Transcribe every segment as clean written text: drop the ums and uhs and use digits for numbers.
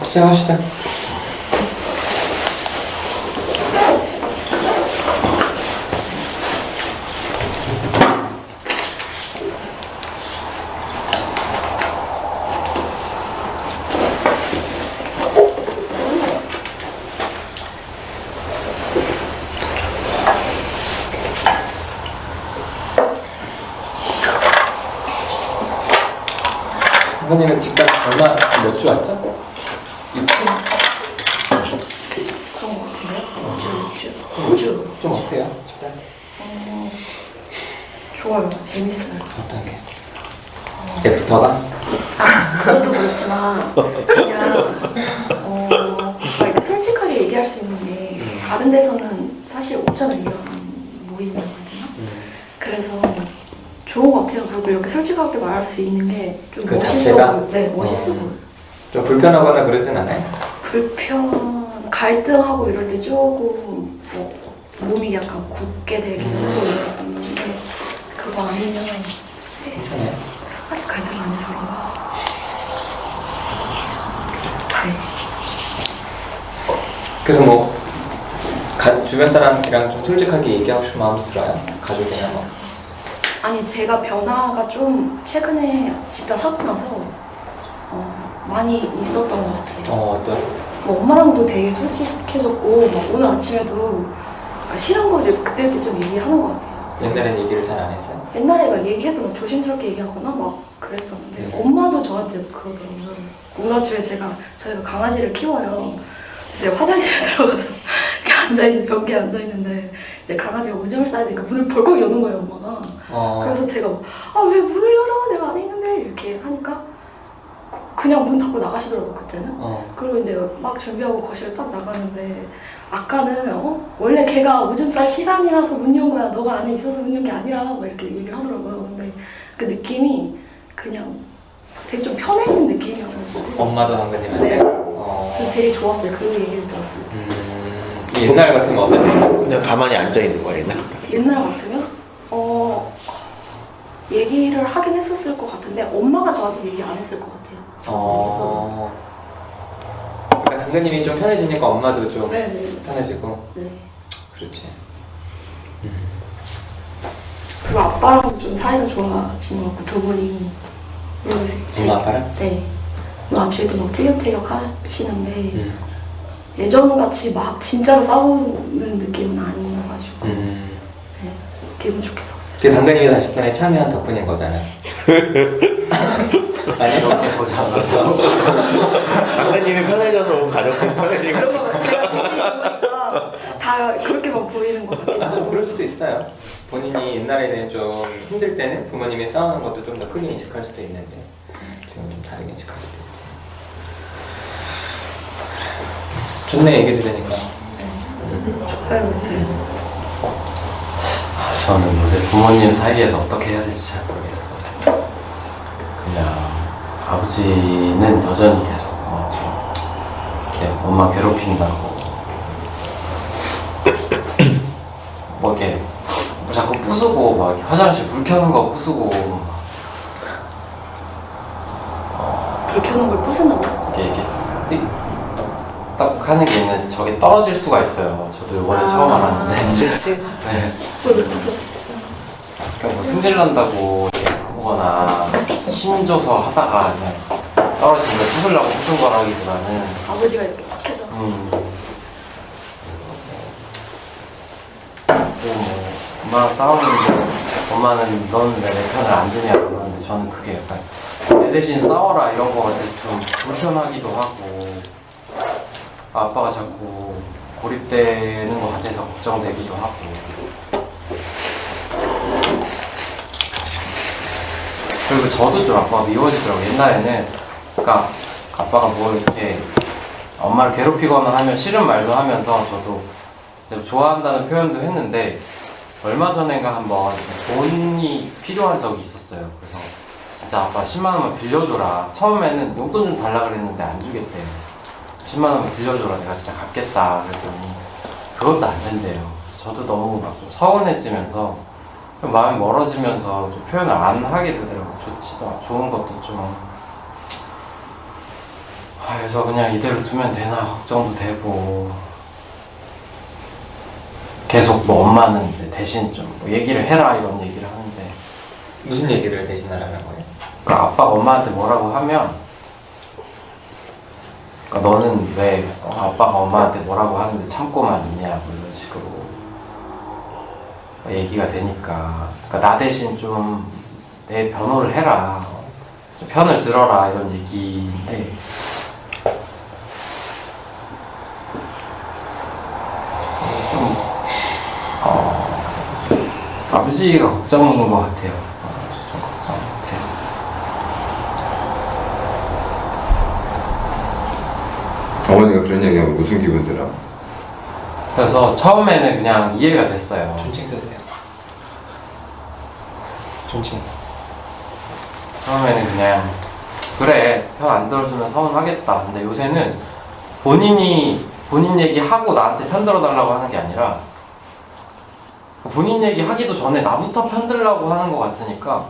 시작합시다. 선생님은 직장 얼마, 몇 주 왔죠? 6주? 그런 것 같은데요? 5주. 좀 어때요? 직장? 좋아요. 재밌어요. 어떤 게? 애프터가? 그것도 그렇지만 그냥 이렇게 솔직하게 얘기할 수 있는 게 다른 데서는 사실 없잖아요. 이런 모임이라고 해야 되나? 그래서 좋은 것 같아요. 그리고 이렇게 솔직하게 말할 수 있는 게 좀 그 멋있어 자체가? 보여요. 네, 멋있어 보여요. 좀 불편하거나 그러진 않아요? 갈등하고 이럴 때 조금 몸이 약간 굳게 되기도 하는데 그거 아니면 괜찮아요? 아직 갈등이 안 해서 그런가? 네. 그래서 뭐 주변 사람이랑 좀 솔직하게 얘기하고 싶은 마음이 들어요? 가족이나 뭐. 아니 제가 변화가 좀 최근에 집단하고 나서 많이 있었던 것 같아요. 또? 뭐 엄마랑도 되게 솔직해졌고 막 오늘 아침에도 싫은 거 이제 그때 좀 얘기하는 것 같아요. 옛날엔 얘기를 잘 안 했어요? 옛날에 막 얘기해도 막 조심스럽게 얘기하거나 막 그랬었는데 엄마도 저한테 그러더라고요. 오늘 아침에 저희가 강아지를 키워요. 제가 화장실에 들어가서 이렇게 앉아있는 변기에 앉아있는데 이제 강아지가 오줌을 싸야 되니까 문을 벌컥 여는 거예요, 엄마가. 그래서 제가 왜 문을 열어? 내가 안에 있는데 이렇게 하니까 그냥 문 닫고 나가시더라고요, 그때는. 그리고 이제 막 준비하고 거실에 딱 나가는데 아까는 원래 걔가 오줌 쌀 시간이라서 문 연 거야. 너가 안에 있어서 문 연 게 아니라 막 이렇게 얘기를 하더라고요. 근데 그 느낌이 그냥 되게 좀 편해진 느낌이어가지고. 엄마도 당근님한테? 네. 그래서 되게 좋았어요. 그 얘기를 들었을 때. 옛날 같으면 어떠세요? 그냥 가만히 앉아있는 거야, 옛날 같았어요. 옛날 같으면 얘기를 하긴 했었을 것 같은데 엄마가 저한테 얘기 안 했을 것 같아요. 그러니까 당근님이 좀 편해지니까 엄마도 좀 네네. 편해지고. 네. 그렇지. 그리고 아빠랑 좀 사이가 좋아진 것 같고 두 분이 그리고 엄마 아빠랑? 네. 오늘 아침에도 막 티격태격 하시는데 예전같이 막 진짜로 싸우는 느낌은 아니어가지고 네. 기분 좋게 봤어요. 그 당근님이 다시 편에 참여한 덕분인 거잖아요. 아니 이렇게 보자. 당근님이 편해져서 온 가족도 편해지고. 그런 거 제가 보이신 거니까 다 그렇게만 보이는 것 같긴 하고. 그럴 수도 있어요. 본인이 옛날에는 좀 힘들 때는 부모님이 싸우는 것도 좀 더 크게 인식할 수도 있는데 지금 좀 다르게 인식할 수도 있지. 좋네 얘기 들으니까. 좋아요, 요새. 저는 요새 부모님 사이에서 어떻게 해야 될지 잘 모르겠어요. 그냥 아버지는 여전히 계속 이렇게 엄마 괴롭힌다고 뭐 이렇게 자꾸 부수고 막 화장실 불 켜는 거 부수고 불 켜는 걸 부순다고? 이렇게 딱 하는 게 있는데 저게 떨어질 수가 있어요. 저도 이번에 처음 알았는데. 스위치? 네. 그걸 부순. 그러니까 뭐 승질 난다고 아무거나 힘줘서 하다가 그냥 떨어진 걸 부수려고 부순 거라기보다는 아버지가 이렇게 팍 해서. 또 뭐 엄마랑 싸우는데 엄마는 너는 왜 내 편을 안 드냐 그러는데 저는 그게 약간 내 대신 싸워라 이런 거가 되게 좀 불편하기도 하고 아빠가 자꾸 고립되는 것 같아서 걱정되기도 하고 그리고 저도 좀 아빠가 미워지더라고요. 옛날에는 그러니까 아빠가 뭐 이렇게 엄마를 괴롭히거나 하면 싫은 말도 하면서 저도 좋아한다는 표현도 했는데 얼마 전인가 한번 돈이 필요한 적이 있었어요. 그래서 진짜 아빠 10만 원만 빌려줘라. 처음에는 용돈 좀 달라 그랬는데 안 주겠대요. 10만 원만 빌려줘라. 내가 진짜 갚겠다. 그랬더니 그것도 안 된대요. 저도 너무 막 좀 서운해지면서 마음이 멀어지면서 좀 표현을 안 하게 되더라고요. 좋은 것도 좀 그래서 그냥 이대로 두면 되나 걱정도 되고 계속 뭐 엄마는 이제 대신 좀 뭐 얘기를 해라 이런 얘기를 하는데 무슨 얘기를 대신하라는 거예요? 그러니까 아빠가 엄마한테 뭐라고 하면 그러니까 너는 왜 아빠가 엄마한테 뭐라고 하는데 참고만 있냐 뭐 이런 식으로 얘기가 되니까 그러니까 나 대신 좀 내 변호를 해라 좀 편을 들어라 이런 얘기인데 좀 아버지가 걱정인 것 같아요. 좀 걱정 같아요. 어머니가 그런 얘기하면 무슨 기분 들어? 그래서 처음에는 그냥 이해가 됐어요. 존칭 쓰세요. 존칭. 처음에는 그냥 그래 편 안 들어주면 서운하겠다. 근데 요새는 본인 얘기하고 나한테 편 들어달라고 하는 게 아니라 본인 얘기하기도 전에 나부터 편 들라고 하는 것 같으니까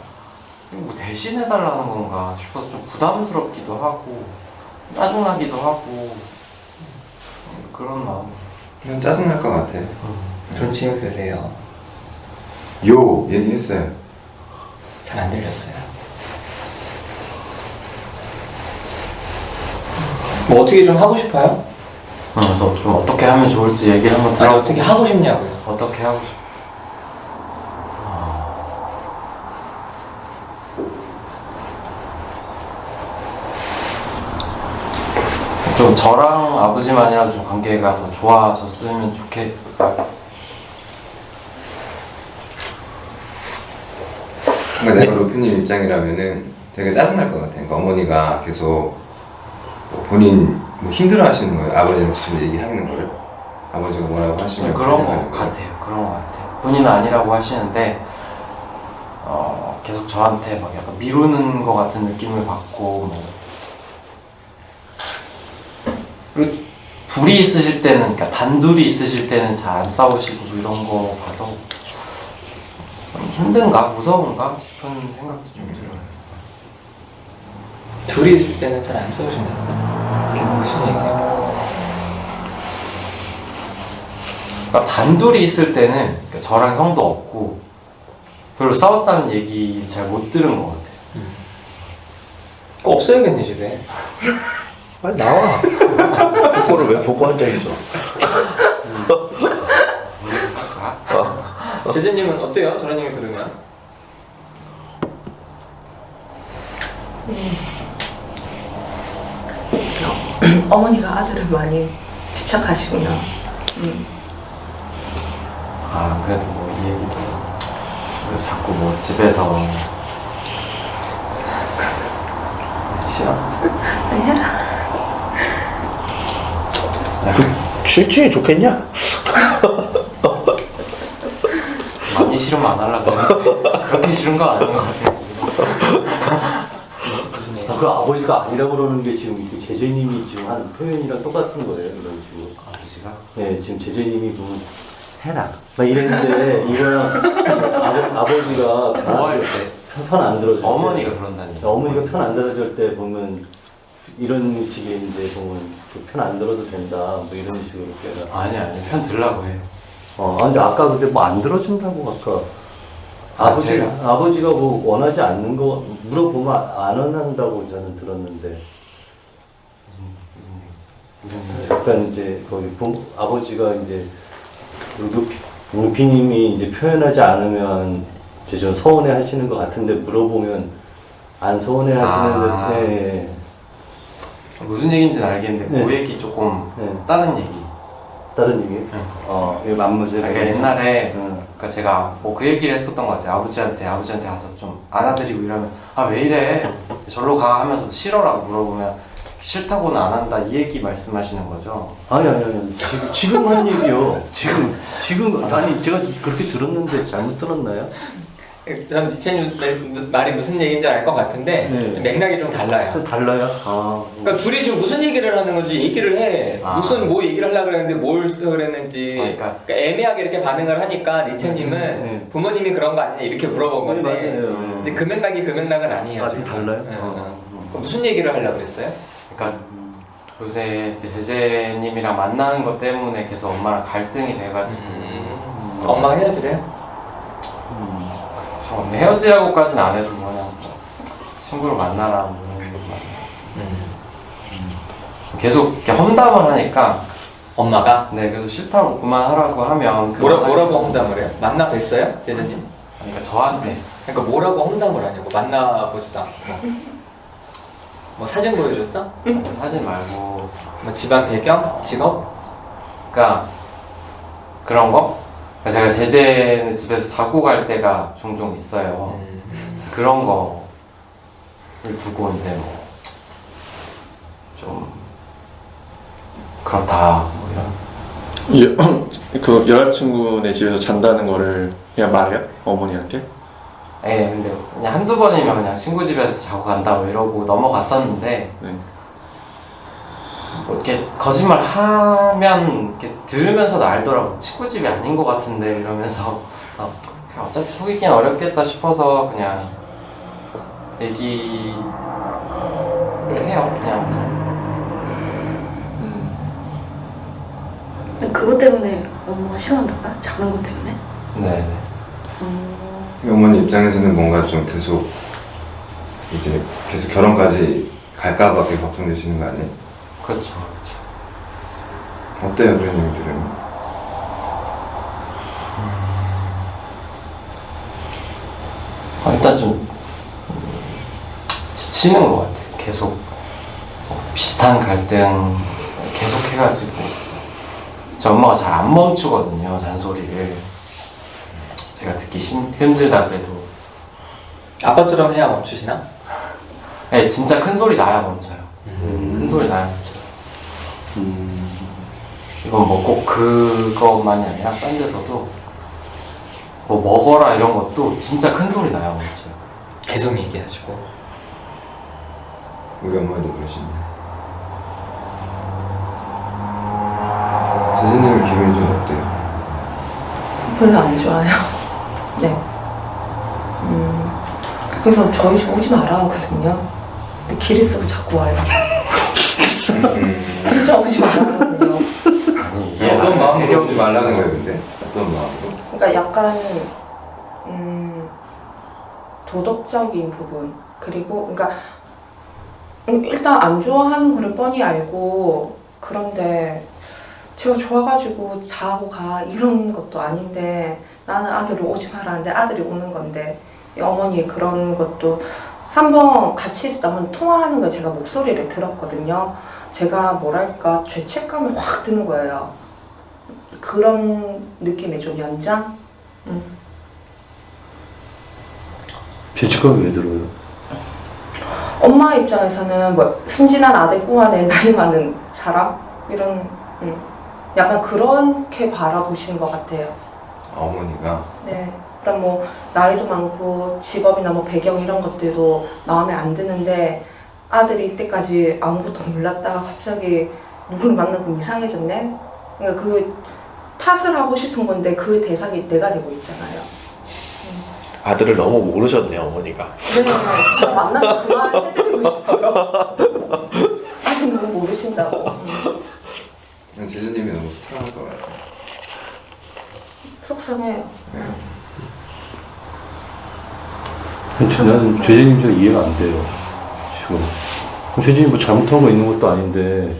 뭐 대신해달라는 건가 싶어서 좀 부담스럽기도 하고 짜증나기도 하고 그런 마음. 그냥 짜증날 것 같아. 존칭 쓰세요. 요 얘기했어요. 잘 안 들렸어요. 뭐 어떻게 좀 하고 싶어요? 그래서 좀 어떻게 하면 좋을지 얘기를 한번 아니 들어. 어떻게 하고 싶냐고요. 어떻게 하고 싶어? 좀 저랑 아버지만이랑 좀 관계가 더 좋아졌으면 좋겠어요. 그러니까 내가 루피님 입장이라면은 되게 짜증날 것 같아. 그러니까 어머니가 계속 뭐 본인 뭐 힘들어하시는 거예요. 아버지랑 지금 얘기하는 거를 아버지가 뭐라고 하시면 그런 것 반응하는 거예요. 같아요. 그런 것 같아요. 본인은 아니라고 하시는데 계속 저한테 막 약간 미루는 것 같은 느낌을 받고 뭐 그리고 둘이 있으실 때는 그러니까 단둘이 있으실 때는 잘 안 싸우시고 이런 거 봐서 좀 힘든가 무서운가 싶은 생각이 좀 들어요. 둘이 있을 때는 잘 안 싸우신다. 이게 무슨 얘기예요? 그러니까 단둘이 있을 때는 그러니까 저랑 형도 없고 별로 싸웠다는 얘기 잘 못 들은 것 같아요. 꼭 없어야겠네 집에. 빨리 나와. 그거를 왜 보고 앉아있어? 재재님은 어때요? 저런 얘기 들으면? 어머니가 아들을 많이 집착하시구나. 아 그래도 뭐 이 얘기도 그래서 자꾸 뭐 집에서 싫어? 아니, 해라. 싫지? 좋겠냐? 많이 싫으면 안 하려고 했는데 그렇게 싫은 거 아닌 것 같아요. 무슨 얘기? 그 아버지가 아니라고 그러는 게 지금 그 제재님이 지금 한 표현이랑 똑같은 거예요. 이런 식으로. 아버지가? 네, 지금 제재님이 뭐 해라. 막 이랬는데 이거랑 아버지가 뭐 할 때? 편 안 들어줄 때. 어머니가 그런다니. 어머니가 편 안 들어줄 때 보면 이런 식의 이제 보면 편 안 들어도 된다. 뭐 이런 식으로 표현. 아니 편 들라고 해요. 근데 아까 근데 뭐 안 들어준다고 아까. 제가? 아버지가 뭐 원하지 않는 거 물어보면 안 원한다고 저는 들었는데. 무슨 얘기지? 약간 이제 거기 아버지가 이제 루피님이 이제 표현하지 않으면 이제 좀 서운해 하시는 것 같은데 물어보면 안 서운해 하시는데. 아. 네. 무슨 얘기인지는 알겠는데 그 네. 얘기 조금 네. 다른 얘기. 다른 얘기? 이 맞무새. 그러니까 옛날에 응. 그러니까 제가 뭐 그 얘기를 했었던 것 같아요. 아버지한테 가서 좀 안아드리고 이러면 아 왜 이래 절로 가 하면서 싫어라고 물어보면 싫다고는 안 한다 이 얘기 말씀하시는 거죠. 아니. 지금 한 얘기요. 지금 아니 제가 그렇게 들었는데 잘못 들었나요? 전 니체님 말이 무슨 얘기인지 알 것 같은데 네. 좀 맥락이 좀 달라요. 좀 달라요? 그러니까 둘이 지금 무슨 얘기를 하는 건지 얘기를 해. 아. 무슨 뭐 얘기를 하려고 그랬는데 뭘 그랬는지 그러니까. 애매하게 이렇게 반응을 하니까 니체님은 네. 부모님이 그런 거 아니냐 이렇게 물어본 건데 맞아요. 근데 그 맥락이 그 맥락은 아니에요. 좀 지금. 달라요? 무슨 얘기를 하려고 그랬어요? 그러니까 요새 이제 제재님이랑 만나는 것 때문에 계속 엄마랑 갈등이 돼가지고 엄마가 헤어지래요? 저 헤어지라고까지는 안 해도 그냥 친구를 만나라 뭐 이런 말. 계속 이렇게 험담을 하니까 엄마가? 네 그래서 싫다고 그만하라고 하면 뭐라고 험담을 해요? 만나 뵀어요? 대전님? 그러니까 저한테 그러니까 뭐라고 험담을 하냐고 만나보지도 않고 뭐 사진 보여줬어? 사진 말고 뭐 집안 배경? 직업? 그러니까 그런 거? 그러니까 제가 제재는 집에서 자고 갈 때가 종종 있어요. 그래서 그런 거를 두고 이제 뭐 좀 그렇다 뭐 이런. 그 여자친구네 집에서 잔다는 거를 그냥 말해요? 어머니한테? 예, 근데 그냥 한두 번이면 그냥 친구 집에서 자고 간다 뭐 이러고 넘어갔었는데 네. 뭐 이렇게 거짓말 하면 이렇게 들으면서도 알더라고. 친구 집이 아닌 것 같은데 이러면서 그냥 어차피 속이긴 어렵겠다 싶어서 그냥 얘기를 해요. 그냥 근데 그것 때문에 엄마가 싫어한다고요? 자는 것 때문에? 네. 어머니 입장에서는 뭔가 좀 계속 이제 계속 결혼까지 갈까봐 되게 걱정되시는 거 아니에요? 그렇죠. 어때요 그런 얘기 들으면? 일단 좀 지치는 것 같아요. 계속 비슷한 갈등 계속 해가지고 저 엄마가 잘 안 멈추거든요. 잔소리를 제가 듣기 힘들다 그래도 아빠처럼 해야 멈추시나? 네, 진짜 큰 소리 나야 멈춰요. 큰 소리 나야 멈춰요. 이건 뭐 꼭 그것만이 아니라 딴 데서도 뭐 먹어라 이런 것도 진짜 큰 소리 나야 멈춰요. 계속 얘기하시고 우리 엄마도 그러신데. 제재님의 기분이 좀 어때요? 별로 안 좋아요. 네. 그래서 저희 집 오지 마라 하거든요. 근데 길 있으면 자꾸 와요. 진짜 오지 마라 하거든요. 아니 이게 어떤 마음으로 오지 말라는 거예요 근데? 어떤 마음으로? 그러니까 약간 도덕적인 부분 그리고 그러니까 일단 안 좋아하는 거를 뻔히 알고 그런데 제가 좋아가지고 자고 가 이런 것도 아닌데 나는 아들을 오지 말라는데 아들이 오는 건데 이 어머니의 그런 것도 한번 같이 한번 통화하는 걸 제가 목소리를 들었거든요. 제가 뭐랄까 죄책감이 확 드는 거예요. 그런 느낌의 좀 연장? 죄책감이 왜 들어요? 엄마 입장에서는 뭐 순진한 아들 꼬아낸 나이 많은 사람? 이런 약간 그렇게 바라보시는 것 같아요. 어머니가? 네. 일단 뭐 나이도 많고 직업이나 뭐 배경 이런 것들도 마음에 안 드는데 아들이 이때까지 아무것도 몰랐다가 갑자기 누구를 만나고 이상해졌네? 그러니까 그 탓을 하고 싶은 건데 그 대상이 내가 되고 있잖아요. 아들을 너무 모르셨네요 어머니가. 네, 진짜 만나면 그만 해드리고 싶어요. 아직 너무 모르신다고. 제재님이 너무 속상할 것 같아요. 속상해요. 저는 죄재님 좀 이해가 안 돼요. 지금 죄재님 뭐 잘못한 거 있는 것도 아닌데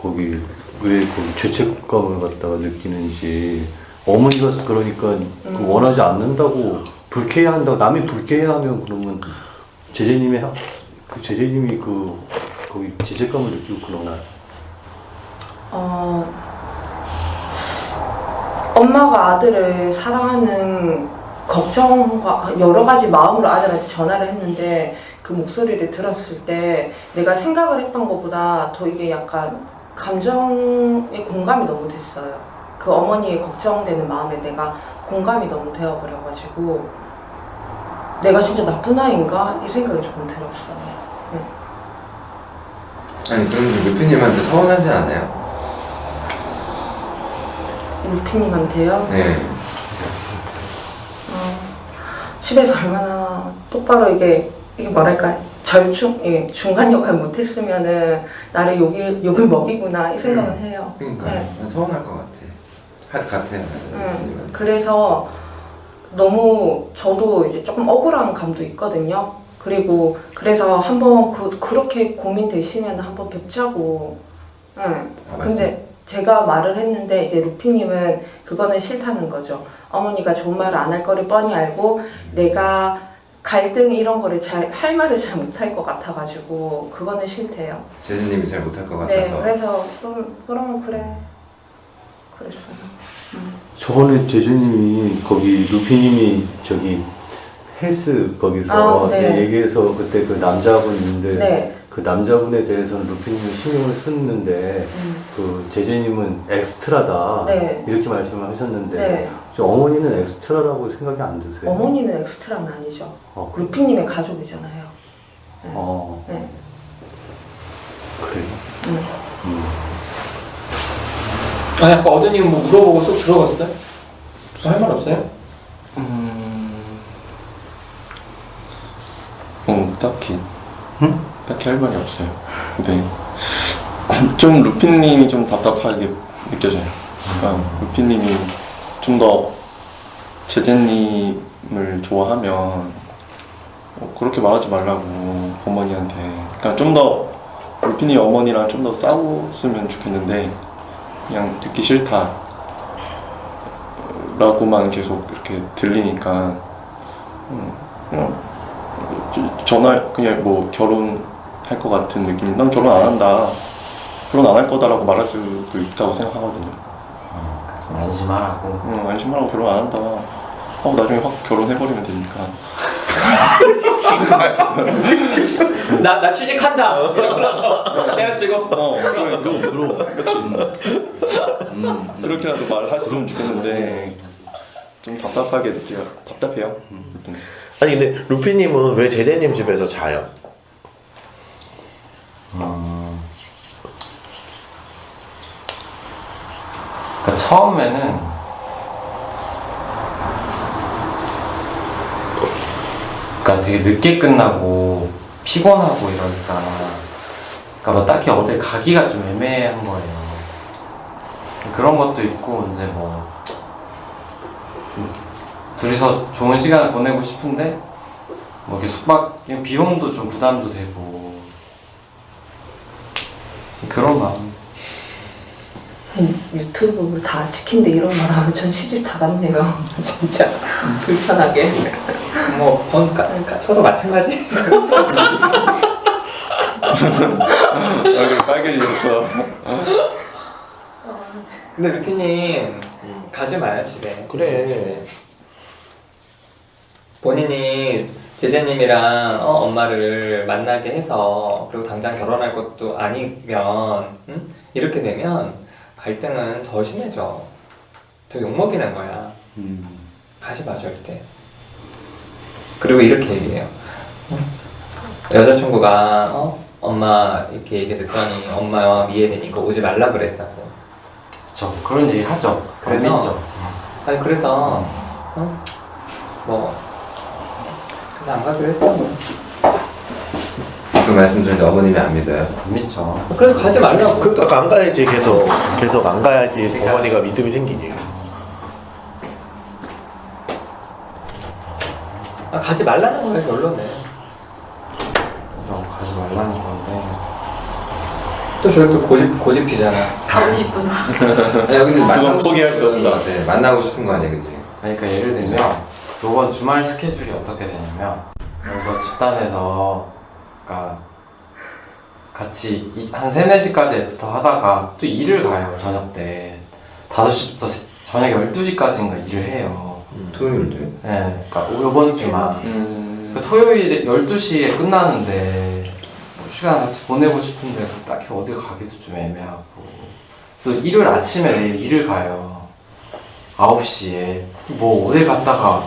거기 왜 거기 죄책감을 갖다가 느끼는지 어머니가 그러니까 그 원하지 않는다고 불쾌해한다고 남이 불쾌해하면 그러면 제재님이 그 제재님이 그 거기 죄책감을 느끼고 그러나요? 엄마가 아들을 사랑하는 걱정과 여러 가지 마음으로 아들한테 전화를 했는데 그 목소리를 들었을 때 내가 생각을 했던 것보다 더 이게 약간 감정의 공감이 너무 됐어요. 그 어머니의 걱정되는 마음에 내가 공감이 너무 되어버려가지고 내가 진짜 나쁜 아이인가? 이 생각이 조금 들었어요. 아니 그럼 루피님한테 서운하지 않아요? 루피님한테요? 네. 집에서 얼마나 똑바로 이게 뭐랄까 중간 역할 못했으면은 나를 욕을 먹이구나 이 생각은 해요. 그러니까 네. 난 서운할 것 같아. 그래서 너무 저도 이제 조금 억울한 감도 있거든요. 그리고 그래서 한번 그렇게 고민되시면 한번 뵙자고. 근데 제가 말을 했는데 이제 루피님은 그거는 싫다는 거죠. 어머니가 좋은 말을 안 할 거를 뻔히 알고 내가 갈등 이런 거를 할 말을 잘 못할 것 같아가지고 그거는 싫대요. 재진님이 잘 못할 것 같아서. 네, 그래서 그러면 그래. 그랬어요. 저번에 재준님이 거기 루피님이 저기 헬스 거기서 네. 얘기해서 그때 그 남자분 있는데 네. 그 남자분에 대해서는 루피님은 신경을 썼는데 그 재준님은 엑스트라다 네. 이렇게 말씀을 하셨는데 네. 저 어머니는 엑스트라라고 생각이 안 드세요? 어머니는 엑스트라는 아니죠. 그래요? 루피님의 가족이잖아요. 네. 네. 그래요? 아니 아까 어머니 뭐 물어보고 쏙 들어갔어요? 할 말 없어요? 딱히 딱히 할 말이 없어요. 근데 좀 루피님이 좀 답답하게 느껴져요. 그러니까 루피님이 좀 더 제재님을 좋아하면 그렇게 말하지 말라고 어머니한테. 그러니까 좀 더 루피님 어머니랑 좀 더 싸웠으면 좋겠는데 그냥 듣기 싫다 라고만 계속 이렇게 들리니까 그냥 전화 그냥 뭐 결혼할 것 같은 느낌. 난 결혼 안 한다, 결혼 안 할 거다라고 말할 수도 있다고 생각하거든요. 안심하라고. 안심하라고 결혼 안 한다 하고 나중에 확 결혼해버리면 되니까. 나 취직한다. 이러면서 때려치고. 그렇게라도 말했으면 좋겠는데 좀 답답해요. 아니 근데 루피님은 왜 제재님 집에서 자요? 그러니까 처음에는 그러니까 되게 늦게 끝나고 피곤하고 이러니까 그러니까 뭐 딱히 어딜 가기가 좀 애매한 거예요. 그런 것도 있고 이제 뭐 둘이서 좋은 시간을 보내고 싶은데 뭐 이렇게 숙박 비용도 좀 부담도 되고 그런 마음. 유튜브 다 지킨데 이런 말 하면 전 시집 다 갔네요. 진짜 불편하게. 뭐 그러니까 저도 마찬가지. 얼굴 빨개졌어. 근데 루피님 가지 마요 집에. 그래. 본인이 제재님이랑 엄마를 만나게 해서 그리고 당장 결혼할 것도 아니면 이렇게 되면 갈등은 더 심해져. 더 욕먹이는 거야. 가지 마 절대. 그리고 이렇게 얘기해요. 여자친구가 엄마 이렇게 얘기 듣더니 엄마와 이해되니까 오지 말라 그랬다고. 저 그런 얘기 하죠. 그래서 그래서 뭐 그래서 안 가기로 했다고. 그 말씀 전에 어머님이 안 믿어요? 안 믿죠. 그래서 가지 말라고. 그러니까 안 가야지. 계속 안 가야지 어머니가 믿음이 생기지. 가지 말라는 거예요 결론은. 그래서 가지 말라는 건데 또 저희 또 고집이잖아. 가고 싶구나. 아니 근데 만나고 포기할 수 싶은 거 같아. 만나고 싶은 거 아니야, 그지? 그러니까 예를 들면 이번 주말 스케줄이 어떻게 되냐면 여기서 집단에서 그러니까 같이 한 3, 4시까지 애프터 하다가 또 일을 가요. 저녁 때 5시부터 저녁 12시까지인가 일을 해요. 토요일도요? 네, 그러니까 이번 주만 그 토요일 12시에 끝나는데 뭐 시간 같이 보내고 싶은데 딱히 어딜 가기도 좀 애매하고 또 일요일 아침에 내일 일을 가요. 9시에 뭐 어딜 갔다가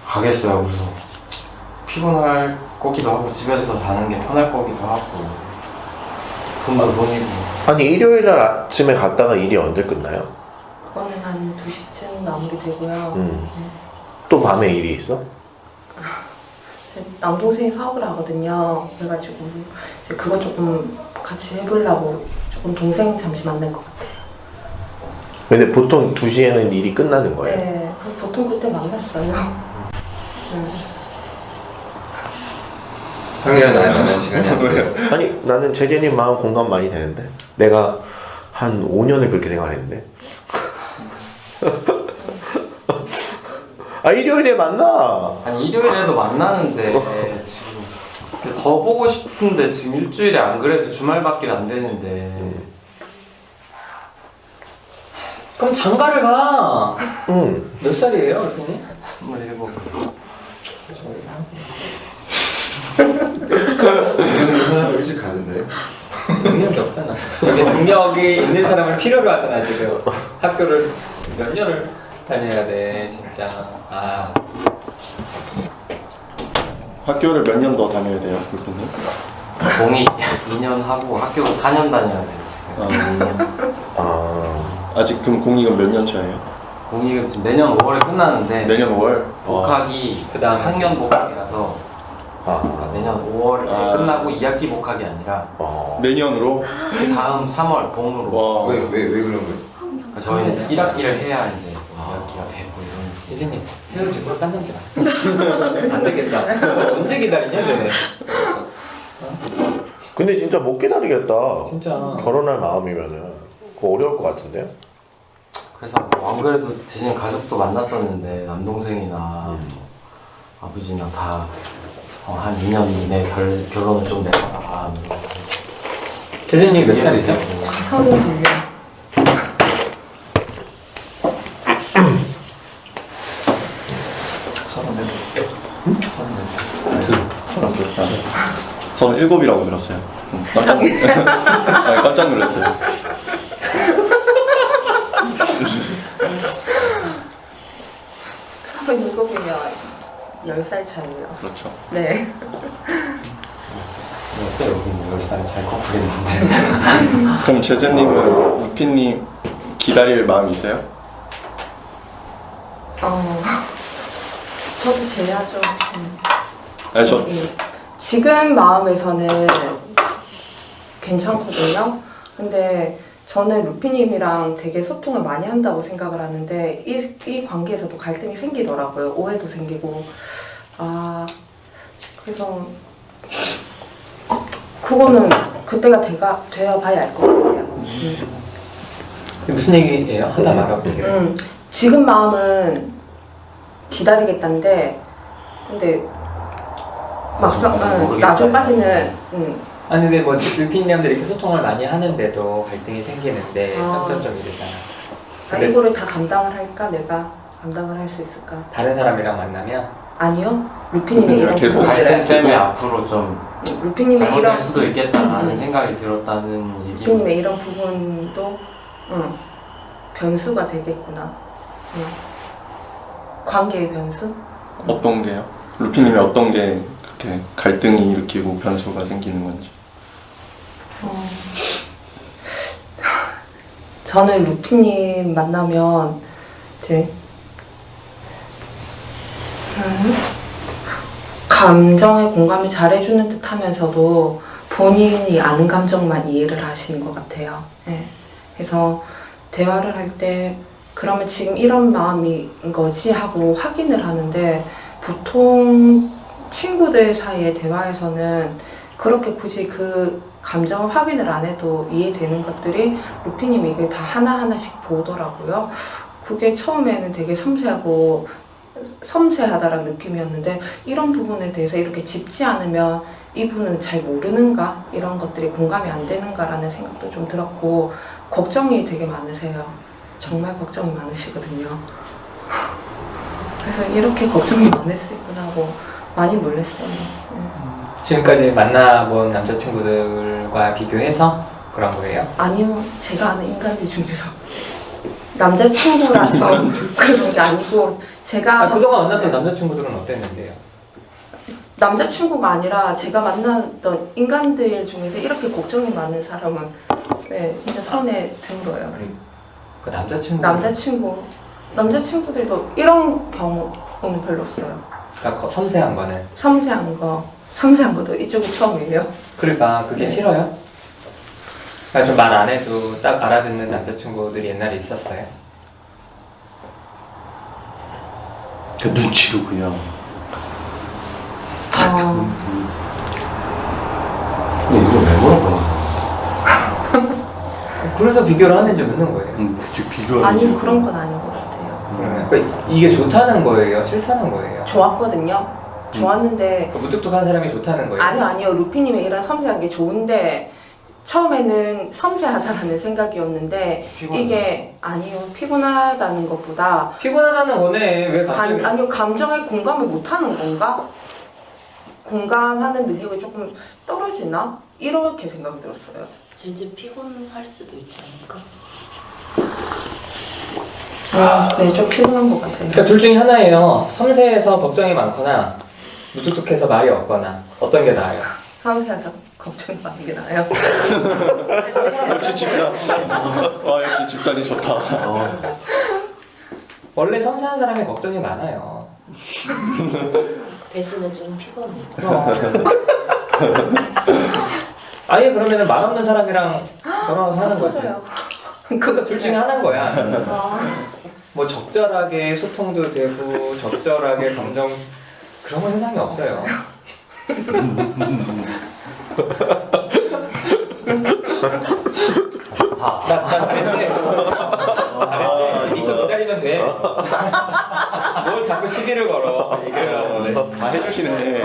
가겠어요. 그래서 피곤할 거기도 하고 집에서 자는 게 편할 거기도 하고 돈도 돈이고. 아니 일요일 날 아침에 갔다가 일이 언제 끝나요? 그거는 한 2시쯤 나오게 되고요. 또 밤에 일이 있어? 남동생이 사업을 하거든요. 그래가지고 이제 그거 조금 같이 해보려고 조금 동생 잠시 만날 것 같아요. 근데 보통 2시에는 일이 끝나는 거예요? 네, 그래서 보통 그때 만났어요. 형이랑 나랑 만난 시간이 안 돼요. 아니 나는 재재님 마음 공감 많이 되는데 내가 한 5년을 그렇게 생활했는데 아 일요일에 만나. 아니 일요일에도 만나는데 지금 더 보고 싶은데 지금 일주일에 안 그래도 주말밖에 안 되는데 그럼 장가를 가. 응. 몇 살이에요, 대표님? 27. 일찍 가는데. 능력이 없잖아. 여기 능력이 있는 사람을 필요로 하잖아 지금. 학교를 몇 년을 다녀야 돼 진짜. 아. 학교를 몇 년 더 다녀야 돼요, 불편님? 공이 2년 하고 학교 4년 다녀야 돼 지금. 아직 그럼 공익은 몇 년 차예요? 공이 지금 내년 5월에 끝나는데 내년 5월? 복학이 그다음 학년 복학이라서 그러니까 내년 5월에 끝나고 2학기 복학이 아니라 내년으로? 그 다음 3월 봄으로. 와. 왜 그런 거예요? 그러니까 저희는 1학기를 해야 이제 2학기가 되고 이런. 이진님 헤어지고 딴 남자. 안 되겠다. 언제 기다리냐 너네. 근데 진짜 못 기다리겠다. 진짜. 결혼할 마음이면은 그거 어려울 것 같은데요? 그래서 안 그래도 대신 가족도 만났었는데 남동생이나 아버지나 다 한 2년 이내 결혼을 좀 내봐라. 재진님 몇 살이죠? 32. 저는 7이라고 들었어요. 깜짝 놀랐어요. 서른 7이면 10살 차이요. 그렇죠. 네. 어때 여기 뭐 10살 잘 커플했는데. 그럼 제재님은 루피님 기다릴 마음이 있어요? 저도 제야죠. 아니, 저- 지금 마음에서는 괜찮거든요. 근데 저는 루피님이랑 되게 소통을 많이 한다고 생각을 하는데 이 관계에서도 갈등이 생기더라고요. 오해도 생기고. 그래서 그거는 그때가 되어 봐야 알 것 같아요. 무슨 얘기예요? 하나 말하고 얘기를. 지금 마음은 기다리겠다는데 근데 막상 나중까지는 아니 근데 뭐 루피님들 이렇게 소통을 많이 하는데도 갈등이 생기는데 아. 점점점 이러잖아. 그러니까 이거를 다 감당을 할까? 내가 감당을 할 수 있을까? 다른 사람이랑 만나면 아니요. 루피님의 이런 계속 갈등 부분들에 때문에 앞으로 좀 루피님의 잘못될 이런 수도 있겠다라는 생각이 들었다는 얘기. 루피님의 이런 부분도 변수가 되겠구나. 관계의 변수? 어떤 게요? 루피님이 어떤 게 그렇게 갈등이 일으키고 변수가 생기는 건지. 저는 루피님 만나면 이제 감정에 공감을 잘해주는 듯 하면서도 본인이 아는 감정만 이해를 하시는 것 같아요. 네. 그래서 대화를 할 때 그러면 지금 이런 마음인 거지 하고 확인을 하는데 보통 친구들 사이의 대화에서는 그렇게 굳이 그 감정을 확인을 안 해도 이해되는 것들이 루피님이 이게 다 하나하나씩 보더라고요. 그게 처음에는 되게 섬세하다라는 느낌이었는데 이런 부분에 대해서 이렇게 짚지 않으면 이분은 잘 모르는가? 이런 것들이 공감이 안 되는가라는 생각도 좀 들었고 걱정이 되게 많으세요. 정말 걱정이 많으시거든요. 그래서 이렇게 걱정이 많을 수 있구나 하고 많이 놀랐어요. 지금까지 만나본 남자친구들과 비교해서 그런 거예요? 아니요, 제가 아는 인간들 중에서 남자친구라서 그런 게 아니고 제가 그동안 만났던 남자친구들은 어땠는데요? 남자친구가 아니라 제가 만났던 인간들 중에서 이렇게 걱정이 많은 사람은 네, 진짜 손에 들어요. 그 남자친구 남자친구들도 이런 경우는 별로 없어요. 그러니까 섬세한 거는. 섬세한 것도 이쪽이 처음이에요. 그러니까 그게 싫어요? 그러니까 좀 말 안 해도 딱 알아듣는 남자친구들이 옛날에 있었어요? 그 눈치로 그냥. 이거 왜 물어봐? 그래서 비교를 하는지 묻는 거예요. 그치, 비교하는. 아니 그런 건 아닌 것 같아요. 그러니까 이게 좋다는 거예요? 싫다는 거예요? 좋았거든요. 좋았는데 그러니까 무뚝뚝한 사람이 좋다는 거예요? 아니요. 루피님의 이런 섬세한 게 좋은데 처음에는 섬세하다는 생각이었는데 이게 아니요. 피곤하다는 것보다 피곤하다는 거네. 왜 갑자기? 아니요. 감정에 공감을 못하는 건가? 공감하는 능력이 조금 떨어지나? 이렇게 생각이 들었어요. 제재 피곤할 수도 있지 않을까? 네, 좀 피곤한 것 같아요. 그러니까 둘 중에 하나예요. 섬세해서 걱정이 많거나 무뚝뚝해서 말이 없거나 어떤 게 나아요? 섬세해서 걱정이 많은 게 나아요. 역시 집단. 와 역시 집단이 좋다. 원래 섬세한 사람이 걱정이 많아요. 대신에 좀 피곤해. 아예 그러면은 말 없는 사람이랑 결혼해서 사는 거지. 그거 둘 중에 하나인 거야. 뭐 적절하게 소통도 되고 적절하게 감정 그런 건 세상에 없어요. 나 잘했지? 잘했지? 이거 기다리면 돼. 뭘 자꾸 시비를 걸어. 얘기를 다 해주시네.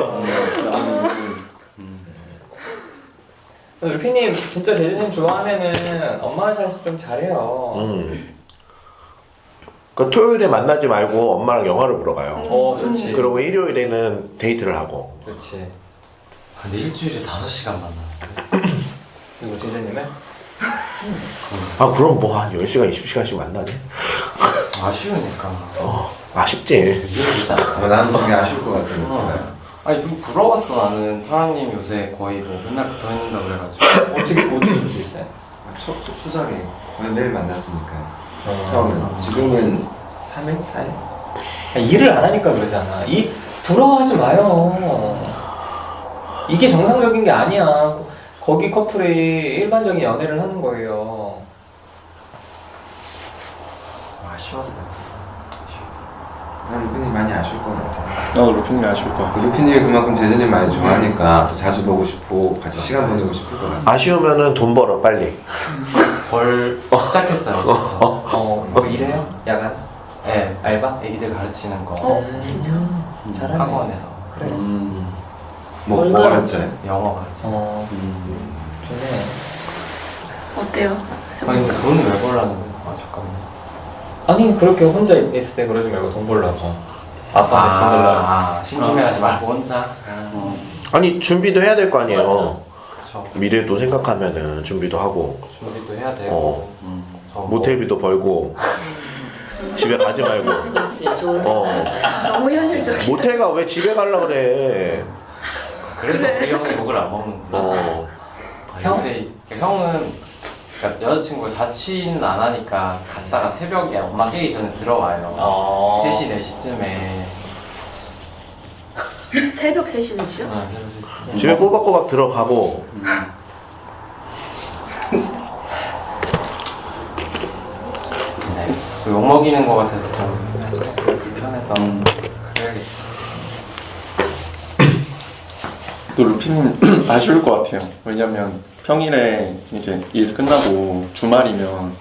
루피님 진짜 제주님 좋아하면은 엄마 사에서 좀 잘해요. 그 토요일에 만나지 말고 엄마랑 영화를 보러 가요. 좋지. 그리고 일요일에는 데이트를 하고. 그렇지. 근데 일주일에 5시간 만나. 그리고 제주님은? 아 그럼 뭐 한 10시간 20시간씩 만나네. 아쉬우니까. 아쉽지. 이해되잖아. 나는 되게 아쉬울 것 같은 느낌이야. 아니 좀 부러웠어. 나는 파랑님 요새 거의 뭐 맨날 붙어 있는다 그래가지고. 어떻게 붙어 있어요? 초장에 거의 매일 만났으니까. 처음에는. 지금은 3일? 4일? 일을 안 하니까 그러잖아. 부러워하지 마요. 이게 정상적인 게 아니야. 거기 커플이 일반적인 연애를 하는 거예요. 아쉬웠어요. 난 루피님 많이 아쉬울 것 같아. 나도 루피님이 아쉬울 것 같고. 루피님이 그만큼 재진님 많이 좋아하니까 또 자주 보고 싶고 같이 시간 보내고 싶을 것 같아. 아쉬우면은 돈 벌어 빨리. 시작했어요. 어제부터. 뭐 일해요? 야간? 네, 알바? 애기들 가르치는 거. 진짜? 잘하네. 학원에서. 그래. 뭐 가르쳐요? 영어 가르쳐. 좋네. 어때요? 아니 근데 돈을 왜 벌라는 거야? 아 잠깐만. 아니 그렇게 혼자 있을 때 그러지 말고 돈 벌라고. 아빠한테 돈 벌라고. 심심해하지 말고 혼자. 아니 준비도 해야 될 거 아니에요. 그쵸. 미래도 생각하면은 준비도 하고 준비도 해야 되고. 저 뭐- 모텔비도 벌고 집에 가지 말고. 그렇지, 좋은 너무 현실적이야. 모텔가 왜 집에 가려 그래? 그래서 우리 형이 욕을 안 먹는구나. 요새 형은 그러니까 여자친구가 자취는 안 하니까 갔다가 새벽에 엄마 깨기 전에 들어와요. 3시, 4시쯤에. 새벽 3시 4시요? 집에 꼬박꼬박 들어가고. 네. 욕 먹이는 거 같아서 좀 불편해서 그래야겠다. 또 루피님 아쉬울 것 같아요. 왜냐면 평일에 이제 일 끝나고 주말이면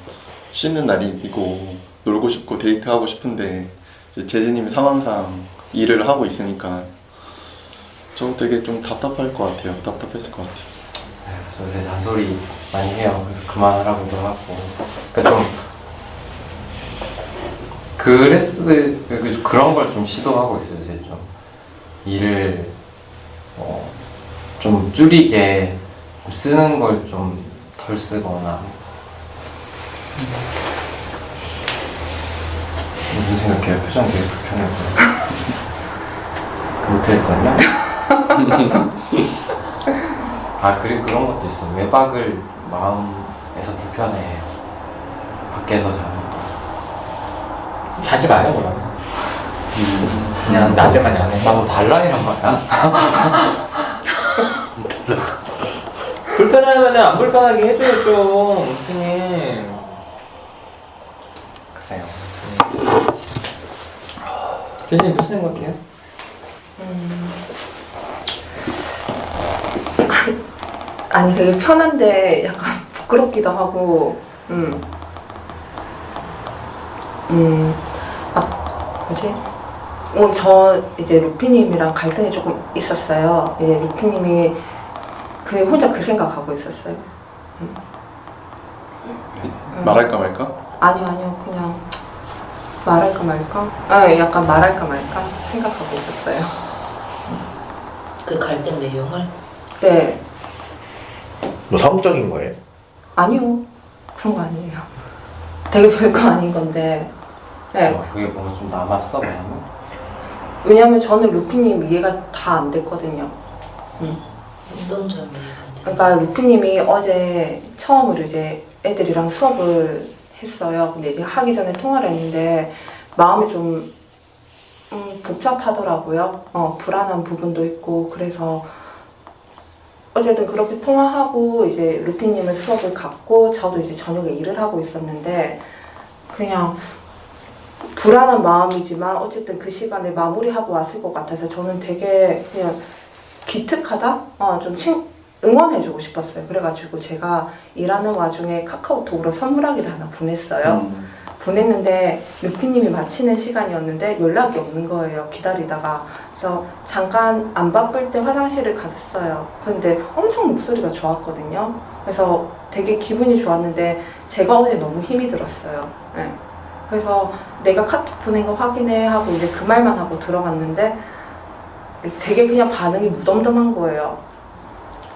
쉬는 날이고 놀고 싶고 데이트하고 싶은데 이제 제재님이 상황상 일을 하고 있으니까 좀 되게 좀 답답할 것 같아요. 답답했을 것 같아요. 그래서 요새 잔소리 많이 해요. 그래서 그만하라고도 하고. 그러니까 좀 그런 걸 좀 시도하고 있어요. 요새 좀 일을 좀 줄이게 쓰는 걸 좀 덜 쓰거나. 무슨 생각해요? 표정 되게 불편해 보여. 못했거든요? 그리고 그런 것도 있어. 외박을 마음에서 불편해해요. 밖에서 자면. 자지 마요 그러면. 그냥 낮에만 안 해. 나도 발랄이란 말이야. 불편하면은 안 불편하게 해줘요 좀 교수님. 그래요. 교수님 무슨 생각해요? 아니 되게 편한데 약간 부끄럽기도 하고 뭐지? 저 이제 루피님이랑 갈등이 조금 있었어요. 이제 루피님이 혼자 그 생각하고 있었어요. 말할까 말까? 아니요 그냥 말할까 말까? 아 약간 말할까 말까 생각하고 있었어요. 그 갈등 내용을? 네. 뭐 성적인 거예요? 아니요 그런 거 아니에요. 되게 별거 아닌 건데. 네. 그게 뭔가 좀 남았어 마음에? 왜냐면 저는 루피님 이해가 다 안 됐거든요. 어떤 점이 이해가 안 돼요? 그러니까 루피님이 어제 처음으로 이제 애들이랑 수업을 했어요. 근데 이제 하기 전에 통화를 했는데 마음이 좀 복잡하더라고요. 불안한 부분도 있고 그래서 어쨌든 그렇게 통화하고 이제 루피님은 수업을 갔고 저도 이제 저녁에 일을 하고 있었는데 그냥 불안한 마음이지만 어쨌든 그 시간에 마무리하고 왔을 것 같아서 저는 되게 그냥 기특하다? 좀 응원해주고 싶었어요. 그래가지고 제가 일하는 와중에 카카오톡으로 선물하기를 하나 보냈어요. 보냈는데 루피님이 마치는 시간이었는데 연락이 없는 거예요. 기다리다가. 그래서 잠깐 안 바쁠 때 화장실을 갔어요. 근데 엄청 목소리가 좋았거든요. 그래서 되게 기분이 좋았는데 제가 어제 너무 힘이 들었어요. 네. 그래서 내가 카톡 보낸 거 확인해 하고 이제 그 말만 하고 들어갔는데 되게 그냥 반응이 무덤덤한 거예요.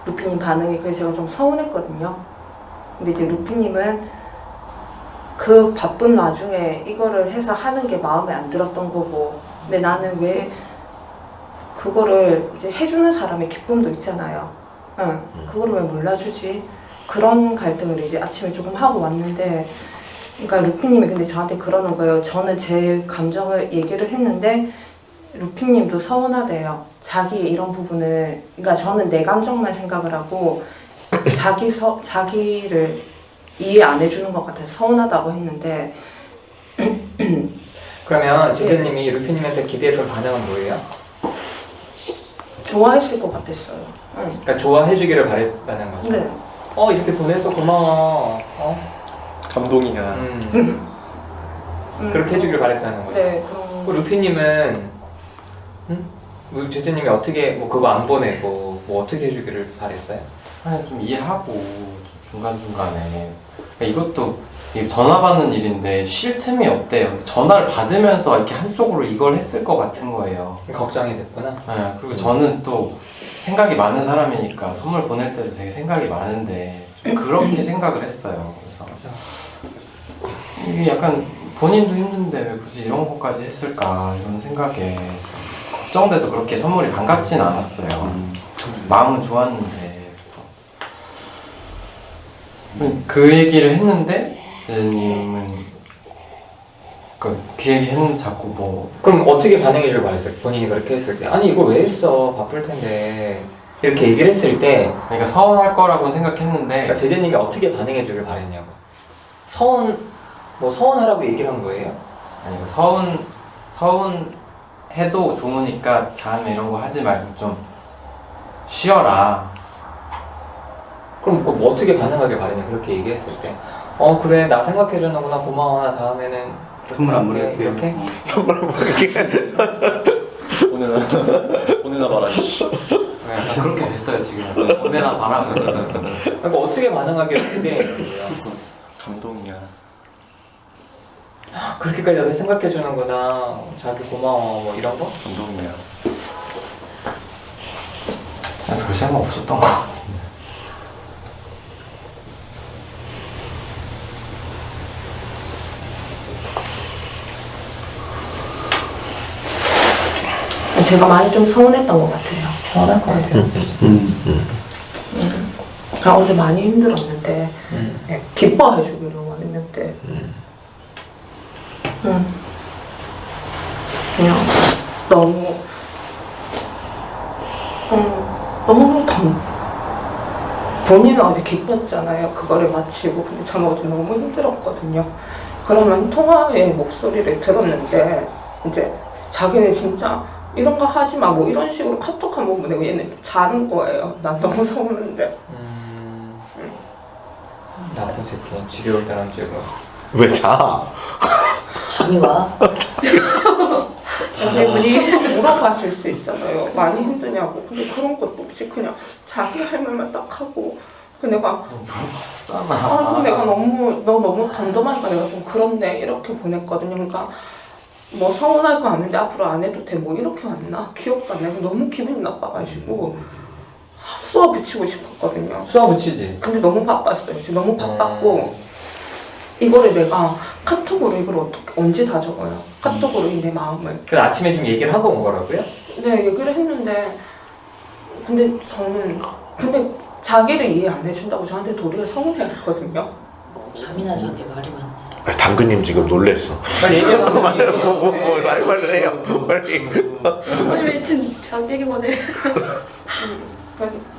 루피님 반응이. 그래서 제가 좀 서운했거든요. 근데 이제 루피님은 그 바쁜 와중에 이거를 해서 하는 게 마음에 안 들었던 거고 근데 나는 왜 그거를 이제 해주는 사람의 기쁨도 있잖아요. 그거를 왜 몰라주지? 그런 갈등을 이제 아침에 조금 하고 왔는데 그러니까 루피님이 근데 저한테 그러는 거예요. 저는 제 감정을 얘기를 했는데 루피님도 서운하대요. 자기 이런 부분을 그러니까 저는 내 감정만 생각을 하고 자기를 이해 안 해주는 것 같아서 서운하다고 했는데 그러면 지재님이 루피님한테 기대했던 반응은 뭐예요? 좋아했을 것 같았어요. 그러니까 좋아해주기를 바랬다는 거죠? 네. 이렇게 보내서 고마워. 감동이야. 그렇게 해주기를 바랬다는 거죠? 네, 그럼. 루피님은 뭐 제재님이 어떻게 뭐 그거 안 보내고 뭐 어떻게 해주기를 바랬어요? 아니 좀 일하고 좀 중간중간에 이것도 전화 받는 일인데 쉴 틈이 없대요. 근데 전화를 받으면서 이렇게 한쪽으로 이걸 했을 것 같은 거예요. 걱정이 됐구나. 네, 그리고 저는 또 생각이 많은 사람이니까 선물 보낼 때도 되게 생각이 많은데 좀 그렇게 생각을 했어요. 그래서 이게 약간 본인도 힘든데 왜 굳이 이런 것까지 했을까 이런 생각에 걱정돼서 그렇게 선물이 반갑지는 않았어요. 마음은 좋았는데 그 얘기를 했는데 제님은 그 얘기 했는데 자꾸 뭐 그럼 어떻게 반응해주길 바랬어요? 본인이 그렇게 했을 때 아니 이거 왜 했어? 바쁠 텐데 이렇게 얘기를 했을 때 그러니까 서운할 거라고는 생각했는데 그러니까 제재님이 어떻게 반응해주길 바랬냐고. 서운하라고 얘기를 한 거예요? 아니 서운해도 좋으니까 다음에 이런 거 하지 말고 좀 쉬어라. 그럼 뭐 어떻게 반응하길 바랬냐 그렇게 얘기했을 때 그래 나 생각해주는구나 고마워 나 다음에는 선물 안 할게. 보낼게. 이렇게? 선물을 모르게. 보내나 봐라. 약간 그렇게 됐어요 지금. 보내나 바라면서. 그러니까 어떻게 반응하길 기대했어요? 감동이야. 그렇게까지 나를 생각해주는구나 자기 고마워 뭐 이런 거? 감동이야. 그냥 별 생각 없었던 거 같은데. 제가 많이 좀 서운했던 것 같아요. 서운할 것 같아요. 그냥 어제 많이 힘들었는데 기뻐해 주기로 했는데 그냥 너무 너무 본인은 어디 기뻤잖아요. 그거를 마치고. 근데 저는 어제 너무 힘들었거든요. 그러면 통화의 목소리를 들었는데 이제 자기는 진짜 이런 거 하지 마 뭐 이런 식으로 카톡 한 번 보내고 얘는 자는 거예요. 난 너무 서운한데. 나쁜 새끼. 지겨울 때는 지금. 왜 자? 잠이 와. 자기분이 물어봐 줄 수 있잖아요. 많이 힘드냐고. 근데 그런 것도 없이 그냥 자기 할 말만 딱 하고. 그 내가 그 내가 너무 덤덤하니까 내가 좀 그렇네 이렇게 보냈거든요. 그러니까 뭐 서운할 거 아는데 앞으로 안 해도 돼 뭐 이렇게 왔나? 기억도 안 나고 너무 기분이 나빠가지고 쏘아 붙이고 싶었거든요. 쏘아 붙이지. 근데 너무 바빴어요. 지금 너무 바빴고 이거를 내가 카톡으로 이걸 어떻게 언제 다 적어요? 카톡으로 내 마음을. 그래서 아침에 지금 얘기를 하고 온 거라고요? 네, 얘기를 했는데 근데 자기를 이해 안 해준다고 저한테 도리어 서운해했거든요. 잠이나 자게 말이 많네. 아니, 당근님 지금 놀랬어. 빨리 얘기해봐. 말을 해요. 빨리. 아니 왜 지금 자기 얘기만 해.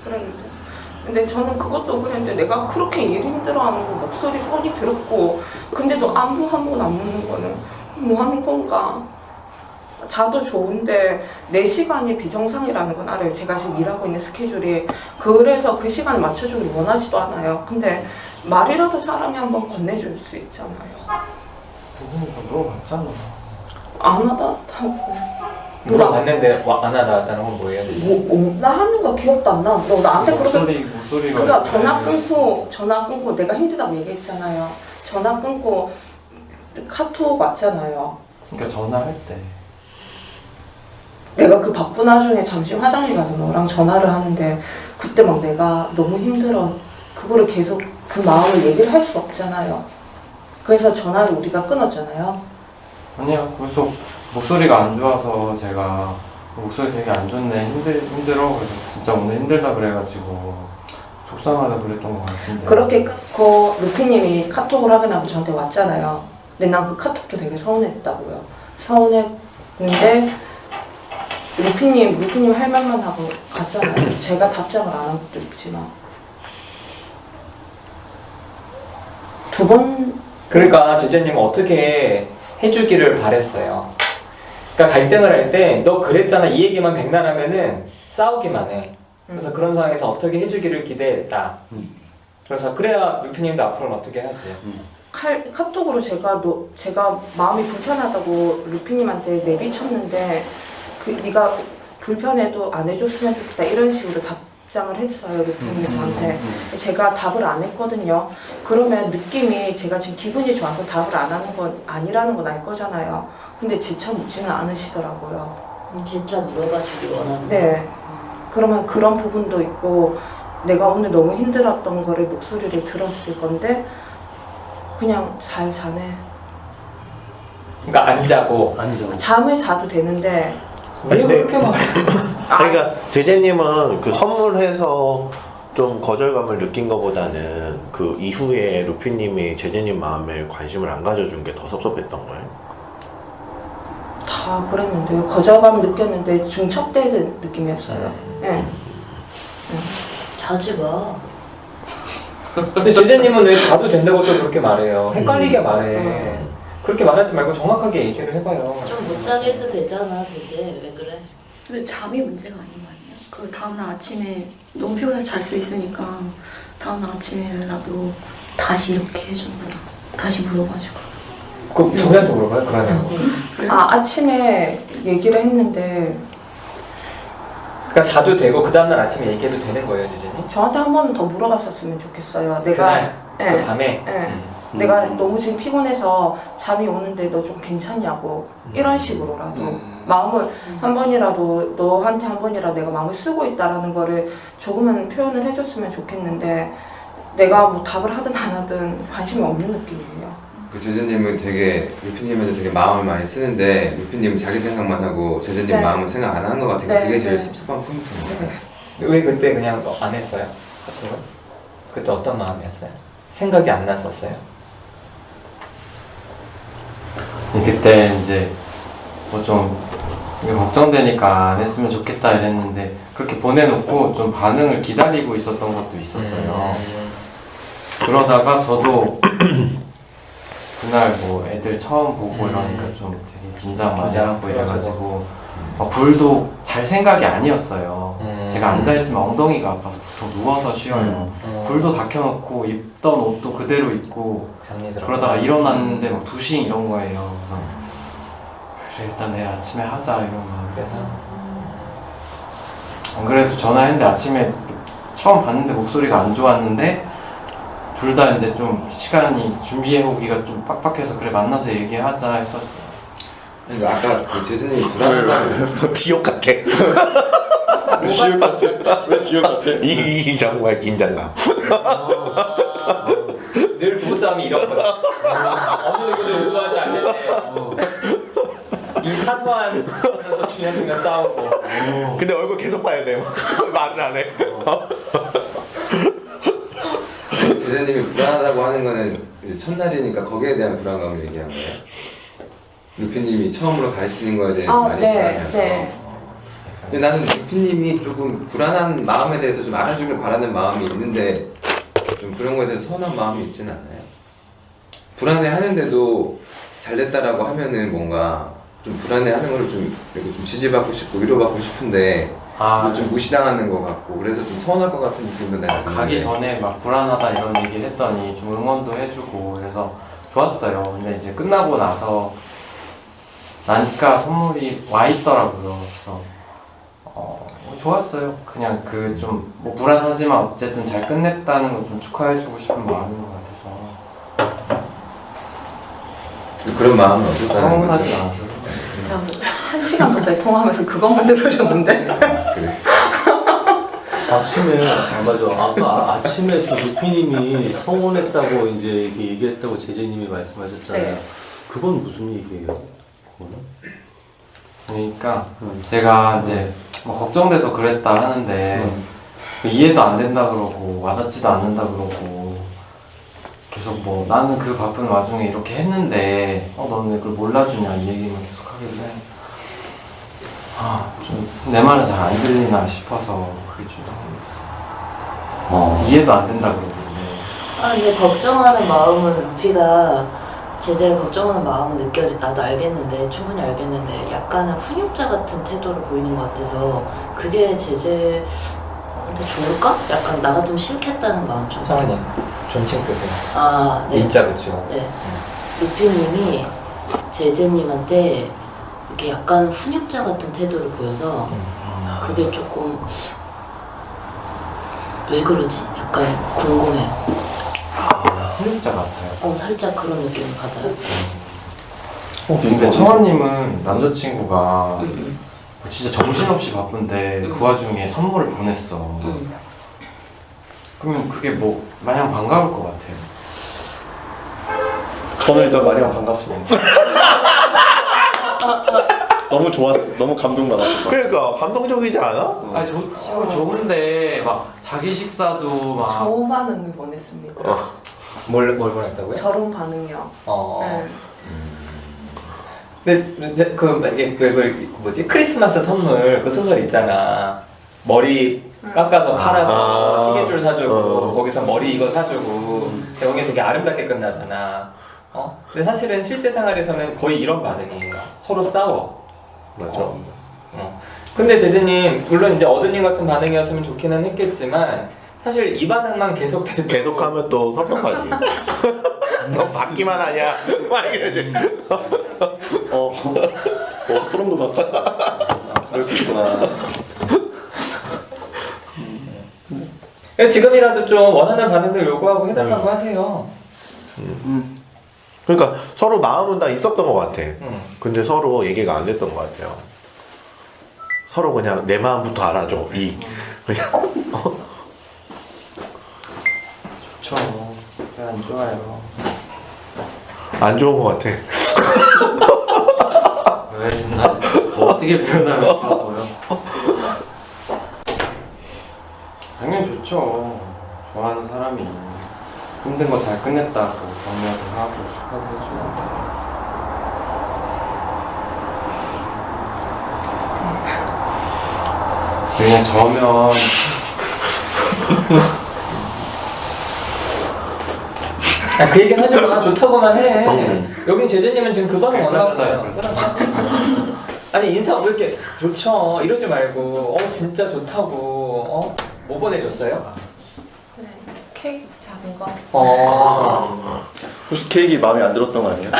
그랬는데 근데 저는 그것도 그랬는데 내가 그렇게 일 힘들어하는 거 목소리 뻔히 들었고 근데도 아무 한 번 안 묻는 거는 뭐 하는 건가. 자도 좋은데 내 시간이 비정상이라는 건 알아요. 제가 지금 일하고 있는 스케줄이. 그래서 그 시간을 맞춰주길 원하지도 않아요. 근데 말이라도 사람이 한번 건네줄 수 있잖아요. 물어봤잖아. 안 하다고. 물어봤는데 안 하다는 건 뭐예요? 나 하는 거 기억도 안 나. 너 나한테 그렇게. 목소리가. 그러니까 전화 끊고 내가 힘들다고 얘기했잖아요. 전화 끊고 카톡 왔잖아요. 그러니까 전화할 때. 내가 그 바쁜 와중에 잠시 화장실 가서 너랑 전화를 하는데 그때 막 내가 너무 힘들어. 그거를 계속 그 마음을 얘기를 할 수 없잖아요. 그래서 전화를 우리가 끊었잖아요. 아니야. 그래서 목소리가 안 좋아서 제가 목소리 되게 안 좋네. 힘들어. 그래서 진짜 오늘 힘들다 그래가지고 속상하다 그랬던 것 같은데. 그렇게 끊고 루피님이 카톡을 하게 나고 저한테 왔잖아요. 근데 난 그 카톡도 되게 서운했다고요. 서운했는데 루피님 할 말만 하고 갔잖아요. 제가 답장을 안 한 것도 있지만 두 번. 그러니까 제재님은 어떻게 해주기를 바랬어요. 그러니까 갈등을 할 때 너 그랬잖아 이 얘기만 백날하면은 싸우기만 해. 그래서 그런 상황에서 어떻게 해주기를 기대했다. 그래서 그래야 루피님도 앞으로는 어떻게 하지. 카톡으로 제가 마음이 불편하다고 루피님한테 내비쳤는데 네가 불편해도 안 해줬으면 좋겠다 이런 식으로 답장을 했어요. 루피님이 저한테. 제가 답을 안 했거든요. 그러면 느낌이 제가 지금 기분이 좋아서 답을 안 하는 건 아니라는 건 알 거잖아요. 근데 재차 묻지는 않으시더라고요. 재차 물어봐주길 원하는. 네. 그러면 그런 부분도 있고 내가 오늘 너무 힘들었던 거를 목소리를 들었을 건데 그냥 잘 자네. 그러니까 안 자고. 잠을 자도 되는데 왜 근데- 그렇게 말해? 그러니까 제재님은 그 선물해서 좀 거절감을 느낀 것보다는 그 이후에 루피님이 제재님 마음에 관심을 안 가져준 게 더 섭섭했던 거예요. 다 그랬는데요. 거절감 느꼈는데 중첩되는 느낌이었어요. 네. 자지 마. 근데 제재님은 왜 자도 된다고 또 그렇게 말해요? 헷갈리게 말해. 그렇게 말하지 말고 정확하게 얘기를 해봐요. 좀 못 자게 해도 되잖아, 진짜. 왜 그래? 근데 잠이 문제가 아닌 거 아니에요? 그 다음날 아침에 너무 피곤해서 잘 수 있으니까 다음날 아침에라도 다시 이렇게 해준거나 다시 물어봐주고. 그 저희한테 물어봐요, 그러냐고. 아침에 얘기를 했는데 그러니까 자도 되고 그 다음날 아침에 얘기해도 되는 거예요, 제재님? 저한테 한 번은 더 물어봤었으면 좋겠어요. 그날, 네. 그 밤에. 네. 내가 너무 지금 피곤해서 잠이 오는데 너 좀 괜찮냐고 이런 식으로라도 마음을 한 번이라도 너한테 한 번이라도 내가 마음을 쓰고 있다라는 거를 조금은 표현을 해줬으면 좋겠는데 내가 뭐 답을 하든 안 하든 관심이 없는 느낌이에요. 그 제재님은 되게 루피님한테 되게 마음을 많이 쓰는데 루피님은 자기 생각만 하고 제재님 네. 마음은 생각 안 하는 것 같으니까 네, 그게 제일 네. 섭섭한 포인트인 것 같아요. 왜 그때 그냥 안 했어요? 카톡을? 그때 어떤 마음이었어요? 생각이 안 났었어요? 그때 이제 뭐 좀 이게 걱정되니까 안 했으면 좋겠다 이랬는데 그렇게 보내놓고 좀 반응을 기다리고 있었던 것도 있었어요. 그러다가 저도 그날 뭐 애들 처음 보고 이러니까 좀 되게 긴장 많이 하고 이래가지고 불도 잘 생각이 아니었어요. 제가 앉아있으면 엉덩이가 아파서 보통 누워서 쉬어요. 불도 다 켜놓고 입던 옷도 그대로 입고 그러다가 일어났는데 막 2시 이런 거예요. 그래서 그래 일단 내일 아침에 하자 이러면 그래서 안 그래도 전화했는데 아침에 처음 봤는데 목소리가 안 좋았는데 둘 다 이제 좀 시간이 준비해오기가 좀 빡빡해서 그래 만나서 얘기하자 했었어요. 그러니까 아까 그 재진님이 불안하다고 지옥 같아. 지옥 같아. 왜 지옥 같아? 이 정말 긴장감. 늘 부부싸움이 이렇거든. 어느 누구도 의도하지 않는데 이 사소한 부분에서 중요한 싸우고. 근데 얼굴 계속 봐야 돼. 말을 안 해. 재진님이 불안하다고 하는 거는 이제 첫날이니까 거기에 대한 불안감을 얘기한 거예요? 루피님이 처음으로 가르치는 거에 대해서 많이 불안해서 근데 나는 루피님이 조금 불안한 마음에 대해서 좀 알아주길 바라는 마음이 있는데 좀 그런 거에 대해서 서운한 마음이 있지는 않나요? 불안해 하는데도 잘 됐다라고 하면은 뭔가 좀 불안해 하는 거를 좀 지지받고 싶고 위로받고 싶은데 뭐 좀 무시당하는 것 같고 그래서 좀 서운할 것 같은 느낌도 나요. 가기 전에 막 불안하다 이런 얘기를 했더니 좀 응원도 해주고 그래서 좋았어요. 근데 이제 끝나고 나서 나니까 선물이 와 있더라고요. 그래서 좋았어요. 그냥 그 좀 뭐 불안하지만 어쨌든 잘 끝냈다는 거 좀 축하해주고 싶은 마음인 것 같아서 그런 마음은 어떠세요? 서운하지 않아서. 저 1시간 더 배통하면서 그것만 들으셨는데. 그래. 아침에 맞아. 아까 아침에 또 루피님이 서운했다고 이제 이렇게 얘기했다고 제재님이 말씀하셨잖아요. 네. 그건 무슨 얘기예요? 그거는? 그러니까 제가 이제 뭐 걱정돼서 그랬다 하는데 이해도 안 된다 그러고 와닿지도 않는다 그러고 계속 뭐 나는 그 바쁜 와중에 이렇게 했는데 너는 왜 그걸 몰라주냐 이 얘기만 계속 하길래 좀 내 말은 잘 안 들리나 싶어서 그게 좀 이해도 안 된다 그러는데 근데 걱정하는 마음은 루피가 제재를 걱정하는 마음은 나도 알겠는데 충분히 알겠는데 약간은 훈육자 같은 태도를 보이는 것 같아서 그게 제재한테 좋을까? 약간 나 같으면 싫겠다는 마음 좀 사모님 존칭 쓰세요. 네. 인자 붙이고. 네. 루피님이 제재님한테 이렇게 약간 훈육자 같은 태도를 보여서 그게 조금 왜 그러지? 약간 궁금해요. 훈육자 같아요. 살짝 그런 느낌을 받아요. 근데 청아님은 남자친구가 진짜 정신없이 바쁜데 그 와중에 선물을 보냈어. 그러면 그게 뭐 마냥 반가울 것 같아요. 저는 일단 마냥 반갑습니다. 너무 좋았어. 너무 감동받았어. 그러니까 감동적이지 않아? 아니 좋은데 막 자기 식사도 막 좋은 반응을 보냈습니다. 뭘 보냈다고요? 저런 반응이요. 네. 근데 그 뭐지 크리스마스 선물 그 소설 있잖아. 머리 깎아서 팔아서 시계줄 사주고 거기서 머리 이거 사주고 여기 되게 아름답게 끝나잖아. 근데 사실은 실제 생활에서는 거의 이런 반응이에요. 서로 싸워. 맞아. 근데 제재님 물론 이제 어드님 같은 반응이었으면 좋기는 했겠지만 사실 이 반응만 계속돼도 계속하면 또 섭섭하지. 너 받기만 하냐? 막 이러지. 소름 돋았다. 그럴 수 있구나. 그래서 지금이라도 좀 원하는 반응들 요구하고 해달라고 하세요. 그러니까 서로 마음은 다 있었던 것 같아. 근데 서로 얘기가 안 됐던 것 같아요. 서로 그냥 내 마음부터 알아줘. 그냥 좋죠. 왜 안 좋아요? 안 좋은 것 같아. 왜 맨날 뭐 어떻게 표현하면 좋아요? 당연히 좋죠. 좋아하는 사람이 힘든 거 잘 끝냈다고 격려도 하고 축하도 해주고 그냥 저면 그 얘기는 하지 마. 좋다고만 해. 여긴 제재님은 지금 그 반응 원하셨어요. 아니 인사 왜 이렇게 좋죠? 이러지 말고 진짜 좋다고 뭐 보내줬어요? 네, 케이크 작은 거. 혹시 케이크 마음에 안 들었던 거 아니에요?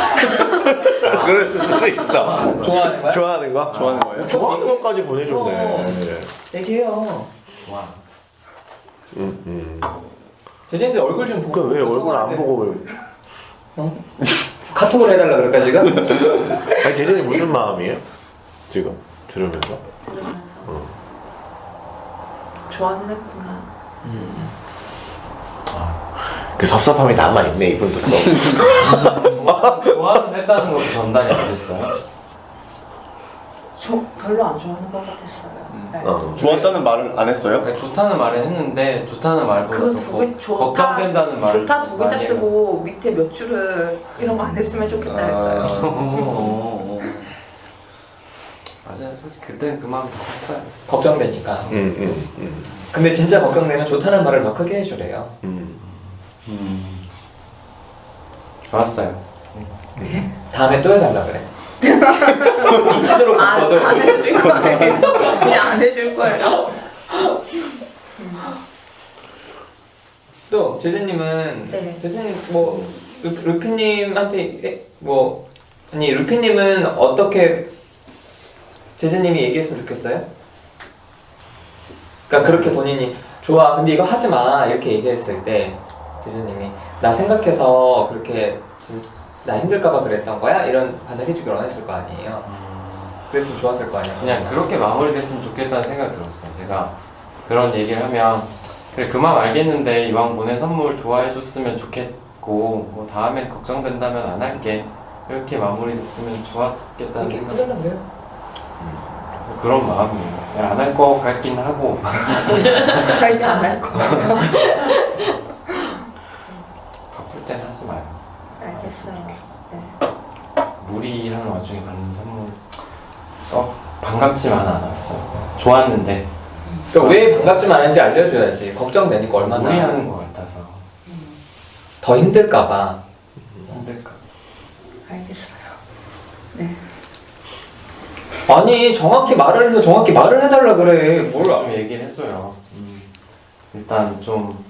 그럴 수도 있어. 좋아하는 거야? 좋아하는 거? 좋아하는 거예요? 좋아하는 것까지 보내줬네. 얘기해요. 와. 제재님들 얼굴 좀 보고. 그 왜 얼굴 안 보고 카톡을 해달라 그럴까 지금? 아니 제재님 무슨 마음이에요? 지금 들으면서? 들으면서 좋아는 했구나. 그 섭섭함이 남아있네 이분도 또. 좋아는 했다는 것도 전달이 안 됐어요. 저 별로 안 좋아하는 것 같았어요. 네. 좋았다는 말을 안 했어요? 아니, 좋다는 말은 했는데 좋다는 말보다 그 좀 좋다, 걱정된다는 말을 좋다 두 글자 많이 쓰고 밑에 몇 줄은 이런 거 안 했으면 좋겠다 했어요. 맞아요. 솔직히 그때는 그 마음 다 컸어요. 걱정되니까. 근데 진짜 걱정되면 좋다는 말을 더 크게 해주래요. 좋았어요. 다음에 또 해달라 그래. 미치도록 바꿔도. 안 해줄 거예요. 그냥 안 해줄 거예요. 또 제재님은 네. 제재님 뭐 루피님한테 뭐 아니 루피님은 어떻게 제재님이 얘기했으면 좋겠어요? 그러니까 그렇게 본인이 좋아 근데 이거 하지 마 이렇게 얘기했을 때 제재님이 나 생각해서 그렇게 좀 나 힘들까봐 그랬던 거야 이런 반응을 해주길 원했을 거 아니에요. 그랬으면 좋았을 거 아니에요. 그냥 그렇게 마무리됐으면 좋겠다는 생각이 들었어요. 내가 그런 얘기를 하면 그래 그 마음 알겠는데 이왕 보낸 선물 좋아해줬으면 좋겠고 뭐 다음엔 걱정된다면 안 할게 이렇게 마무리됐으면 좋았겠다는 이렇게 생각이 들었어요. 해달라고요? 그런 마음이에요. 안 할 것 같긴 하고 하지 않을 거. 바쁠 땐 하지 마요. 알겠어요. 네. 무리하는 와중에 받는 선물 썩 반갑지만 않았어요. 좋았는데 그러니까 왜 반갑지만 않은지 알려줘야지. 걱정되니까 얼마나 무리하는 것 같아서 더 힘들까봐. 힘들까. 알겠어요. 네. 아니 정확히 말을 해서 정확히 말을 해달라 그래. 뭘 좀 얘기를 해줘요. 일단 좀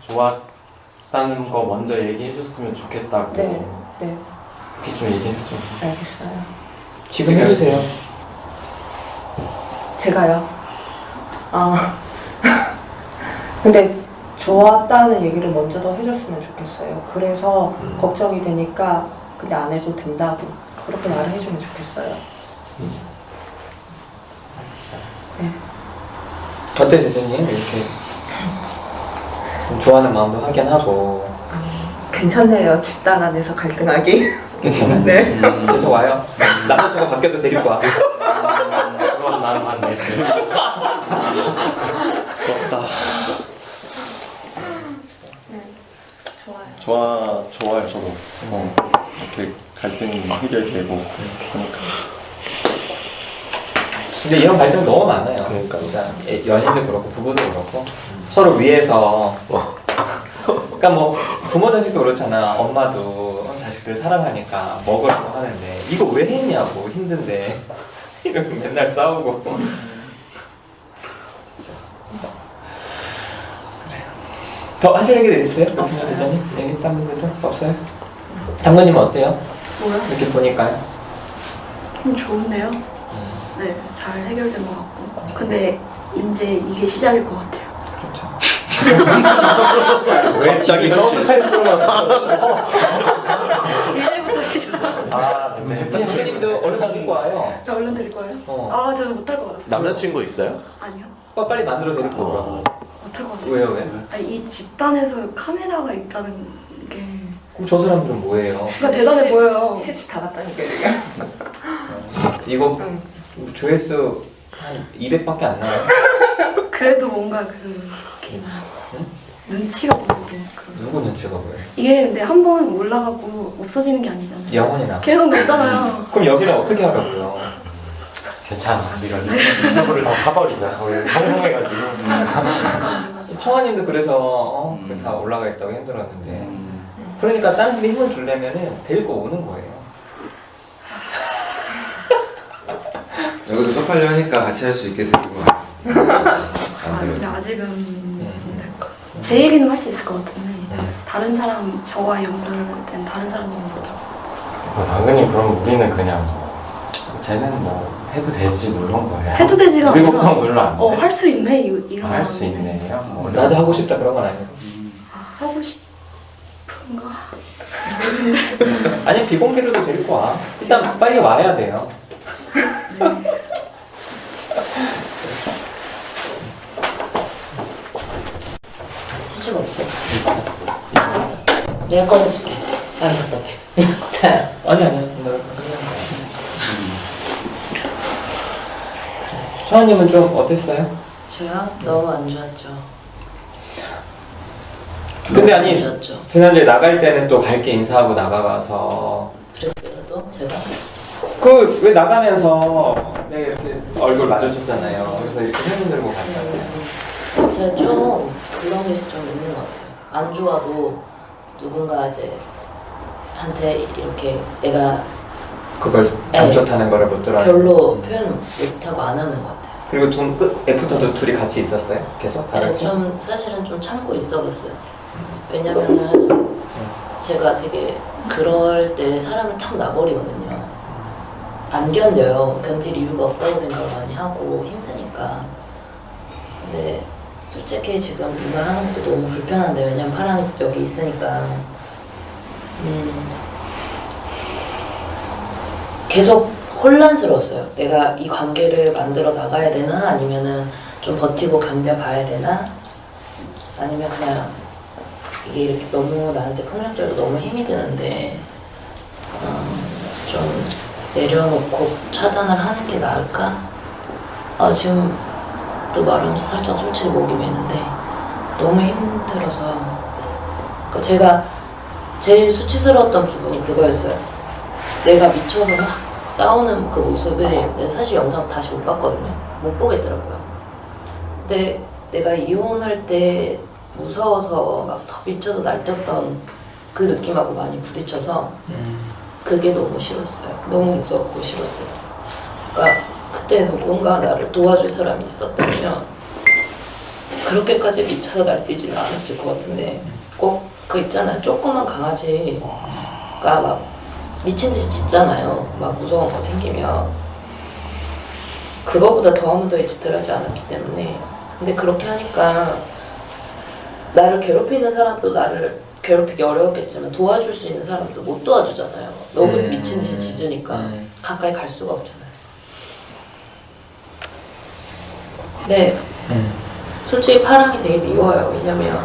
좋았다는 거 먼저 얘기해줬으면 좋겠다고. 네. 네. 이렇게 좀 얘기해줘. 알겠어요. 지금 해주세요. 제가요? 근데 좋았다는 얘기를 먼저 더 해줬으면 좋겠어요. 그래서 걱정이 되니까 근데 안 해줘도 된다고 그렇게 말을 해주면 좋겠어요. 알겠어요. 네. 어때 제재님 이렇게 좀 좋아하는 마음도 확인하고 괜찮네요. 집단 안에서 갈등하기. 괜찮아요? 네. 계속 와요. 남자친구 바뀌어도 데리고 와. 그럼 나는 반대했어요. 부럽다. 좋아요. 좋아요 저도. 이렇게 갈등이 해결되고 하니까. 근데 이런 갈등 너무 많아요. 그러니까요. 진짜 연인도 그렇고 부부도 그렇고 서로 위해서 그러니까 뭐 부모 자식도 그렇잖아. 엄마도 자식들 사랑하니까 먹으라고 하는데 이거 왜 했냐고 힘든데 이렇게 맨날 싸우고 그래요. 더 하실 얘기들 있어요? 없어요. 대장님? 얘기 딴 분들도 없어요? 장모님은 어때요? 뭐야? 이렇게 보니까요? 좋은데요? 네, 잘 해결된 것 같고. 근데 이제 이게 시작일 것 같아요. 그렇죠. 왜 갑자기 집에서 현실. 스트레스로 이제부터 시작. 아, 대표님도 얼른 데리고 와요. 저 얼른 드릴 거예요? 어. 저는 못할 것 같아요. 남자친구 있어요? 아니요, 빨리 만들어 데리고 오라고. 못할 것 같아요. 왜요, 왜? 아니, 이 집단에서 카메라가 있다는 게 그럼 저 사람들은 뭐예요? 그러니까 대단해 보여요. 시집 다 갔다니까 지금. 이거 응. 조회수 한 200밖에 안 나와요. 그래도 뭔가 눈치가 보이고 그런. 누구 눈치가 보여요? 이게 근데 한 번 올라가고 없어지는 게 아니잖아요. 영원히 나. 계속 넣잖아요. 그럼 여기는 어떻게 하라고요? 괜찮아. 우리가 유튜브를 다 사버리자. 우리 성공해가지고. 지금 청아님도 그래서 다 올라가 있다고 힘들었는데 그러니까 다른 분이 힘을 주려면은 데리고 오는 거예요. 여기도 쪽팔려 하니까 같이 할 수 있게 되고 안 근데 들어서. 아직은 제 얘기는 할 수 있을 것 같은데 다른 사람 저와 연결된 다른 사람은 못할 것 같아요. 당연히 그럼 우리는 그냥 쟤는 뭐 해도 되지 뭐 이런 거예요. 해도 되지가 우리 않아. 걱정 별로 안 돼. 할 수 있네 이런 할 수 건데. 있네요. 뭐 나도 하고 싶다 그런 건 아니고. 하고 싶은가? 아니 비공개로도 데리고 와. 일단 빨리 와야 돼요. 휴지가 없어. 내가 꺼내줄게. 안 답답해. 자야. 아니야. 청아님은 좀 어땠어요? 제가 너무 안 좋았죠. 근데 아니 안 좋았죠. 지난주에 나갈 때는 또 밝게 인사하고 나가서 그랬어요 또 제가. 그 왜 나가면서 내가 이렇게 얼굴 마주쳤잖아요. 그래서 이렇게 손 들고 갔잖아요. 제가 좀 그런 게 좀 있는 것 같아요. 안 좋아도 누군가 이제 한테 이렇게 내가 그걸 안 좋다는 거를 못 들어요. 별로 표현 못하고 안 하는 것 같아요. 그리고 좀 애프터도 둘이 같이 있었어요? 계속? 다 네, 같이? 좀 사실은 좀 참고 있어봤어요. 왜냐면은 제가 되게 그럴 때 사람을 탁 놔버리거든요. 안 견뎌요. 견딜 이유가 없다고 생각을 많이 하고 힘드니까. 근데 솔직히 지금 이말 하는 것도 너무 불편한데 왜냐면 파랑이 여기 있으니까 계속 혼란스러웠어요. 내가 이 관계를 만들어 나가야 되나 아니면은 좀 버티고 견뎌봐야 되나 아니면 그냥 이게 이렇게 너무 나한테 폭력적으로 너무 힘이 드는데 좀 내려놓고 차단을 하는 게 나을까? 지금 또 말하면서 살짝 솔직히 목이 메는데 너무 힘들어서 그러니까 제가 제일 수치스러웠던 부분이 그거였어요. 내가 미쳐서 막 싸우는 그 모습을 내가 사실 영상 다시 못 봤거든요. 못 보겠더라고요. 근데 내가 이혼할 때 무서워서 막 더 미쳐서 날뛰었던 그 느낌하고 많이 부딪혀서 그게 너무 싫었어요. 너무 무섭고 싫었어요. 그러니까 그때 누군가 나를 도와줄 사람이 있었다면 그렇게까지 미쳐서 날뛰지는 않았을 것 같은데 꼭 그 있잖아요. 조그만 강아지가 막 미친 듯이 짖잖아요. 막 무서운 거 생기면 그거보다 더하면 더해 짓을 하지 않았기 때문에 근데 그렇게 하니까 나를 괴롭히는 사람도 나를 괴롭히기 어려웠겠지만 도와줄 수 있는 사람도 못 도와주잖아요. 너무 미친 듯이 짖으니까 가까이 갈 수가 없잖아요. 네. 솔직히 파랑이 되게 미워요. 왜냐면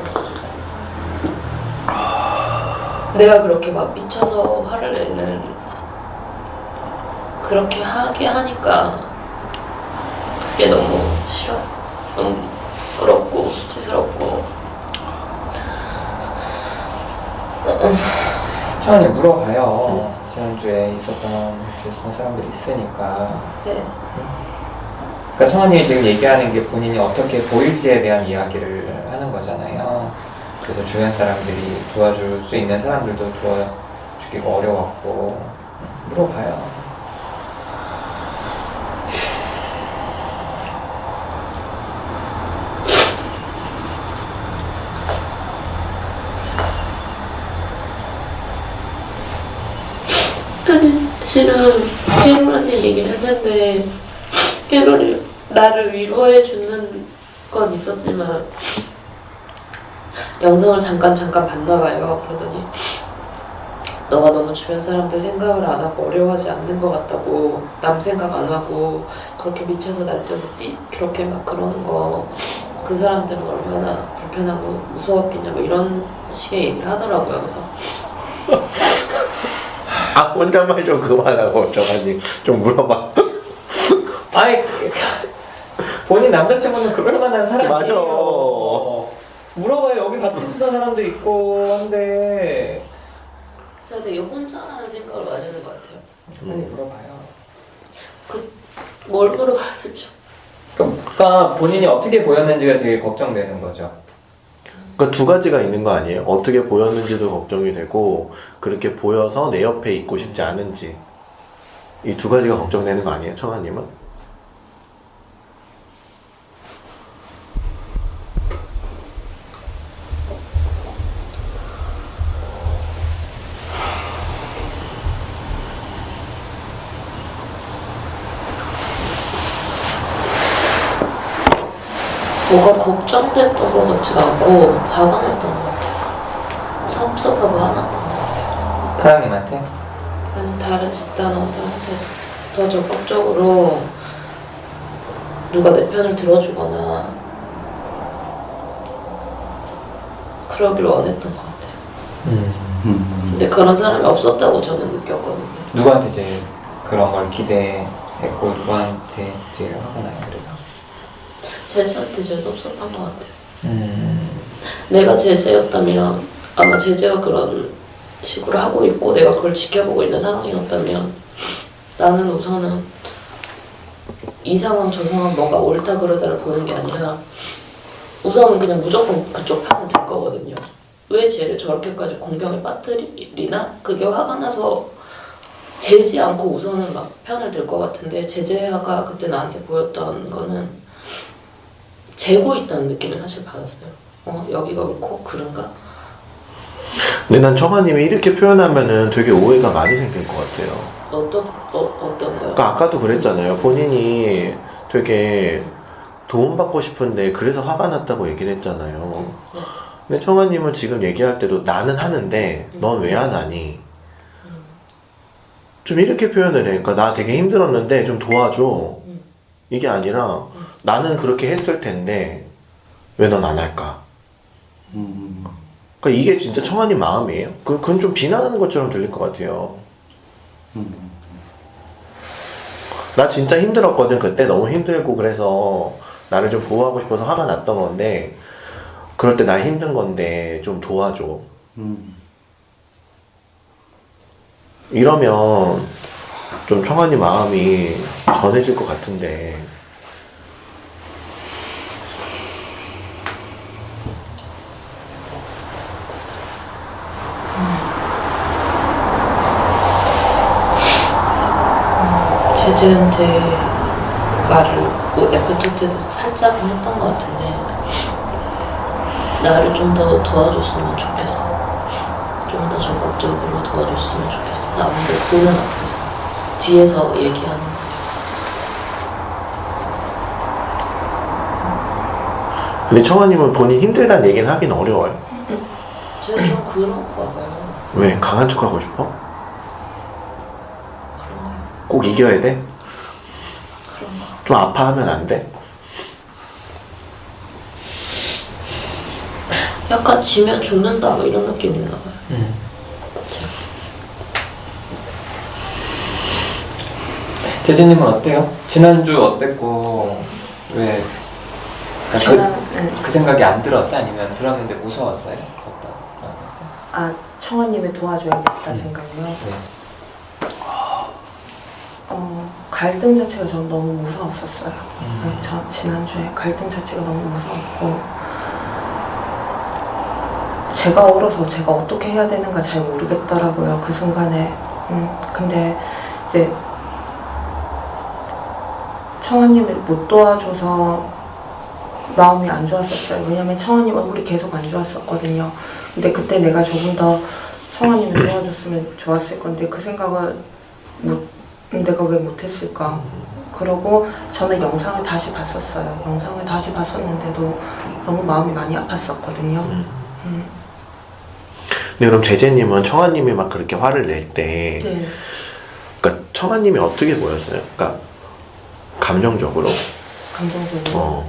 내가 그렇게 막 미쳐서 화를 내는 그렇게 하게 하니까 그게 너무 싫어. 너무 부끄럽고 수치스럽고 청아님 물어봐요. 지난주에 있었던 사람들이 있으니까. 네. 그러니까 청아님이 지금 얘기하는 게 본인이 어떻게 보일지에 대한 이야기를 하는 거잖아요. 그래서 주변 사람들이 도와줄 수 있는 사람들도 도와주기가 어려웠고 물어봐요. 아니 실은 캐롤한테 얘기를 했는데 캐롤이 나를 위로해 주는 건 있었지만 영상을 잠깐 봤나 봐요. 그러더니 너가 너무 주변 사람들 생각을 안 하고 어려워하지 않는 것 같다고 남 생각 안 하고 그렇게 미쳐서 날뛰어서 그렇게 막 그러는 거 그 사람들은 얼마나 불편하고 무서웠겠냐 뭐 이런 식의 얘기를 하더라고요. 그래서 혼잣말 좀 그만하고 정한님 좀 물어봐. 아이 본인 남자친구는 그럴 만한 사람이에요. 맞아. 물어봐요. 여기 같이 쓰던 사람도 있고 한데 제가 되게 혼자라는 생각을 많이 하는 것 같아요. 빨리 물어봐요. 뭘 물어봐야 되죠? 그러니까 본인이 어떻게 보였는지가 제일 걱정되는 거죠. 그러니까 두 가지가 있는 거 아니에요? 어떻게 보였는지도 걱정이 되고 그렇게 보여서 내 옆에 있고 싶지 않은지 이 두 가지가 걱정되는 거 아니에요? 청아님은? 뭐가 걱정됐던 것 같지가 않고 화가 났던 것 같아요. 섭섭하고 화났던 것 같아요. 파랑님한테? 아니 다른 집단원들한테 더 적극적으로 누가 내 편을 들어주거나 그러길 원했던 것 같아요. 근데 그런 사람이 없었다고 저는 느꼈거든요. 누구한테 제일 그런 걸 기대했고 누구한테 제일 화가 나요? 그래서 제재한테 제일 섭섭한 것 같아요. 내가 제재였다면 아마 제재가 그런 식으로 하고 있고 내가 그걸 지켜보고 있는 상황이었다면 나는 우선은 이 상황 저 상황 뭐가 옳다 그러다를 보는 게 아니라 우선은 그냥 무조건 그쪽 편을 들 거거든요. 왜 쟤를 저렇게까지 공병에 빠뜨리나? 그게 화가 나서 재지 않고 우선은 막 편을 들 것 같은데 제재가 그때 나한테 보였던 거는 재고 있다는 느낌을 사실 받았어요. 여기가 옳고 그런가? 근데 난 청아님이 이렇게 표현하면은 되게 오해가 많이 생길 것 같아요. 어떤가요? 그러니까 아까도 그랬잖아요. 본인이 되게 도움받고 싶은데 그래서 화가 났다고 얘기를 했잖아요. 네. 근데 청아님은 지금 얘기할 때도 나는 하는데 넌 왜 안 하니? 좀 이렇게 표현을 해. 그러니까 나 되게 힘들었는데 좀 도와줘. 이게 아니라 나는 그렇게 했을 텐데 왜 넌 안 할까? 그러니까 이게 진짜 청아님 마음이에요? 그건 좀 비난하는 것처럼 들릴 것 같아요. 나 진짜 힘들었거든. 그때 너무 힘들고 그래서 나를 좀 보호하고 싶어서 화가 났던 건데 그럴 때 나 힘든 건데 좀 도와줘. 이러면 좀 청아님 마음이 전해질 것 같은데 제재한테 말을 뭐 F2 때도 살짝은 했던 것 같은데 나를 좀 더 도와줬으면 좋겠어. 좀 더 적극적으로 도와줬으면 좋겠어. 나 근데 보는 앞에서 뒤에서 얘기하는 거. 근데 청아님은 본인 힘들다는 얘기는 하긴 어려워요. 제가 좀 그런가 봐요. 왜? 강한 척하고 싶어? 그런가요? 꼭 이겨야 돼? 그런가? 좀 아파하면 안 돼? 약간 지면 죽는다 뭐 이런 느낌이 있나 봐요. 제가. 재진님은 어때요? 지난주 어땠고 왜 그 생각이 안 들었어요? 아니면 들었는데 무서웠어요? 아, 청아님을 도와줘야겠다 생각이요? 네. 갈등 자체가 전 너무 무서웠었어요. 지난주에 갈등 자체가 너무 무서웠고 제가 얼어서 제가 어떻게 해야 되는가 잘 모르겠더라고요. 그 순간에. 근데 이제 청아님을 못 도와줘서 마음이 안 좋았었어요. 왜냐면 청아님 얼굴이 계속 안 좋았었거든요. 근데 그때 내가 조금 더 청아님을 도와줬으면 좋았을 건데 그 생각을 내가 왜 못했을까. 그러고 저는 영상을 다시 봤었어요. 영상을 다시 봤었는데도 너무 마음이 많이 아팠었거든요. 근데 그럼 제재님은 청아님이 막 그렇게 화를 낼 때 네. 그러니까 청아님이 어떻게 보였어요? 그러니까 감정적으로? 감정적으로.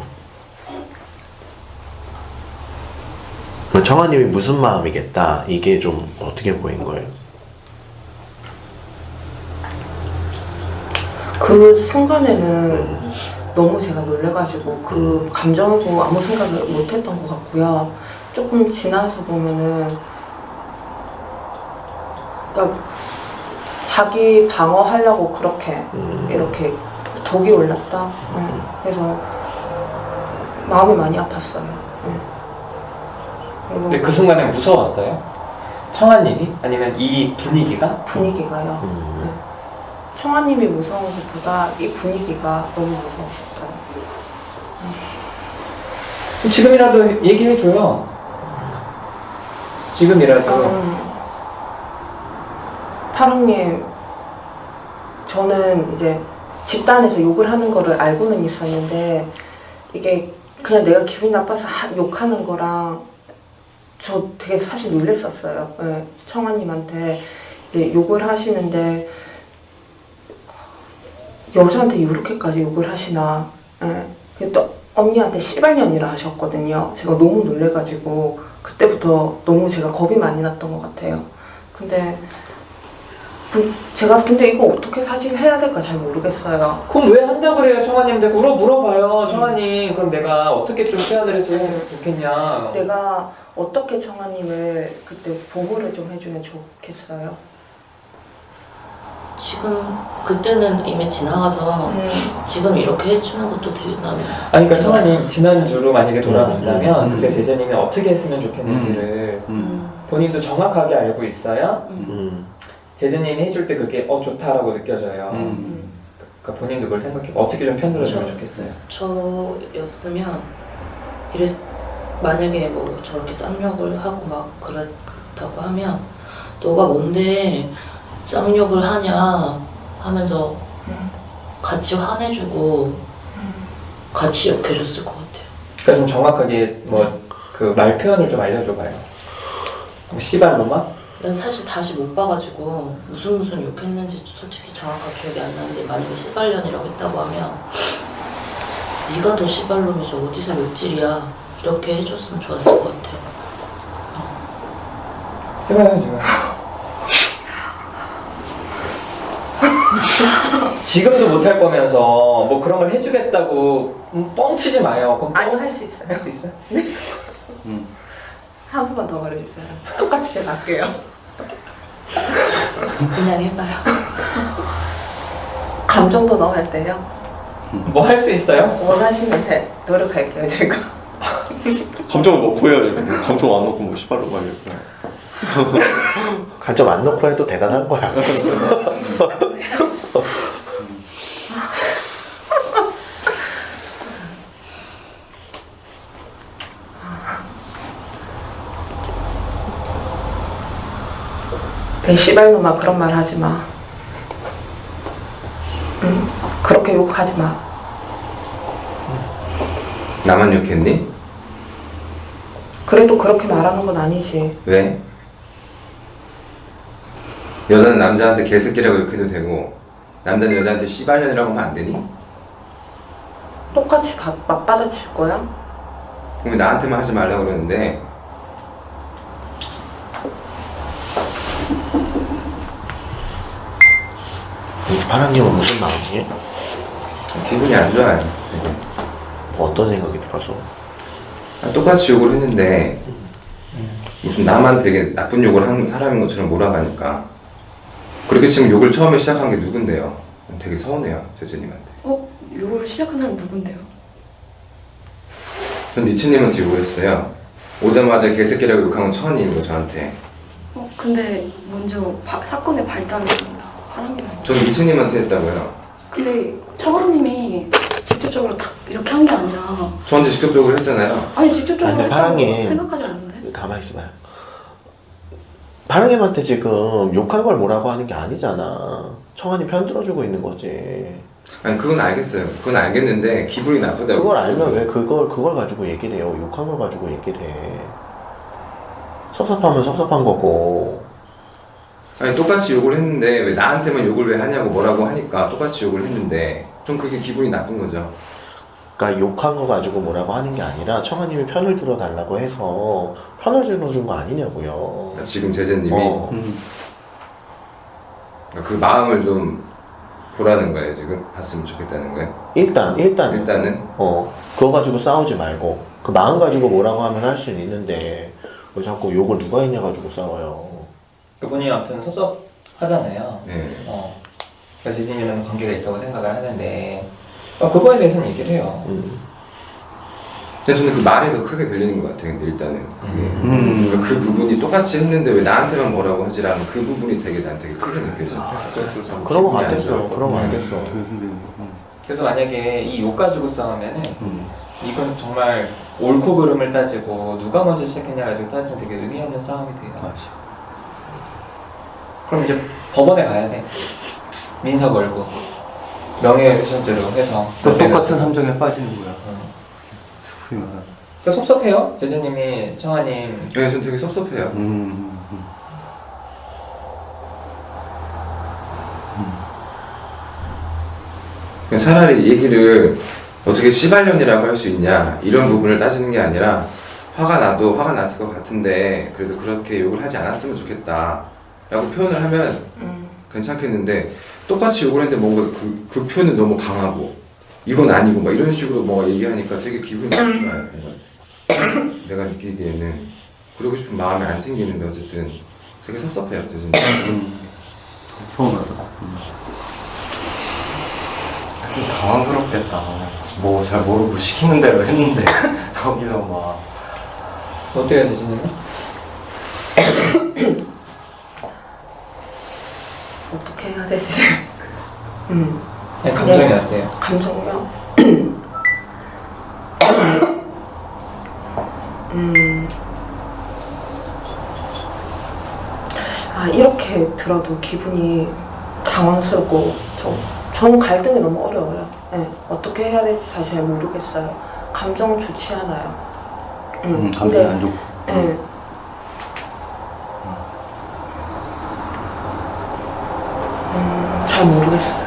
그럼 청아님이 무슨 마음이겠다 이게 좀 어떻게 보인 거예요? 그 순간에는 너무 제가 놀래가지고 그 감정도 아무 생각을 못했던 것 같고요. 조금 지나서 보면은 그러니까 자기 방어하려고 그렇게 이렇게 독이 올랐다. 그래서 마음이 많이 아팠어요. 그리고 근데 그 순간에 무서웠어요? 청아님이? 아니면 이 분위기가? 분위기가요. 네. 청아님이 무서운 것보다 이 분위기가 너무 무서웠어요. 그럼 지금이라도 얘기해줘요. 지금이라도. 파랑님, 저는 이제 집단에서 욕을 하는 거를 알고는 있었는데 이게 그냥 내가 기분이 나빠서 욕하는 거랑 저 되게 사실 놀랬었어요. 네, 청아님한테 이제 욕을 하시는데 여자한테 이렇게까지 욕을 하시나. 네. 또 언니한테 씨발년이라 하셨거든요. 제가 너무 놀래가지고 그때부터 너무 제가 겁이 많이 났던 것 같아요. 근데 제가 근데 이거 어떻게 사실 해야 될까 잘 모르겠어요. 그럼 왜 한다고 그래요, 청아님한테? 물어봐요, 청아님. 그럼 내가 어떻게 좀 표현을 했으면 좋겠냐. 내가 어떻게 청아님을 그때 보호를 좀 해주면 좋겠어요? 지금 그때는 이미 지나가서 지금 이렇게 해주는 것도 되게 나는. 아니, 그러니까 청아님 지난주로 만약에 돌아간다면 그때 제재님이 어떻게 했으면 좋겠는지를 본인도 정확하게 알고 있어야 제재님이 해줄 때 그게 좋다라고 느껴져요. 그러니까 본인도 그걸 생각해 어떻게 좀 편들어주면 좋겠어요. 저였으면 만약에 뭐 저렇게 쌍욕을 하고 막 그렇다고 하면 너가 뭔데 쌍욕을 하냐 하면서 같이 화내주고 같이 욕해줬을 것 같아요. 그러니까 좀 정확하게 뭐 그 말 표현을 좀 알려줘봐요. 뭐 씨발로만? 난 사실 다시 못 봐가지고 무슨 욕했는지 솔직히 정확하게 기억이 안 나는데 만약에 씨발년이라고 했다고 하면 네가 더 씨발놈이지 어디서 욕질이야 이렇게 해줬으면 좋았을 것 같아요. 해봐요 지금. 지금도 못할 거면서 뭐 그런 걸 해주겠다고 뻥치지 마요. 그럼 아니요, 할 수 있어요. 할 수 있어요? 네? 한 번만 더 말해주세요. 똑같이 제가 할게요. 그냥 해봐요. 감정도 넣어야 돼요. 뭐 할 수 있어요? 원하시면 노력할게요, 제가. 감정을 넣고 해야지. 감정 안 넣고 뭐 씨발로 말이야. 간접 안 넣고 해도 대단한 거야. 씨발놈아 그런 말 하지 마. 그렇게 욕하지 마. 나만 욕했니? 그래도 그렇게 말하는 건 아니지. 왜? 여자는 남자한테 개새끼라고 욕해도 되고 남자는 여자한테 씨발년이라고 하면 안 되니? 똑같이 맞받아칠 거야? 그럼 왜 나한테만 하지 말라고 그러는데 파랑님은 무슨 마음이에요? 기분이 안 좋아요. 되게. 뭐 어떤 생각이 들어서? 똑같이 욕을 했는데 무슨 나만 되게 나쁜 욕을 한 사람인 것처럼 몰아가니까 그렇게 치면 욕을 처음에 시작한 게 누군데요? 되게 서운해요, 제재님한테. 욕을 시작한 사람 누군데요? 전 니츠님한테 욕을 했어요. 오자마자 개새끼라고 욕한 건 처음이고 저한테. 근데 먼저 사건의 발단은 파랑이라고. 전 니츠님한테 했다고요. 근데 청아님이 직접적으로 다 이렇게 한 게 아니라. 저한테 직접 욕을 했잖아요. 아니 직접적으로 아니, 했다고 파랑이- 생각하지 않는데? 가만히 있어봐요. 파랑님한테 지금 욕한 걸 뭐라고 하는 게 아니잖아. 청아님 편 들어주고 있는 거지. 아니 그건 알겠어요. 그건 알겠는데 기분이 나쁘다고. 그걸 알면 왜 그걸 가지고 얘기를 해요? 욕한 걸 가지고 얘기를 해. 섭섭하면 섭섭한 거고. 아니 똑같이 욕을 했는데 왜 나한테만 욕을 왜 하냐고 뭐라고 하니까 똑같이 욕을 했는데 좀 그게 기분이 나쁜 거죠. 그러니까 욕한 거 가지고 뭐라고 하는 게 아니라 청아님이 편을 들어달라고 해서 편을 들어준 거 아니냐고요. 지금 제재님이 어. 그 마음을 좀 보라는 거예요. 지금 봤으면 좋겠다는 거예요. 일단은 그거 가지고 싸우지 말고 그 마음 가지고 뭐라고 하면 할 수는 있는데 왜 자꾸 욕을 누가 했냐 가지고 싸워요. 그분이 아무튼 섭섭하잖아요. 네. 재진이랑 관계가 있다고 생각을 하는데 그거에 대해서는 얘기를 해요. 근데 저는 그 말이 더 크게 들리는 것 같아요. 근데 일단은 그게 그러니까 그 부분이 똑같이 했는데 왜 나한테만 뭐라고 하지라는 그 부분이 되게 나한테 되게 크게 느껴져. 그런 거 같았어. 그런 거 같았어. 그래서 만약에 이 욕 가지고 싸우면은 이건 정말 옳고 그름을 따지고 누가 먼저 시작했냐 가지고 따지면 되게 의미 없는 싸움이 돼요. 맞아. 그럼 이제 법원에 가야 돼. 민사 걸고 명예훼손죄로 해서 또 똑같은 함정에 빠지는 거야. 소위 말하는. 그러니까 섭섭해요. 제재님이 청아님 네, 전 되게 섭섭해요. 그냥 차라리 얘기를 어떻게 시발년이라고 할 수 있냐 이런 부분을 따지는 게 아니라 화가 나도 화가 났을 것 같은데 그래도 그렇게 욕을 하지 않았으면 좋겠다 라고 표현을 하면 괜찮겠는데 똑같이 욕을 했는데 뭔가 그 표현은 너무 강하고 이건 아니고 막 이런 식으로 뭐 얘기하니까 되게 기분이 나빠요. 내가 느끼기에는 그러고 싶은 마음이 안 생기는데 어쨌든 되게 섭섭해요. 진짜. 서운하다. 좀 당황스럽겠다. 뭐 잘 모르고 시키는 대로 했는데 저기서 막 어때요, 재진님은? 어떻게 해야 되지? 감정이 어때요? 감정요? 이렇게 들어도 기분이 당황스럽고 저는 갈등이 너무 어려워요. 네, 어떻게 해야 될지 사실 잘 모르겠어요. 감정 좋지 않아요. 감정이 안 좋고. 네. 잘 모르겠어요.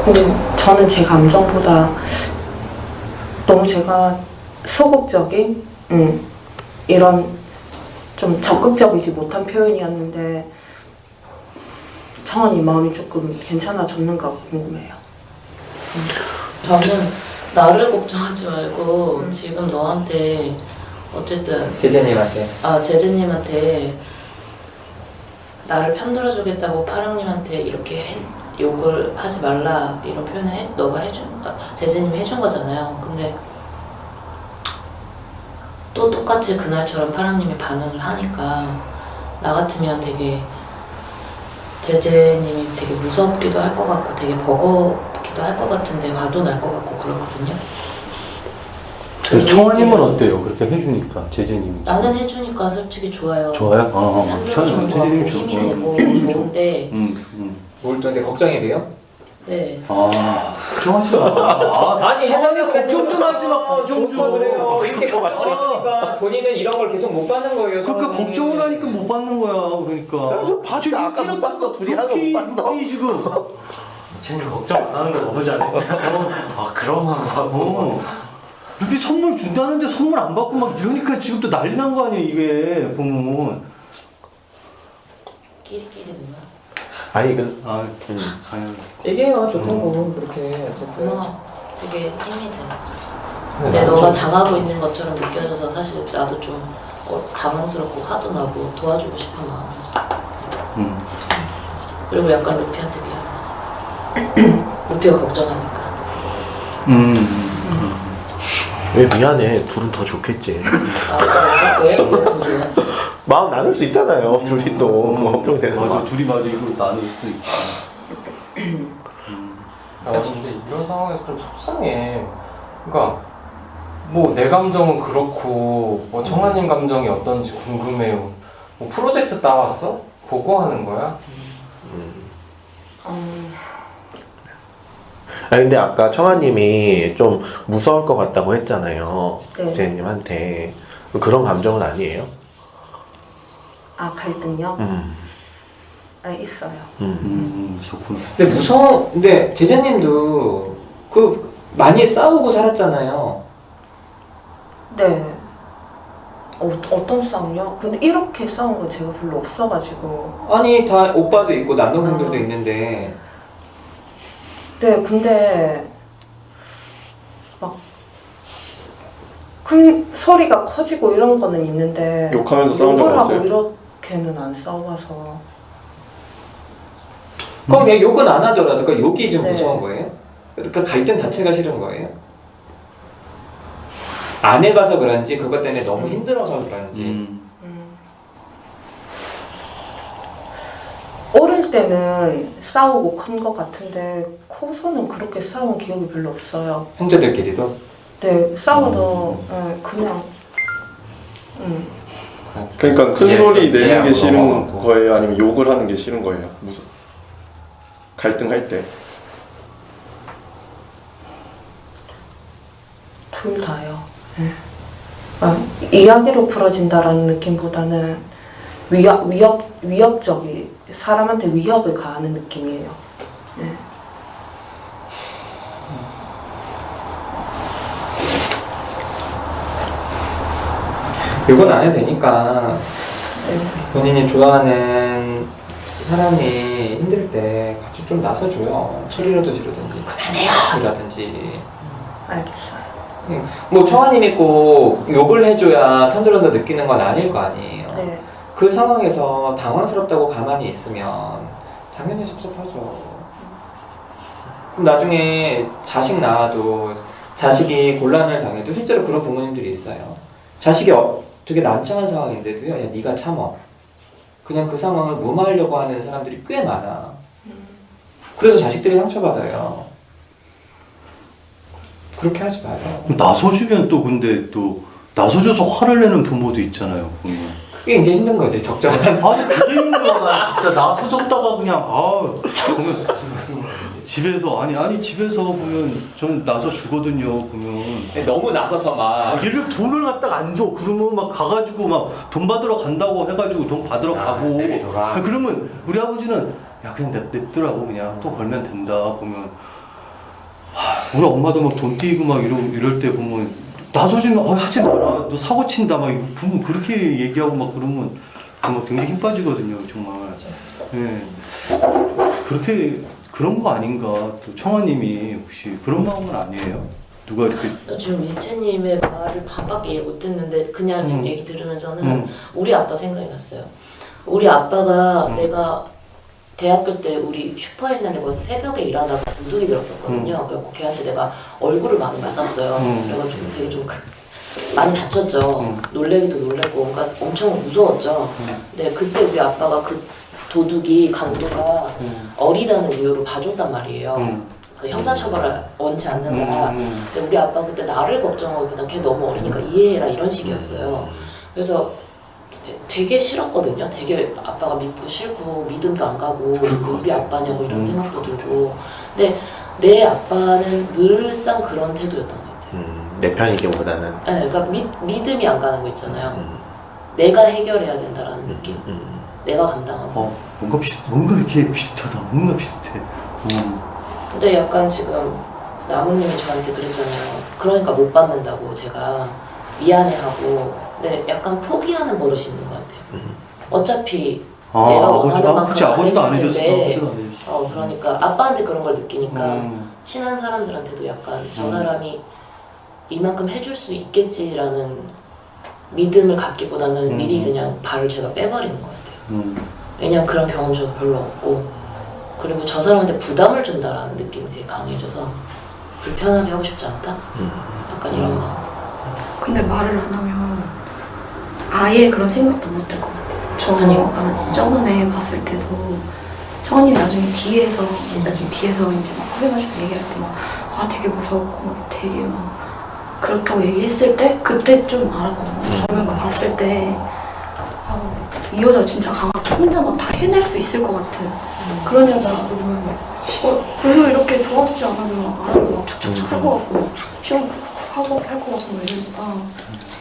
근데 저는 제 감정보다 너무 제가 소극적인 이런 좀 적극적이지 못한 표현이었는데 청아님 마음이 조금 괜찮아졌는가 궁금해요. 저는 나를 걱정하지 말고 지금 너한테 어쨌든 제재님한테 제재님한테 나를 편들어주겠다고 파랑님한테 이렇게 욕을 하지 말라 이런 표현을 너가 제재님이 해준 거잖아요. 근데 또 똑같이 그날처럼 파랑님이 반응을 하니까 나 같으면 되게 제재님이 되게 무섭기도 할 것 같고 되게 버겁기도 할 것 같은데 화도 날 것 같고 그러거든요. 청아님은 어때요? 그렇게 해주니까 제재님이. 나는 해주니까 솔직히 좋아요. 좋아요? 저는 제재님이 힘이 좋고. 되고 좋은데 뭘 또 근데 걱정이 돼요? 네. 걱정하지 마. 아니 청아님 걱정 좀 하지 마. 걱정 좀. 그래요. 이렇게 걱정하니까 본인은 이런 걸 계속 못 받는 거예요. 그러니까 성함이. 걱정을 하니까 못 받는 거야. 그러니까. 좀 봤죠. 아까 못 봤어. 둘이 하는 거 못 봤어. 지금. 쟤는 걱정 안 하는 거 너무 잘해. 그럼 하고. 이렇게 선물 준다는데 선물 안 받고 막 이러니까 지금 또 난리 난 거 아니야 이게 보면. 끼리끼리 누나. 아니 그 아니. 얘기해요. 좋다고 그렇게 어쨌든. 되게 힘이 돼. 근데 너가 당하고 있는 것처럼 느껴져서 사실 나도 좀 당황스럽고 화도 나고 도와주고 싶은 마음이었어. 그리고 약간 루피한테 미안했어. 루피가 걱정하니까. 왜 미안해? 둘은 더 좋겠지. 왜? 마음 나눌 수 있잖아요. 둘이 또 걱정되는 맞아 거. 둘이 맞아 이거 나눌 수도 있지. 근데 이런 상황에서 좀 속상해. 그러니까 뭐 내 감정은 그렇고 뭐 청아님 감정이 어떤지 궁금해요. 뭐 프로젝트 따왔어? 보고하는 거야? 아니 근데 아까 청아님이 좀 무서울 것 같다고 했잖아요. 네. 제니님한테 그런 감정은 아니에요? 갈등요? 네, 있어요. 좋구나. 근데 제재님도 많이 싸우고 살았잖아요. 네. 어떤 싸움요? 근데 이렇게 싸운 건 제가 별로 없어가지고. 아니 다 오빠도 있고 남동생들도 있는데. 네, 근데 막 큰 소리가 커지고 이런 거는 있는데 욕하면서 싸운 적 욕을 하고 없어요? 그렇게는 안 싸워서. 그럼 얘 욕은 안 하더라도 그 욕이 좀 네. 무서운 거예요? 그 갈등 자체가 싫은 거예요? 안 해봐서 그런지 그것 때문에 너무 힘들어서 그런지 어릴 때는 싸우고 큰 것 같은데 커서는 그렇게 싸운 기억이 별로 없어요. 형제들끼리도? 네, 싸워도 그냥 그러니까 큰 예, 소리 내는 게 이해하고 싫은 넘어가고. 거예요? 아니면 욕을 하는 게 싫은 거예요? 무슨 갈등할 때? 둘 다요. 이야기로 풀어진다라는 느낌보다는 위협적이 사람한테 위협을 가하는 느낌이에요. 네. 욕은 안 해도 되니까 본인이 좋아하는 사람이 힘들 때 같이 좀 나서줘요. 소리라도 지르든지 그만해요! 이라든지. 알겠어요. 뭐 청아님이 꼭 욕을 해줘야 편들어서 느끼는 건 아닐 거 아니에요. 네. 그 상황에서 당황스럽다고 가만히 있으면 당연히 섭섭하죠. 그럼 나중에 자식 낳아도 자식이 곤란을 당해도 실제로 그런 부모님들이 있어요. 자식이 되게 난처한 상황인데도요, 야 네가 참어. 그냥 그 상황을 무마하려고 하는 사람들이 꽤 많아. 그래서 자식들이 상처받아요. 그렇게 하지 마요. 나서주면 또 근데 또 나서줘서 화를 내는 부모도 있잖아요. 보면. 그게 이제 힘든 거지, 적절한. 아니 그게 힘들어. 나 진짜 나서줬다가 그냥 보면 집에서 아니 집에서 보면 저는 나서 주거든요. 보면 너무 나서서 막. 얘를 돈을 갖다가 안 줘. 그러면 막 가가지고 막 돈 받으러 간다고 해가지고 돈 받으러 가고. 내비둬라. 그러면 우리 아버지는 야 그냥 냅두라고 그냥 또 벌면 된다. 보면 우리 엄마도 막 돈 띄고 막 이럴 때 보면 나서주면 하지 마라. 너 사고 친다 막 보면 그렇게 얘기하고 막 그러면 정말 굉장히 힘 빠지거든요. 정말. 네. 그렇게 그런 거 아닌가. 또 청아님이 혹시 그런 마음은 아니에요? 누가 이렇게 나 지금 일채님의 말을 반밖에 이해 못했는데 그냥 지금 얘기 들으면서는 우리 아빠 생각이 났어요. 우리 아빠가 내가 대학교 때 우리 슈퍼에 있는데 거기서 새벽에 일하다가 도둑이 들었었거든요. 그래서 걔한테 내가 얼굴을 많이 맞았어요. 그래가지고 되게 좀 많이 다쳤죠. 놀래기도 놀래고, 그러니까 엄청 무서웠죠. 근데 그때 우리 아빠가 그 도둑이 강도가 어리다는 이유로 봐줬단 말이에요. 그 형사처벌을 원치 않는다. 근데 우리 아빠 그때 나를 걱정하기보다 걔 너무 어리니까 이해해라 이런 식이었어요. 그래서 되게 싫었거든요. 되게 아빠가 믿고 싫고 믿음도 안 가고 우리 아빠냐고 이런 생각도 들고. 근데 내 아빠는 늘상 그런 태도였던 것 같아요. 내 편이기보다는. 네, 그러니까 믿음이 안 가는 거 있잖아요. 내가 해결해야 된다라는 느낌. 내가 감당하고. 뭔가 이렇게 비슷하다. 뭔가 비슷해. 근데 약간 지금 나무님이 저한테 그랬잖아요. 그러니까 못 받는다고 제가 미안해하고. 근데 약간 포기하는 버릇이 있는 것 같아요. 어차피 내가 원하는 만큼 아버지도 안 해줬어. 텐데, 그러니까 아빠한테 그런 걸 느끼니까 친한 사람들한테도 약간 저 사람이 이만큼 해줄 수 있겠지라는 믿음을 갖기보다는 미리 그냥 발을 제가 빼버리는 것 같아요. 왜냐면 그런 경험 저도 별로 없고, 그리고 저 사람한테 부담을 준다라는 느낌이 되게 강해져서 불편하게 하고 싶지 않다? 약간 이런 마음. 근데 말을 안 하면 아예 그런 생각도 못 할 것 같아요. 저가 저번에 봤을 때도 청아님이 나중에 뒤에서 이제 막 커해가지고 얘기할 때 막 되게 무서웠고 막 되게 막 그렇다고 얘기했을 때 그때 좀 알았거든요. 저는 그거 봤을 때 이 여자 진짜 강하다. 혼자 막 다 해낼 수 있을 것 같은 그런 여자라면 별로 이렇게 도와주지 않아도 알아서 막 척척척 할 것 같고 시험 쿡쿡쿡 하고 할 것 같고 이러니까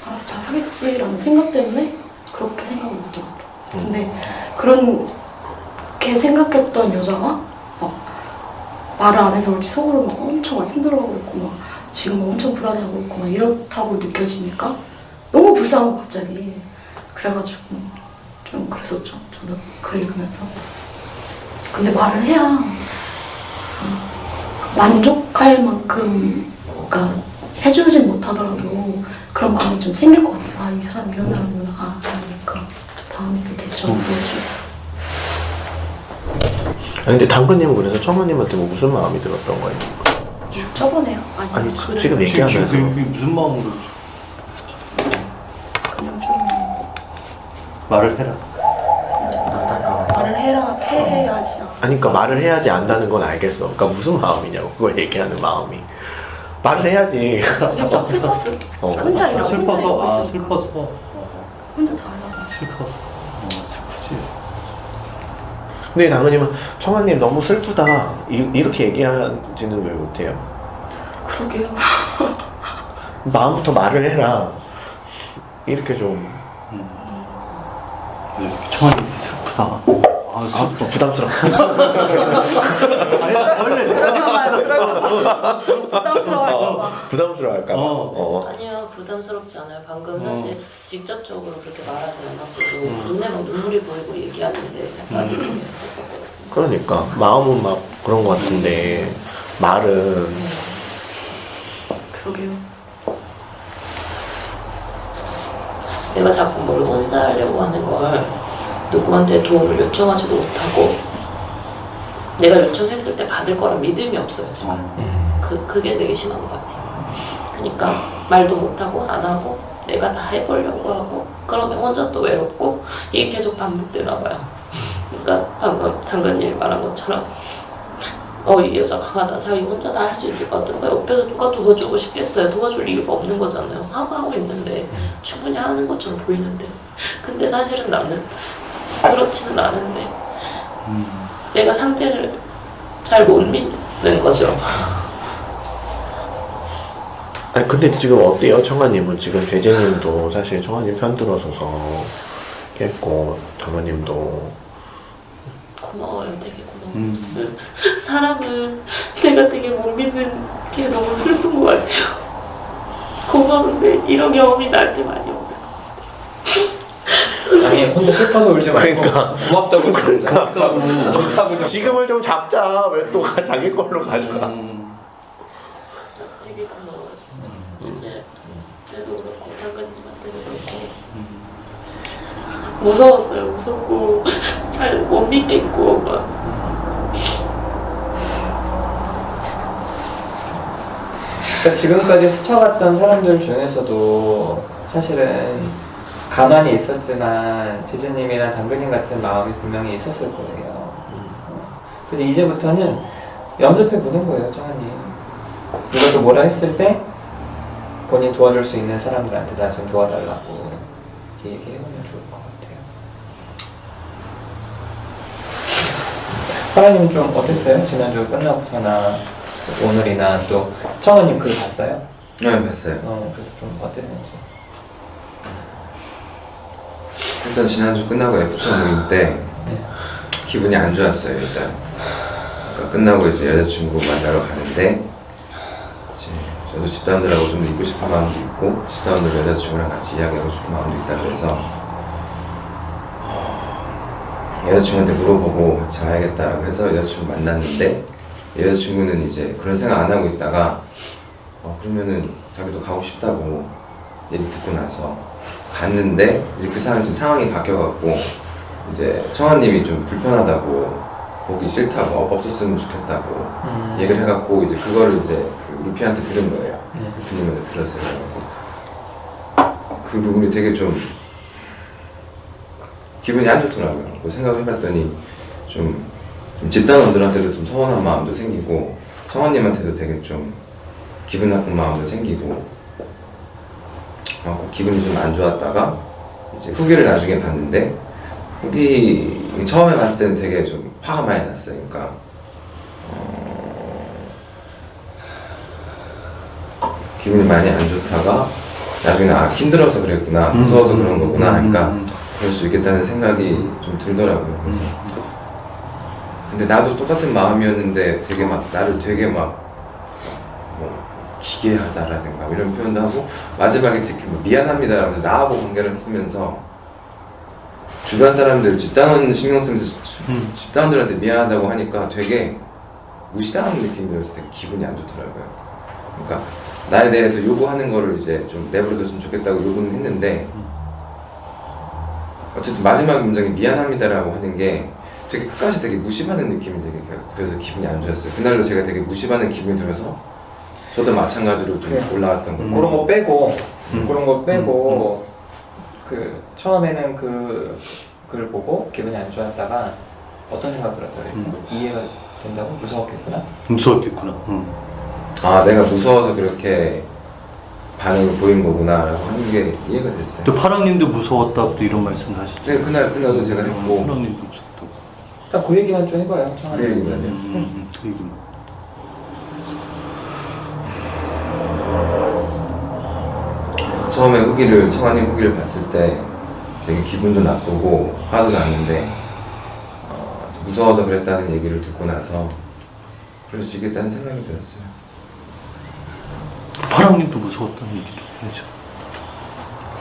알아서 잘 하겠지라는 생각 때문에 그렇게 생각을 못 해봤다. 근데 그렇게 생각했던 여자가 막 말을 안 해서 그렇지 속으로 막 엄청 막 힘들어하고 있고 막 지금 엄청 불안해하고 있고 막 이렇다고 느껴지니까 너무 불쌍하고 갑자기 그래가지고 좀 그랬었죠. 저도 글 읽으면서. 근데 말을 해야 만족할 만큼 그러니까 해주진 못하더라도 그런 마음이 좀 생길 것 같아요. 이 사람 이런 사람이구나. 그러니까 다음에 또 되게 저는 보여주고. 근데 당근님은 그래서 청아님한테 뭐 무슨 마음이 들었던 거예요? 저번에요. 아니 그래요. 지금 얘기하면서 무슨 마음으로 그냥 좀 말을 해라. 말을 해야지. 아니 그러니까 말을 해야지 안다는 건 알겠어. 그러니까 무슨 마음이냐고 그걸 얘기하는 마음이. 말을 해야지. 좀 슬펐어. 혼자 이러고 슬퍼서 혼자 슬퍼서 혼자 다 하려고. 슬퍼서 슬프지. 근데 당근님은 청아님 너무 슬프다 이렇게 얘기하지는 왜 못해요? 그러게요. 마음부터 말을 해라 이렇게 좀 청아님 슬프다. 슬퍼. 부담스러워. 아니 원래 부담스러워할까 부담스러워할까 봐. 아니요, 부담스럽지 않아요. 방금 사실 직접적으로 그렇게 말하지 않았어도 눈에 막 눈물이 보이고 얘기하는데 약간 이렇게 했었거든요. 그러니까 마음은 막 그런 것 같은데 말은 그러게요. 내가 자꾸 뭘 혼자 하려고 하는 걸 누구한테 도움을 요청하지도 못하고 내가 요청했을 때 받을 거란 믿음이 없어요, 제가. 그게 되게 심한 것 같아요. 그러니까 말도 못하고 안 하고 내가 다 해보려고 하고 그러면 혼자 또 외롭고 이게 계속 반복되나 봐요. 그러니까 방금 당근님 말한 것처럼 이 여자 강하다. 자기 혼자 다 할 수 있을 것 같은 거 옆에서 누가 도와주고 싶겠어요. 도와줄 이유가 없는 거잖아요. 하고 있는데 충분히 하는 것처럼 보이는데 근데 사실은 나는 그렇지는 않은데 내가 상대를 잘 못 믿는 거죠. 아니 근데 지금 어때요 청아님은? 지금 제재님도 사실 청아님 편 들어서서 했고 당근님도 고마워요. 되게 고마워요. 사람을 내가 되게 못 믿는 게 너무 슬픈 것 같아요. 고마운데 이런 경험이 나한테 많이 없는 것 같아요. 아니 혼자 슬퍼서 울지 말고 그러니까. 고맙다고 그러니까. 좋다고 좀 지금을 좀 잡자. 왜 또 자기 걸로 가져가? 되게 고마워요. 이제 때도 그렇고 당근님한테도 그렇고 무서웠어요. 무섭고 잘 못 믿겠고 막 그러니까 지금까지 스쳐갔던 사람들 중에서도 사실은 가만히 있었지만 제재님이나 당근님 같은 마음이 분명히 있었을 거예요. 그래서 이제부터는 연습해 보는 거예요, 정한님. 누가 또 뭐라 했을 때 본인 도와줄 수 있는 사람들한테 나 좀 도와달라고 이렇게 얘기해보면 좋을 것 같아요. 하라님 좀 어땠어요? 지난주 끝나고서나 오늘이나 또 청아님 글 봤어요? 네, 봤어요. 그래서 좀 어땠는지. 일단 지난주 끝나고 애프터 모임 때 기분이 안 좋았어요. 일단 그러니까 끝나고 이제 여자친구 만나러 가는데 이제 저도 집사람들하고 좀 있고 싶은 마음도 있고 집사람들 여자친구랑 같이 이야기하고 싶은 마음도 있다 그래서 여자친구한테 물어보고 같이 가야겠다라고 해서 여자친구 만났는데 여자친구는 이제 그런 생각 안 하고 있다가 그러면은 자기도 가고 싶다고 얘기 듣고 나서 갔는데 이제 그 사람이 좀 상황이 바뀌어갖고 이제 청아님이 좀 불편하다고 보기 싫다고 없었으면 좋겠다고 얘기를 해갖고 이제 그거를 이제 그 루피한테 들은 거예요. 루피님한테 들었어요. 그 부분이 되게 좀 기분이 안 좋더라고요. 그 생각을 해봤더니 좀 집단원들한테도 좀 서운한 마음도 생기고 청아님한테도 되게 좀 기분 나쁜 마음도 생기고 기분이 좀 안 좋았다가 이제 후기를 나중에 봤는데 후기 처음에 봤을 때는 되게 좀 화가 많이 났어요. 그러니까 기분이 많이 안 좋다가 나중에 힘들어서 그랬구나, 무서워서 그런 거구나 하니까 그럴 수 있겠다는 생각이 좀 들더라고요. 그래서 근데 나도 똑같은 마음이었는데 되게 막 나를 되게 막 기괴하다라든가 이런 표현도 하고 마지막에 특히 미안합니다 라면서 나하고 관계를 했으면서 주변 사람들 집단원 신경 쓰면서 집단원들한테 미안하다고 하니까 되게 무시당하는 느낌이어서 되게 기분이 안 좋더라고요. 그러니까 나에 대해서 요구하는 거를 이제 좀 내버려뒀으면 좋겠다고 요구는 했는데 어쨌든 마지막 문장에 미안합니다라고 하는 게 되게 끝까지 되게 무심하는 느낌이 되게 들어서 기분이 안 좋았어요. 그날로 제가 되게 무심하는 기분이 들어서 저도 마찬가지로 좀 올라왔던 거예요. 그런 거 빼고 그런 거 빼고 그 처음에는 그 글을 보고 기분이 안 좋았다가 어떤 생각 들었다 그랬지? 이해가 된다고? 무서웠겠구나? 무서웠겠구나. 아 내가 무서워서 그렇게 반응을 보인 거구나 라고 하는 게 이해가 됐어요. 또 파랑님도 무서웠다고 또 이런 말씀 하시죠. 네, 그날도 제가 했고 파랑님도 무섭다고. 딱 그 얘기만 좀 해봐요. 청아님. 네, 맞아요. 그 얘기만. 처음에 청아님 후기를 봤을 때 되게 기분도 나쁘고 화도 났는데 무서워서 그랬다는 얘기를 듣고 나서 그럴 수 있겠다는 생각이 들었어요. 파랑님도 무서웠다는 얘기도 해야죠.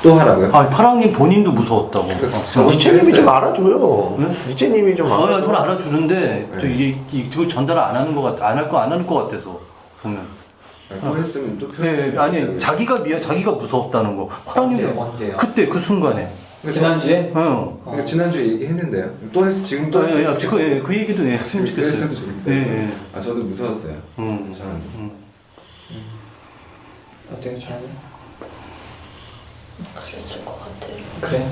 또 하라고요? 아, 파랑님 본인도 무서웠다고. 이채님이 좀 알아줘요. 이채님이 좀 저는 알아줘. 알아주는데 네. 또 이거 전달 안 하는 것 같아. 안 할 것 같아서 보면. 또 했으면 또 네, 아니 자기가 무서웠다는 거. 파랑님도 언제요? 그때 그 순간에. 지난주에? 응. 그러니까 지난주에 얘기했는데요. 또 했어 지금 또 했어. 지금 그 얘기도 했으면 좋겠어요. 했으면 좋겠다. 예. 아 저도 무서웠어요. 저는. 어때요, 청아님? 그랬을 것 같아요. 그래?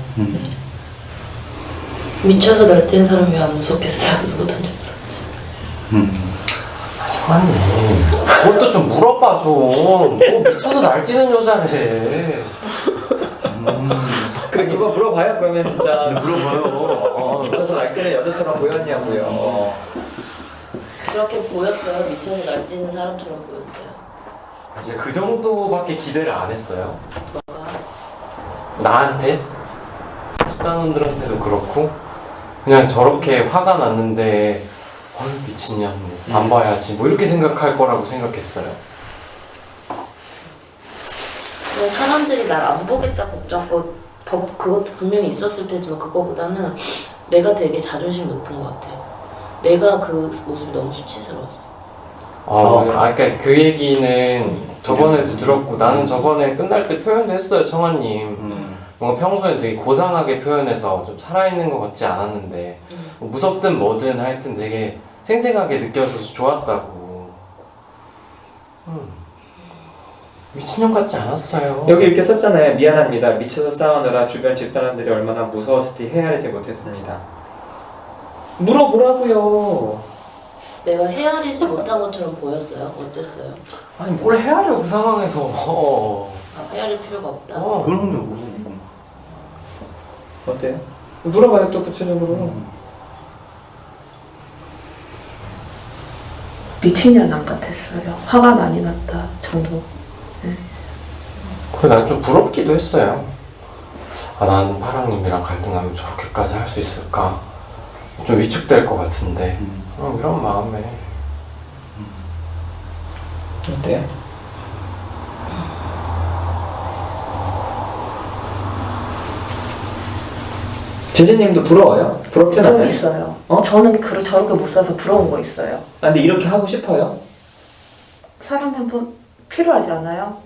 미쳐서 날뛰는 사람이 안 무섭겠어요? 누구든지 무섭지. 청아님 그것도 좀 물어봐 좀. 뭐 미쳐서 날뛰는 여자래. 그래 이거 물어봐요 그러면 진짜. 물어봐요. 미쳐서 날뛰는 여자처럼 보였냐고요. 그렇게 보였어요. 미쳐서 날뛰는 사람처럼 보였어요. 이제 그 정도밖에 기대를 안 했어요. 뭐가? 나한테? 집단원들한테도 그렇고 그냥 저렇게 화가 났는데 미친년 안 봐야지 뭐 이렇게 생각할 거라고 생각했어요. 그냥 사람들이 날 안 보겠다 걱정하고 그것도 분명히 있었을 테지만 그거보다는 내가 되게 자존심 높은 것 같아요. 내가 그 모습이 너무 수치스러웠어. 그러니까 그 얘기는 저번에도 들었고 나는 저번에 끝날 때 표현도 했어요, 청아님. 뭔가 평소에 되게 고상하게 표현해서 좀 살아있는 것 같지 않았는데 뭐 무섭든 뭐든 하여튼 되게 생생하게 느껴져서 좋았다고. 미친년 같지 않았어요. 여기 이렇게 썼잖아요. 미안합니다. 미쳐서 싸우느라 주변 집사람들이 얼마나 무서웠을지 헤아리지 못했습니다. 물어보라고요. 내가 헤아리지 못한 것처럼 보였어요? 어땠어요? 아니 뭘 헤아려 그 상황에서. 헤아릴 필요가 없다. 그럼요. 어때요? 물어봐요 또 구체적으로. 미친년 안 같았어요. 화가 많이 났다 정도. 그래 난 좀 부럽기도 했어요. 나는 파랑님이랑 갈등하면 저렇게까지 할 수 있을까? 좀 위축될 것 같은데 이런 마음에. 어때요? 제재님도 부러워요? 부럽진 좀 않아요? 있어요. 어? 저는 저렇게 못 살아서 부러운 거 있어요. 근데 이렇게 하고 싶어요? 사람이 한번 필요하지 않아요?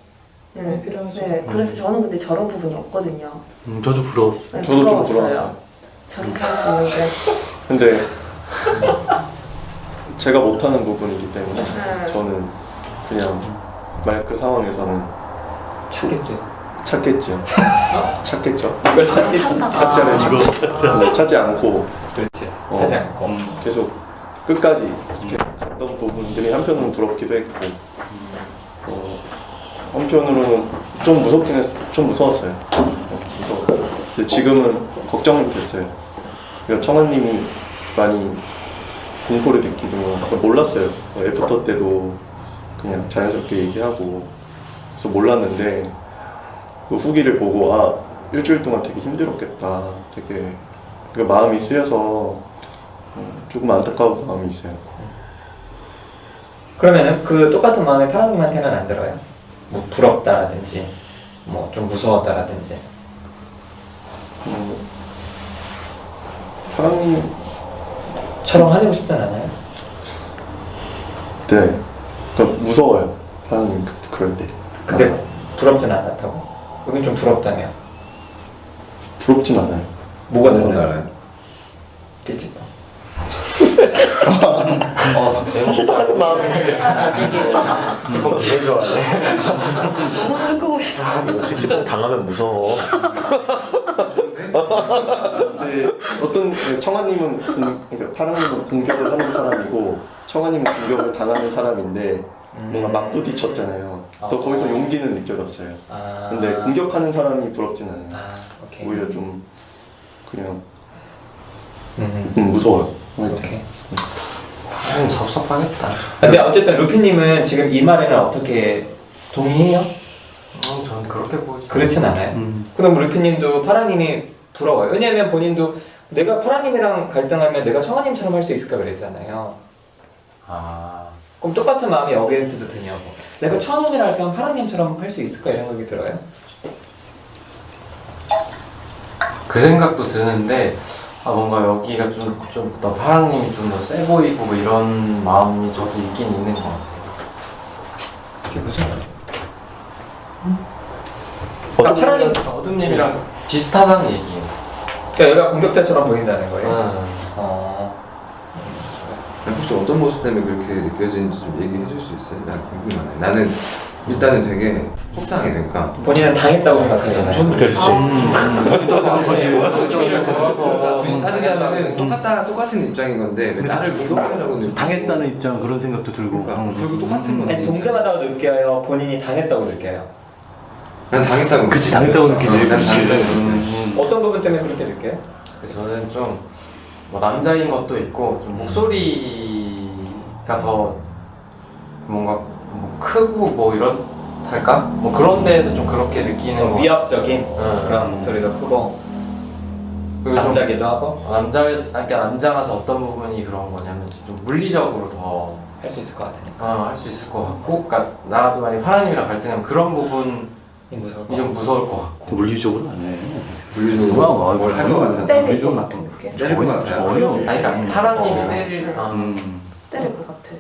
네, 필요하죠. 네, 그래서 저는 근데 저런 부분이 없거든요. 저도 부러웠어요. 네, 저도 좀 부러웠어요. 부러웠어요. 저렇게 할 수 있는데. 근데 제가 못하는 부분이기 때문에 네. 저는 그냥 그 상황에서는 찾겠지. 찾겠죠. 찾겠죠. 이걸 찾겠지. 찾자는 이거 찾지 않고 그렇지. 찾지 않고. 계속 끝까지 이렇게 갔던 부분들이 한편으로는 부럽기도 했고 한편으로는 좀 무섭긴 좀 무서웠어요. 근데 지금은 걱정이 됐어요. 그러니까 청아님이 많이 공포를 느끼고 몰랐어요. 애프터 때도 그냥 자연스럽게 얘기하고 그래서 몰랐는데 그 후기를 보고 일주일 동안 되게 힘들었겠다. 되게 그 마음이 쓰여서 조금 안타까운 마음이 있어요. 그러면은 그 똑같은 마음이 파랑님한테는 안 들어요? 뭐 부럽다라든지 뭐 좀 무서웠다라든지. 사랑님처럼 하고 싶진 않아요? 네. 그러니까 무서워요. 사랑님 그럴 때. 근데 부럽진 않았다고? 여긴 좀 부럽다며. 부럽진 않아요. 뭐가 뭐가 달라요? 달라요? 찌찌뽕. 사실 똑같은 마음인데 찌찌뽕 되게 좋아하네. 너무 끄고 싶다. 이거 찌찌뽕 당하면 무서워. 네, 어떤 청아님은 그러니까 파랑님은 공격을 하는 사람이고 청아님은 공격을 당하는 사람인데 뭔가 막 부딪혔잖아요. 더 거기서 용기는 느껴졌어요. 아. 근데 공격하는 사람이 부럽진 않아요. 아, 오케이. 오히려 좀 그냥 음. 무서워요. 오케이. 좀 섭섭하겠다. 근데 어쨌든 루피님은 지금 이 말에는 어떻게 동의해요? 저는 그렇게 보지. 그렇진 않아요. 그럼 루피님도 파랑님이 부러워요. 왜냐면 본인도 내가 파랑님이랑 갈등하면 내가 청아님처럼 할 수 있을까 그랬잖아요. 아, 그럼 똑같은 마음이 여기한테도 드냐고. 내가 청아님이랑 할 때면 파랑님처럼 할 수 있을까 이런 생각이 들어요. 그 생각도 드는데 뭔가 여기가 좀 더 파랑님이 좀 더 세 보이고 뭐 이런 마음이 저도 있긴 있는 것 같아요. 이게 무슨 말이야? 그러니까 파랑님 어둠님이랑 비슷하다는 얘기예요. 그러니까 여기가 공격자처럼 보인다는 거예요. 음. 혹시 어떤 모습 때문에 그렇게 느껴지는지 좀 얘기해 줄 수 있어요? 난 궁금하네. 나는 일단은 되게 속상해. 그러니까 본인은 당했다고 생각하잖아요. 저는 그렇지. 굳이 따지자면은 똑같은 입장인 건데 왜 나를 공격하려고 당했다는 입장 그런 생각도 들고. 그러니까 결국 똑같은 건데 아니, 동등하다고 느껴요? 본인이 당했다고 느껴요? 난 당했다고 그치, 당했다고 느끼지. 난 그치. 당했다고 느껴. 어떤 부분 때문에 그렇게 느껴요? 저는 좀 뭐 남자인 것도 있고 좀 목소리가 더 뭔가 뭐 크고 뭐 이렇달까? 뭐 그런 데에서 좀 그렇게 느끼는 거. 위압적인 그런 목소리도 크고 그리고 좀 남자기도 하고 그러니까 남자라서 어떤 부분이 그런 거냐면 좀 물리적으로 더 할 수 있을 것 같으니까. 할 수 있을 것 같고, 그러니까 나도 만약 파랑님이랑 갈등하면 그런 부분이 무서울 것 좀 무서울 것 같고. 물리적으로 안 해. 물리적으로 뭘 할 것 같아서 때릴 것 같은 느낌. 때릴 것 같아요. 아니 그러니까 파랑님이 때릴 때릴 것 같아요.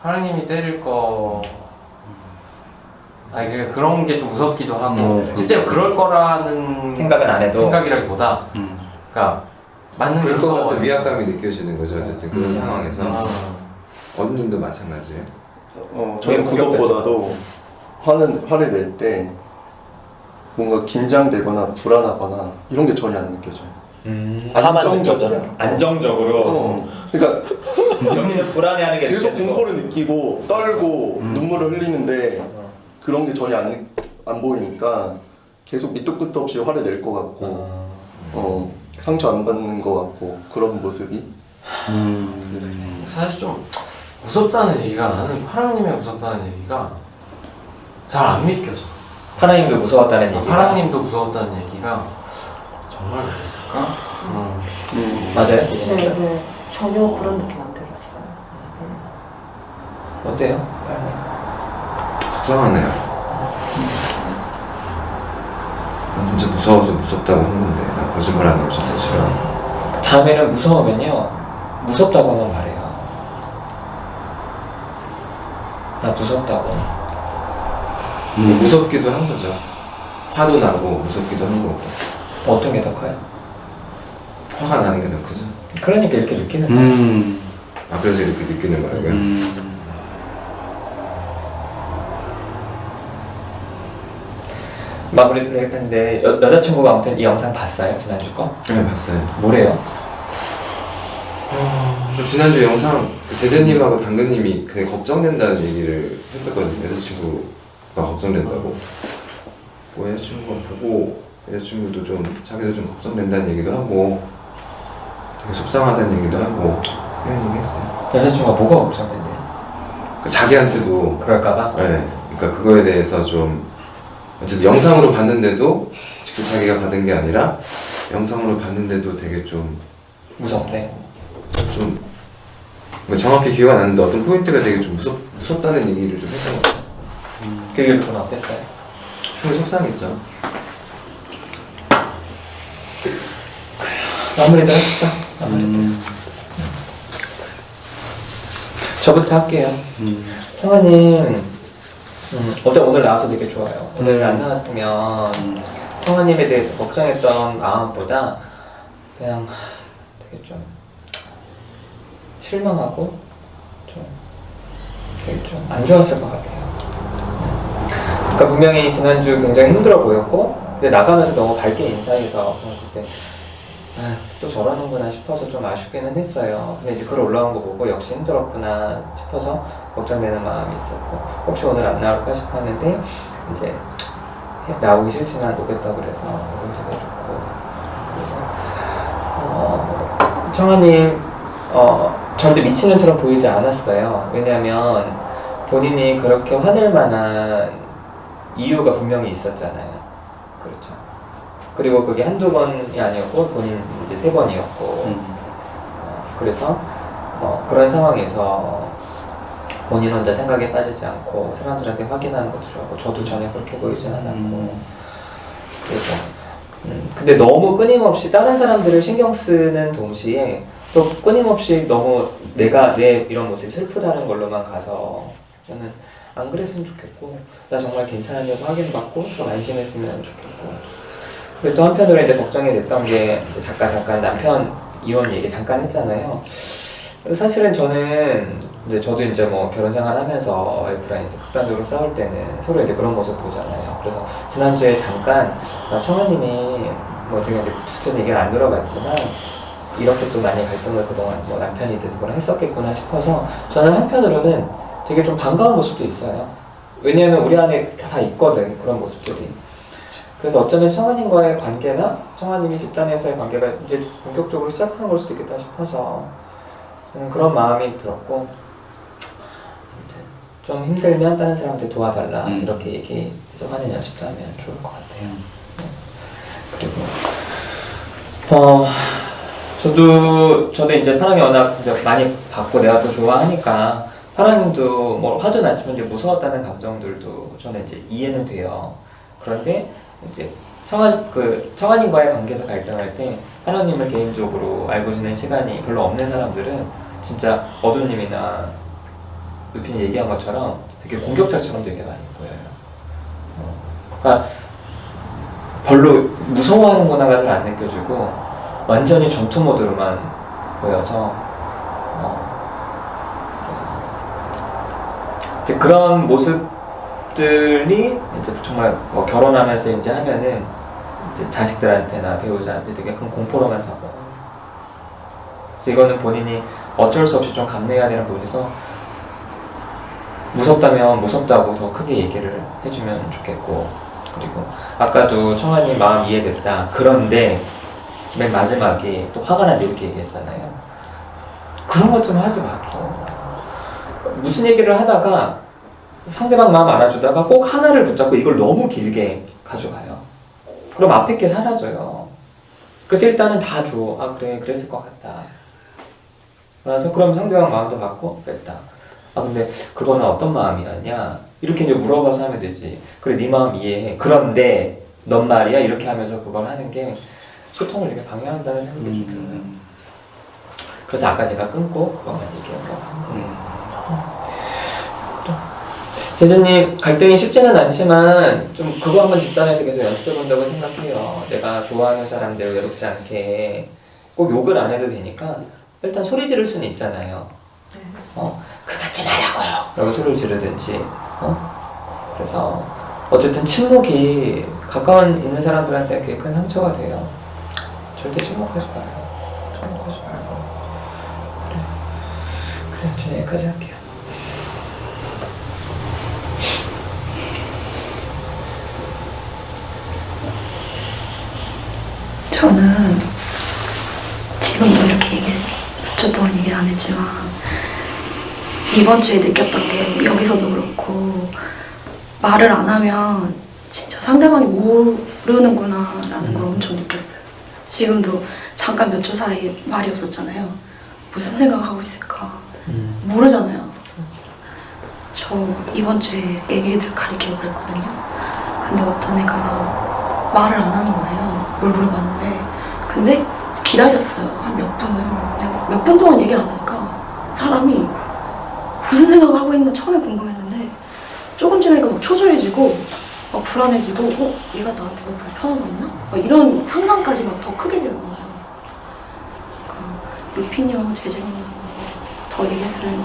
파랑님이 때릴 거 아니 그런 게 좀 무섭기도 하고 실제로 그럴 거라는 생각은 안 해도 생각이라기보다 그러니까 맞는 게 그럴 것 같은 무서워요. 위압감이 느껴지는 거죠. 어쨌든 그런 상황에서 어느님도 마찬가지예요. 저는 그것보다도 화를 낼 때 뭔가 긴장되거나 불안하거나 이런 게 전혀 안 느껴져요. 화만 느껴져. 안정적으로 그러니까 여기는 불안해하는 게 계속 느껴지고. 공포를 느끼고 떨고 눈물을 흘리는데 그런 게 전혀 안 보이니까 계속 밑도 끝도 없이 화를 낼 것 같고 상처 안 받는 것 같고 그런 모습이 사실 좀 무섭다는 얘기가 나는 파랑님이 무섭다는 얘기가 잘 안 믿겨져. 파랑님도 무서웠다는 얘기. 파랑님도 무서웠다는 얘기가 정말 그랬을까? 맞아요? 네. 전혀 그런 느낌 안 들었어요. 어때요? 속상하네요. 난 진짜 무서워서 무섭다고 했는데 나 거짓말하는 거 진짜 싫어. 자매는 무서우면요 무섭다고 하면 말해요. 나 무섭다고. 무섭기도 한 거죠. 화도 나고 무섭기도 한 거고. 어떤 게 더 커요? 화가 나는 게 더 크죠. 그러니까 이렇게 느끼는 거예요. 아 그래서 이렇게 느끼는 거라고요? 마무리를 했는데 여자친구가 아무튼 이 영상 봤어요? 지난주 거? 네 봤어요. 뭐래요? 지난주 영상 제재님하고 당근님이 되게 걱정된다는 얘기를 했었거든요. 여자친구가 걱정된다고. 뭐 여자친구가 보고 여자친구도 좀 자기도 좀 걱정된다는 얘기도 하고 되게 속상하다는 얘기도 하고 그런 얘기 했어요. 여자친구가 뭐가 걱정된대요? 자기한테도 그럴까봐? 네, 그러니까 그거에 대해서 좀 어쨌든 영상으로 봤는데도 직접 자기가 받은 게 아니라 영상으로 봤는데도 되게 좀 무섭대. 정확히 기억 안 나는데 어떤 포인트가 되게 좀 무섭다는 얘기를 좀 했던 것 같아요. 그 얘기 듣고는 어땠어요? 되게 속상했죠. 마무리도 합시다. 저부터 할게요. 통화님, 오늘 나와서 되게 좋아요. 오늘 안 나왔으면 통화님에 대해서 걱정했던 마음보다 그냥 되게 좀 실망하고 좀 되게 좀 안 좋았을 것 같아요. 그러니까 분명히 지난주 굉장히 힘들어 보였고, 근데 나가면서 너무 밝게 인사해서 그때 또 저러는구나 싶어서 좀 아쉽기는 했어요. 근데 이제 글 올라온 거 보고 역시 힘들었구나 싶어서 걱정되는 마음이 있었고, 혹시 오늘 안 나올까 싶었는데 이제 나오기 싫지만 오겠다고 그래서 오게 되게 좋고, 그래서 청아님 절대 미친년처럼 보이지 않았어요. 왜냐하면 본인이 그렇게 화낼 만한 이유가 분명히 있었잖아요. 그렇죠. 그리고 그게 한두 번이 아니었고 본인 이제 3번이었고, 그래서 그런 상황에서 본인 혼자 생각에 빠지지 않고 사람들한테 확인하는 것도 좋았고, 저도 전혀 그렇게 보이진 않았고, 그래서 근데 너무 끊임없이 다른 사람들을 신경 쓰는 동시에 또 끊임없이 너무 내가 내 이런 모습이 슬프다는 걸로만 가서 저는 안 그랬으면 좋겠고, 나 정말 괜찮으냐고 확인받고 좀 안심했으면 좋겠고. 그리고 또 한편으로 이제 걱정이 됐던 게 이제 잠깐 남편 이혼 얘기 잠깐 했잖아요. 사실은 저는 이제 저도 이제 뭐 결혼 생활하면서 와이프랑 이제 극단적으로 싸울 때는 서로 이제 그런 모습 보잖아요. 그래서 지난주에 잠깐 청아님이 뭐 제가 이제 구체적인 얘기를 안 들어봤지만 이렇게 또 많이 갈등을 그동안 뭐 남편이든 누구랑 했었겠구나 싶어서 저는 한편으로는 되게 좀 반가운 모습도 있어요. 왜냐하면 우리 안에 다 있거든, 그런 모습들이. 그래서 어쩌면 청아님과의 관계나 청아님이 집단에서의 관계가 이제 본격적으로 시작하는 걸 수도 있겠다 싶어서 저는 그런 마음이 들었고, 좀 힘들면 다른 사람한테 도와달라 이렇게 얘기 좀 하는 연습도 하면 좋을 것 같아요. 그리고 저도 이제 파랑이 워낙 이제 많이 받고 내가 또 좋아하니까 파랑님도 뭐 화도 났지만 이제 무서웠다는 감정들도 저는 이제 이해는 돼요. 그런데 이제 청아님과의 관계에서 갈등할 때 파랑님을 개인적으로 알고 지낸 시간이 별로 없는 사람들은 진짜 어두님이나 루핀이 얘기한 것처럼 되게 공격자처럼 되게 많이 보여요. 그러니까 별로 무서워하는구나가 잘 안 느껴지고 완전히 전투 모드로만 보여서 그래서 이제 그런 모습들이 이제 정말 뭐 결혼하면서 이제 하면은 이제 자식들한테나 배우자한테 되게 큰 공포로만 가고, 그래서 이거는 본인이 어쩔 수 없이 좀 감내해야 되는 부분에서 무섭다면 무섭다고 더 크게 얘기를 해주면 좋겠고, 그리고 아까도 청아님 마음 이해됐다. 그런데 맨 마지막에 또 화가 난데 이렇게 얘기했잖아요. 그런 것 좀 하지 마죠. 무슨 얘기를 하다가 상대방 마음 알아주다가 꼭 하나를 붙잡고 이걸 너무 길게 가져가요. 그럼 앞에 게 사라져요. 그래서 일단은 다 줘. 아 그래 그랬을 것 같다. 그래서 그럼 상대방 마음도 받고 그랬다. 아 근데 그거는 어떤 마음이었냐? 이렇게 이제 물어봐서 하면 되지. 그래 네 마음 이해해. 그런데 넌 말이야 이렇게 하면서 그걸 하는 게 소통을 되게 방해한다는 생각이 좀 들어요. 그래서 아까 제가 끊고 그것만 얘기한 거. 제주님 갈등이 쉽지는 않지만 좀 그거 한번 집단에서 계속 연습해 본다고 생각해요. 내가 좋아하는 사람들 외롭지 않게 꼭 욕을 안 해도 되니까 일단 소리 지를 수는 있잖아요. 그만 좀 하라고요 라고 소리를 지르든지. 그래서 어쨌든 침묵이 가까운 있는 사람들한테 되게 큰 상처가 돼요. 절대 침묵하지 말아요. 침묵하지 말고. 그래 저는 여기까지 할게요. 저는 지금도 이렇게 몇 주 동안 얘기를 안 했지만 이번 주에 느꼈던 게 여기서도 그렇고 말을 안 하면 진짜 상대방이 모르는구나 라는 걸 엄청 느꼈어요. 지금도 잠깐 몇 주 사이에 말이 없었잖아요. 무슨 생각하고 있을까 모르잖아요. 저 이번 주에 애기들 가르치려고 그랬거든요. 근데 어떤 애가 말을 안 하는 거예요. 뭘 물어봤는데 근데 기다렸어요. 한 몇 분을. 몇 분 동안 얘기를 안 하니까 사람이 무슨 생각을 하고 있는지 처음에 궁금했는데 조금 지나니까 막 초조해지고 막 불안해지고 얘가 나한테 뭐 불편한 거 있나? 막 이런 상상까지 막 더 크게 되는 거예요. 루피님하고 제재님도 더 얘기했으면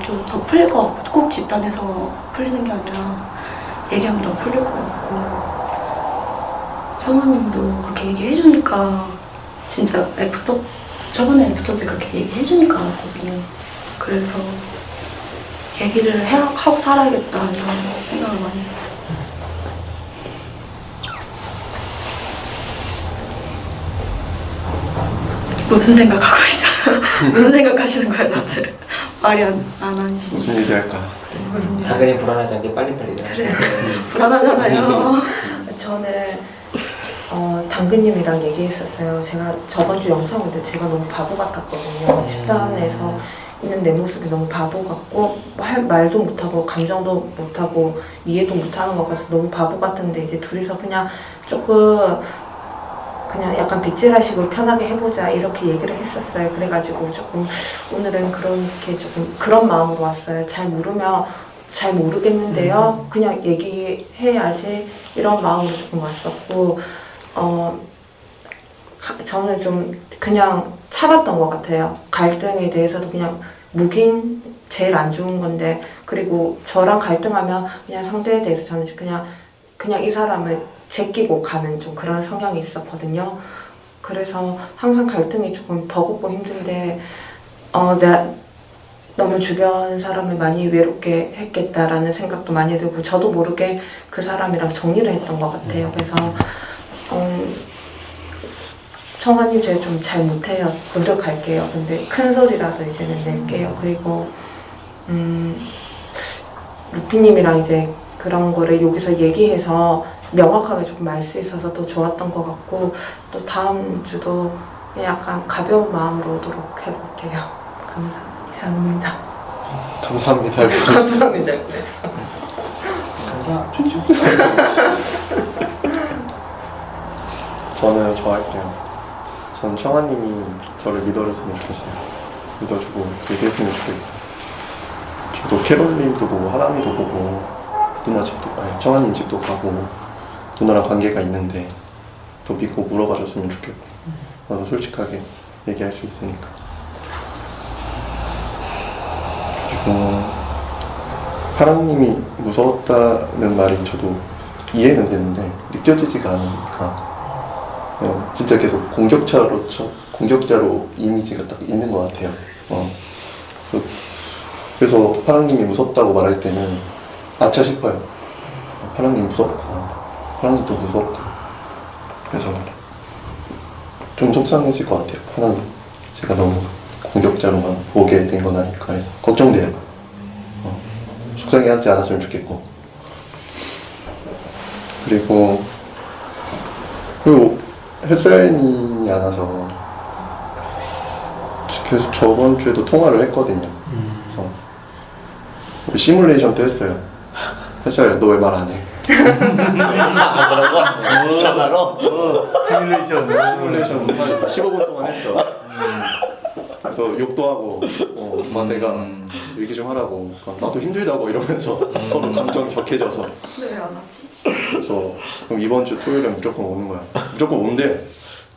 좀 더 풀릴 것 같고 꼭 집단에서 풀리는 게 아니라 얘기하면 더 풀릴 것 같고 청아님도 그렇게 얘기해주니까 진짜 저번에 애프터 때 그렇게 얘기해주니까 알았거든요. 그래서 얘기를 하고 살아야겠다 이런 생각을 많이 했어요. 무슨 생각하고 있어요? 무슨 생각하시는 거예요 다들? 말이 안 하시니 무슨 얘기 할까? 무슨 일? 당연히 불안하지 않게 빨리빨리 일어나시죠. 불안하잖아요. 저는 당근님이랑 얘기했었어요. 제가 저번 주 영상 볼 때 제가 너무 바보 같았거든요. 집단에서 있는 내 모습이 너무 바보 같고 할 말도 못하고 감정도 못하고 이해도 못하는 것 같아서 너무 바보 같은데 이제 둘이서 그냥 조금 그냥 약간 빗질하식으로 편하게 해보자 이렇게 얘기를 했었어요. 그래가지고 조금 오늘은 그렇게 조금 그런 마음으로 왔어요. 잘 모르면 잘 모르겠는데요. 그냥 얘기해야지 이런 마음으로 조금 왔었고 저는 좀 그냥 참았던 것 같아요. 갈등에 대해서도 그냥 묵인 제일 안 좋은 건데 그리고 저랑 갈등하면 그냥 상대에 대해서 저는 그냥 이 사람을 제끼고 가는 좀 그런 성향이 있었거든요. 그래서 항상 갈등이 조금 버겁고 힘든데 내가 너무 주변 사람을 많이 외롭게 했겠다라는 생각도 많이 들고 저도 모르게 그 사람이랑 정리를 했던 것 같아요. 그래서 청아님 제가 좀 잘 못해요. 노력할게요. 근데 큰 소리라도 이제는 낼게요. 그리고 루피님이랑 이제 그런 거를 여기서 얘기해서 명확하게 조금 알 수 있어서 더 좋았던 것 같고 또 다음 주도 약간 가벼운 마음으로 오도록 해볼게요. 이상입니다. 감사합니다. 감사합니다. 감사하죠. 저는 저 할게요. 전 청아님이 저를 믿어줬으면 좋겠어요. 믿어주고 얘기했으면 좋겠고 저도 캐롤님도 보고 하람이도 보고 누나 집도 청아님 집도 가고 누나랑 관계가 있는데 더 믿고 물어봐줬으면 좋겠고 나도 솔직하게 얘기할 수 있으니까. 그리고 하람님이 무서웠다는 말이 저도 이해는 되는데 느껴지지가 않으니까 진짜 계속 공격자로 이미지가 딱 있는 것 같아요. 그래서 파랑님이 무섭다고 말할 때는 아차 싶어요. 파랑님 무섭구나. 파랑님도 무섭고. 그래서 좀 속상했을 것 같아요. 파랑님. 제가 너무 공격자로만 보게 된 건 아닐까 해서 걱정돼요. 속상해하지 않았으면 좋겠고. 그리고 햇살님이 안 와서 계속 저번 주에도 통화를 했거든요. 그래서 우리 시뮬레이션도 했어요. 햇살 너 왜 말 안 해? 전화로? 시뮬레이션 한 15분 동안 했어. 그래서 욕도 하고 내가 얘기 좀 하라고 나도 힘들다고 이러면서 서로 감정이 격해져서 근데 왜 안 왔지? 그래서 그럼 이번 주 토요일에 무조건 오는 거야. 무조건 온대.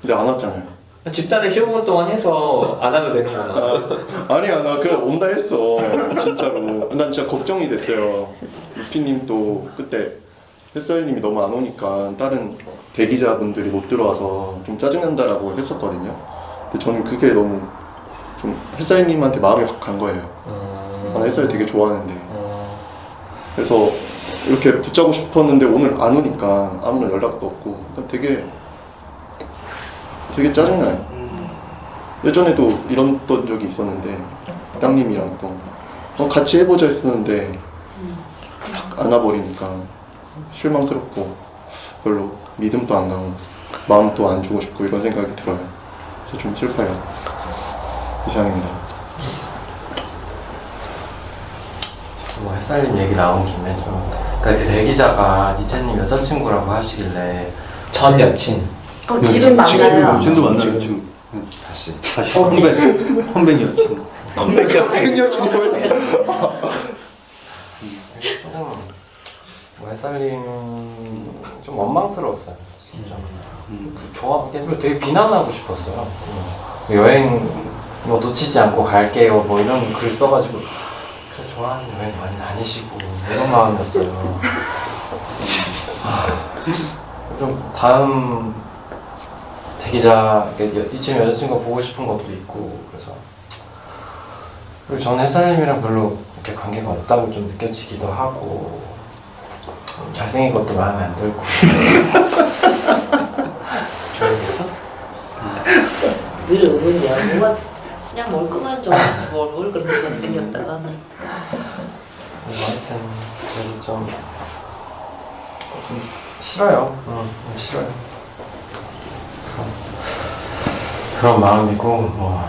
근데 안 왔잖아요. 집단을 15분 동안 해서 안 와도 되는구나. 아니야 나 그래 온다 했어. 진짜로. 난 진짜 걱정이 됐어요. 루피님 또 그때 햇살님이 너무 안 오니까 다른 대기자분들이 못 들어와서 좀 짜증난다라고 했었거든요. 근데 저는 그게 너무 좀 햇살님한테 마음이 확 간 거예요. 난 햇살 되게 좋아하는데. 그래서 이렇게 붙잡고 싶었는데 오늘 안 오니까 아무런 연락도 없고 그러니까 되게 짜증나요. 예전에도 이랬던 적이 있었는데 땅님이랑 또 같이 해보자 했었는데 안 와버리니까 실망스럽고 별로 믿음도 안 가고 마음도 안 주고 싶고 이런 생각이 들어요. 그래서 좀 슬퍼요. 이상입니다. 뭐 햇살님 얘기 나온 김에 좀 그러니까 그 대기자가 니체님 여자친구라고 하시길래 전 여친. 지금 만나요. 여친도 만나요 지금. 다시 컴백 여친. 컴백 여친이 뭐야? 조금 뭐 햇살님 좀 원망스러웠어요. 진짜. 되게 비난하고 싶었어요. 여행 뭐 놓치지 않고 갈게요 뭐 이런 글 써가지고 그래 좋아하는 여행 많이 다니시고 이런 마음이었어요. 좀 다음 대기자 이쯤 여자친구 보고 싶은 것도 있고 그래서 그리고 전 햇살님이랑 별로 이렇게 관계가 없다고 좀 느껴지기도 하고 잘생긴 것도 마음에 안 들고 모르겠어? 늘 의문이야. 뭔가 그냥 멀끔한 저한테 뭘 그렇게 잘생겼다가는. 하여튼 그래서 좀 싫어요. 좀 싫어요. 그래서 그런 마음이고 뭐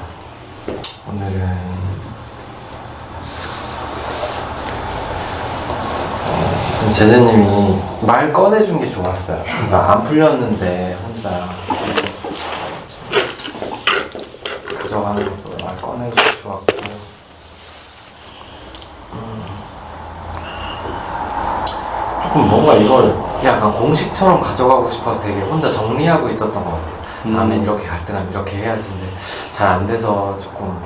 오늘은 제재님이 말 꺼내준 게 좋았어요. 그러니까 안 풀렸는데 혼자 그저가는 것보다 말 꺼내준 게 좋았고 조금 뭔가 이걸 약간 공식처럼 가져가고 싶어서 되게 혼자 정리하고 있었던 것 같아요. 나는 이렇게 갈등하면 이렇게 해야지. 근데 잘 안 돼서 조금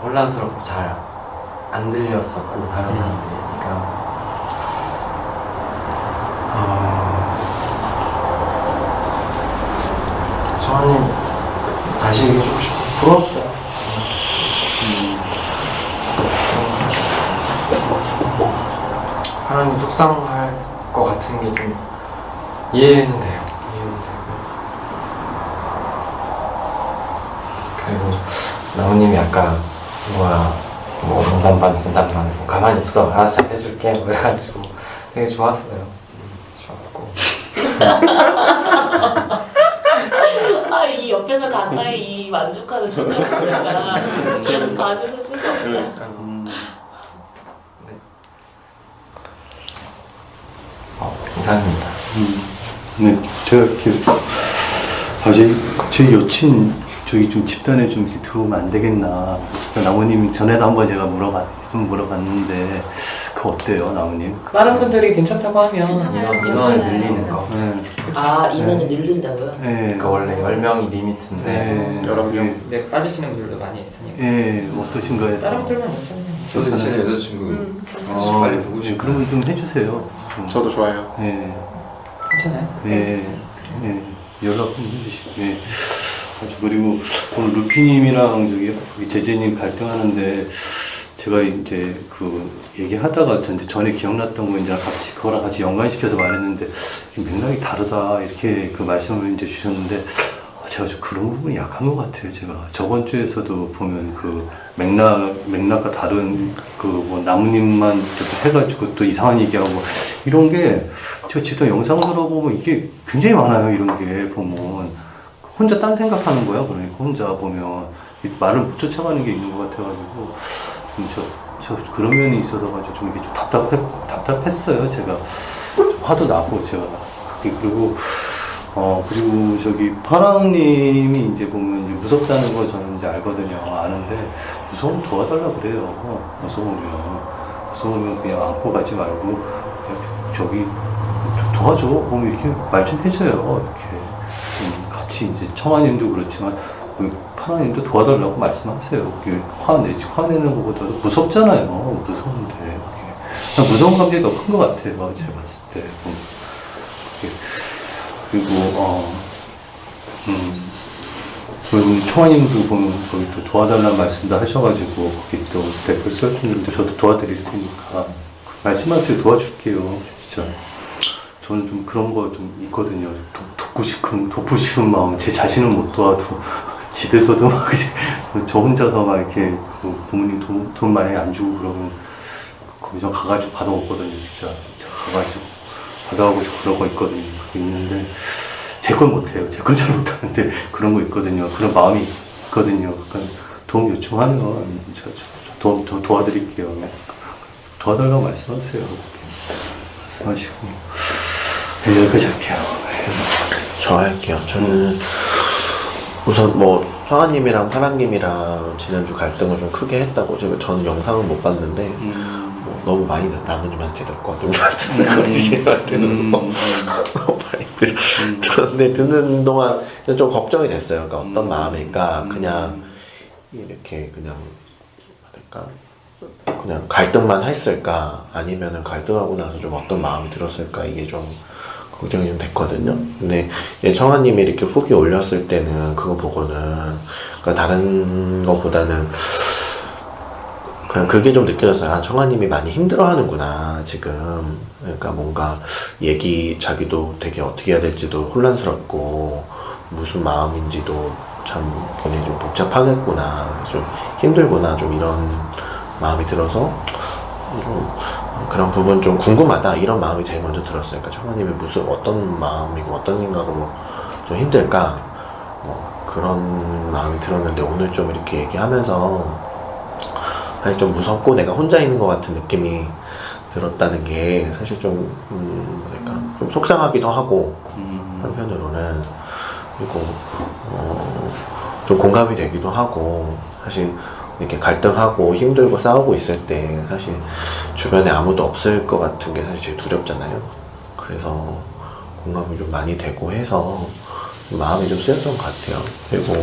혼란스럽고 잘 안 들렸었고 다른 사람들이니까 저한님 다시 얘기해주고 싶어. 부러웠어요. 하나님 속상할 것 같은 게 좀 이해는 돼요. 이해는 되고 그리고 나무님이 아까 뭐 농담 반 진담 반 뭐 가만히 있어 알아서 잘 해줄게 뭐 해가지고 되게 좋았어요. 좋았고 아, 이 옆에서 가까이 이 만족하는 표정을 보니까 얘는 반에서 쓸 수 없다. 이상입니다. 네, 제가 이렇게 제 여친 저기 좀 집단에 좀 이렇게 들어오면 안 되겠나. 그래서 나무님 전에도 한번 제가 물어봤는데 그거 어때요, 나무님? 많은 분들이 괜찮다고 하면 인원을 늘리는 거. 네. 아, 인원을 늘린다고요? 네. 그러니까 원래 10명이 리미트인데 네. 11명. 근데 빠지시는 분들도 많이 있으니까 예, 어떠신가요? 해서. 다른 분들만 괜찮네요. 저도 제 여자친구 빨리 보고 네, 싶어요. 그러면 좀 해주세요. 좀. 저도 좋아요. 예, 괜찮아요? 예, 예, 연락 좀 해주시고. 예. 그리고 오늘 루피님이랑 저기 제재님 갈등하는데 제가 이제 그 얘기하다가 전에 기억났던 거 이제 같이 그거랑 같이 연관시켜서 말했는데 맥락이 다르다 이렇게 그 말씀을 이제 주셨는데 제가 좀 그런 부분이 약한 것 같아요. 제가 저번 주에서도 보면 그 맥락과 다른 그 뭐 나무님만 해가지고 또 이상한 얘기하고 이런 게 제가 직접 영상 들어보면 이게 굉장히 많아요. 이런 게 보면 혼자 딴 생각하는 거야. 그러니까 혼자 보면 말을 못 쫓아가는 게 있는 것 같아가지고 저 그런 면이 있어서 가지고 좀 이게 좀 답답했어요. 제가 좀 화도 나고 제가 그리고 그리고 저기 파랑님이 이제 보면 이제 무섭다는 걸 저는 이제 알거든요. 아는데 무서우면 도와달라 그래요. 무서우면 그냥 안고 가지 말고 그냥 저기 도와줘. 보면 이렇게 말 좀 해줘요. 이렇게 같이 이제 청아님도 그렇지만 파랑님도 도와달라고 말씀하세요. 화내는 것보다도 무섭잖아요. 무서운데 그냥 무서운 감정이 더 큰 것 같아요. 제가 봤을 때. 그리고 그리고 청아님도 보면 거기 또 도와달라는 말씀도 하셔가지고 거기 또 댓글 써주는데 저도 도와드릴 테니까 말씀하세요. 도와줄게요. 진짜 저는 좀 그런 거 좀 있거든요. 돕고 싶은 마음. 제 자신은 못 도와도 집에서도 막 이제 저 혼자서 막 이렇게 부모님 돈 많이 안 주고 그러면 거기서 가가지고 받아오거든요. 진짜 가가지고 받아오고 그런 거 있거든요. 그거 있는데 제 걸 못해요. 제 걸 잘 못하는데 그런 거 있거든요. 그런 마음이 있거든요. 그러니까 도움 요청하면 저 도와드릴게요. 도와달라고 말씀하세요. 말씀하시고 여기까지 할게요. 저 할게요. 저는 우선 뭐 청아님이랑 파랑님이랑 지난주 갈등을 좀 크게 했다고 저는 영상은 못 봤는데 뭐 너무 많이 나무님한테 듣고 누구한테 제님한테는 너무 많이 들었는데 듣는 동안 좀 걱정이 됐어요. 그러니까 어떤 마음일까. 그냥 이렇게 그냥 뭐랄까 그냥 갈등만 했을까 아니면은 갈등하고 나서 좀 어떤 마음이 들었을까 이게 좀 걱정이 좀 됐거든요. 근데 청아님이 이렇게 후기 올렸을 때는 그거 보고는 그러니까 다른 것보다는 그냥 그게 좀 느껴졌어요. 아, 청아님이 많이 힘들어하는구나 지금. 그러니까 뭔가 자기도 되게 어떻게 해야 될지도 혼란스럽고 무슨 마음인지도 참 굉장히 좀 복잡하겠구나, 좀 힘들구나, 좀 이런 마음이 들어서 좀 그런 부분 좀 궁금하다 이런 마음이 제일 먼저 들었어요. 그러니까 청아님이 어떤 마음이고 어떤 생각으로 좀 힘들까 그런 마음이 들었는데 오늘 좀 이렇게 얘기하면서 사실 좀 무섭고 내가 혼자 있는 것 같은 느낌이 들었다는 게 사실 좀 뭐랄까 좀 속상하기도 하고 한편으로는 그리고 좀 공감이 되기도 하고 사실 이렇게 갈등하고 힘들고 싸우고 있을 때 사실 주변에 아무도 없을 것 같은 게 사실 제일 두렵잖아요. 그래서 공감이 좀 많이 되고 해서 좀 마음이 좀 쓰였던 것 같아요. 그리고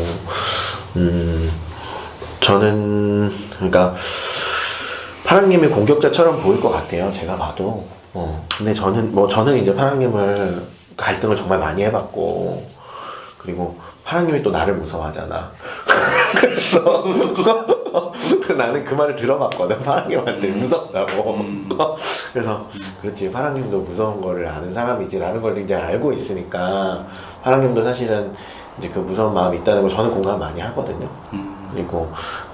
저는 그러니까 파랑님이 공격자처럼 보일 것 같아요. 제가 봐도. 근데 저는 이제 파랑님을 갈등을 정말 많이 해봤고 그리고 파랑님이 또 나를 무서워하잖아. 그래서 나는 그 말을 들어봤거든. 파랑님한테 무섭다고. 그래서 그렇지 파랑님도 무서운 거를 아는 사람이지라는 걸 이제 알고 있으니까 파랑님도 사실은 이제 그 무서운 마음이 있다는 걸 저는 공감 많이 하거든요.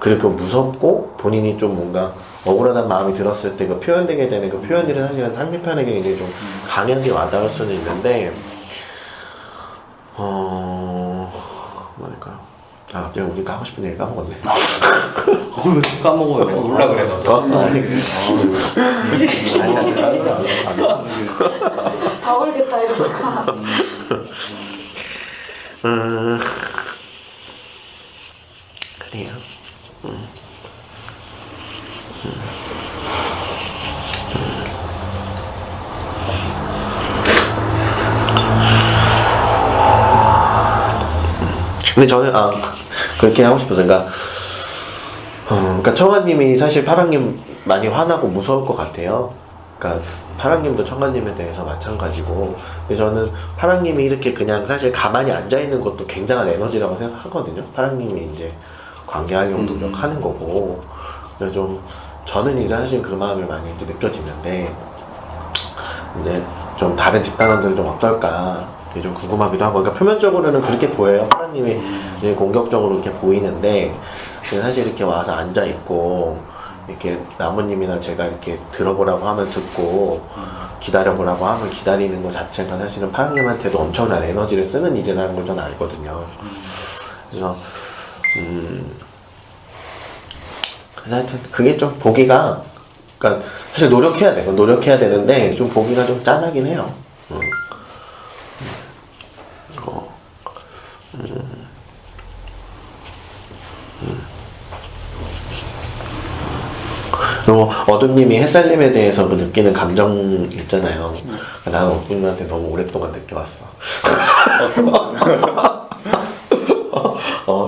그리고 무섭고 본인이 좀 뭔가 억울하다는 마음이 들었을 때 그 표현되게 되는 그 표현들이 사실은 상대편에게 이제 좀 강하게 와닿을 수는 있는데 뭐랄까요? 아 갑자기 우리가 하고 싶은 얘기 까먹었네. 그걸 왜 까먹어요? 몰라 그래서. 다 울겠다 이러니까. 그래요. 근데 저는 그렇게 하고 싶어서 그러니까 청아님이 사실 파랑님 많이 화나고 무서울 것 같아요. 그러니까 파랑님도 청아님에 대해서 마찬가지고 근데 저는 파랑님이 이렇게 그냥 사실 가만히 앉아있는 것도 굉장한 에너지라고 생각하거든요. 파랑님이 이제 관계하려고 노력하는 거고 그래서 좀 저는 이제 사실 그 마음을 많이 이제 느껴지는데 이제 좀 다른 집단원들은 좀 어떨까 그게 좀 궁금하기도 하고 그러니까 표면적으로는 그렇게 보여요. 파랑님이 이제 공격적으로 이렇게 보이는데 사실 이렇게 와서 앉아있고 이렇게 나무님이나 제가 이렇게 들어보라고 하면 듣고 기다려보라고 하면 기다리는 것 자체가 사실은 파랑님한테도 엄청난 에너지를 쓰는 일이라는 걸 저는 알거든요. 그래서 그래서 하여튼 그게 좀 보기가 그러니까 사실 노력해야 되는데 좀 보기가 좀 짠하긴 해요. 그리고 어둠님이 햇살님에 대해서 그 느끼는 감정 있잖아요. 나는 어둠님한테 너무 오랫동안 느껴왔어.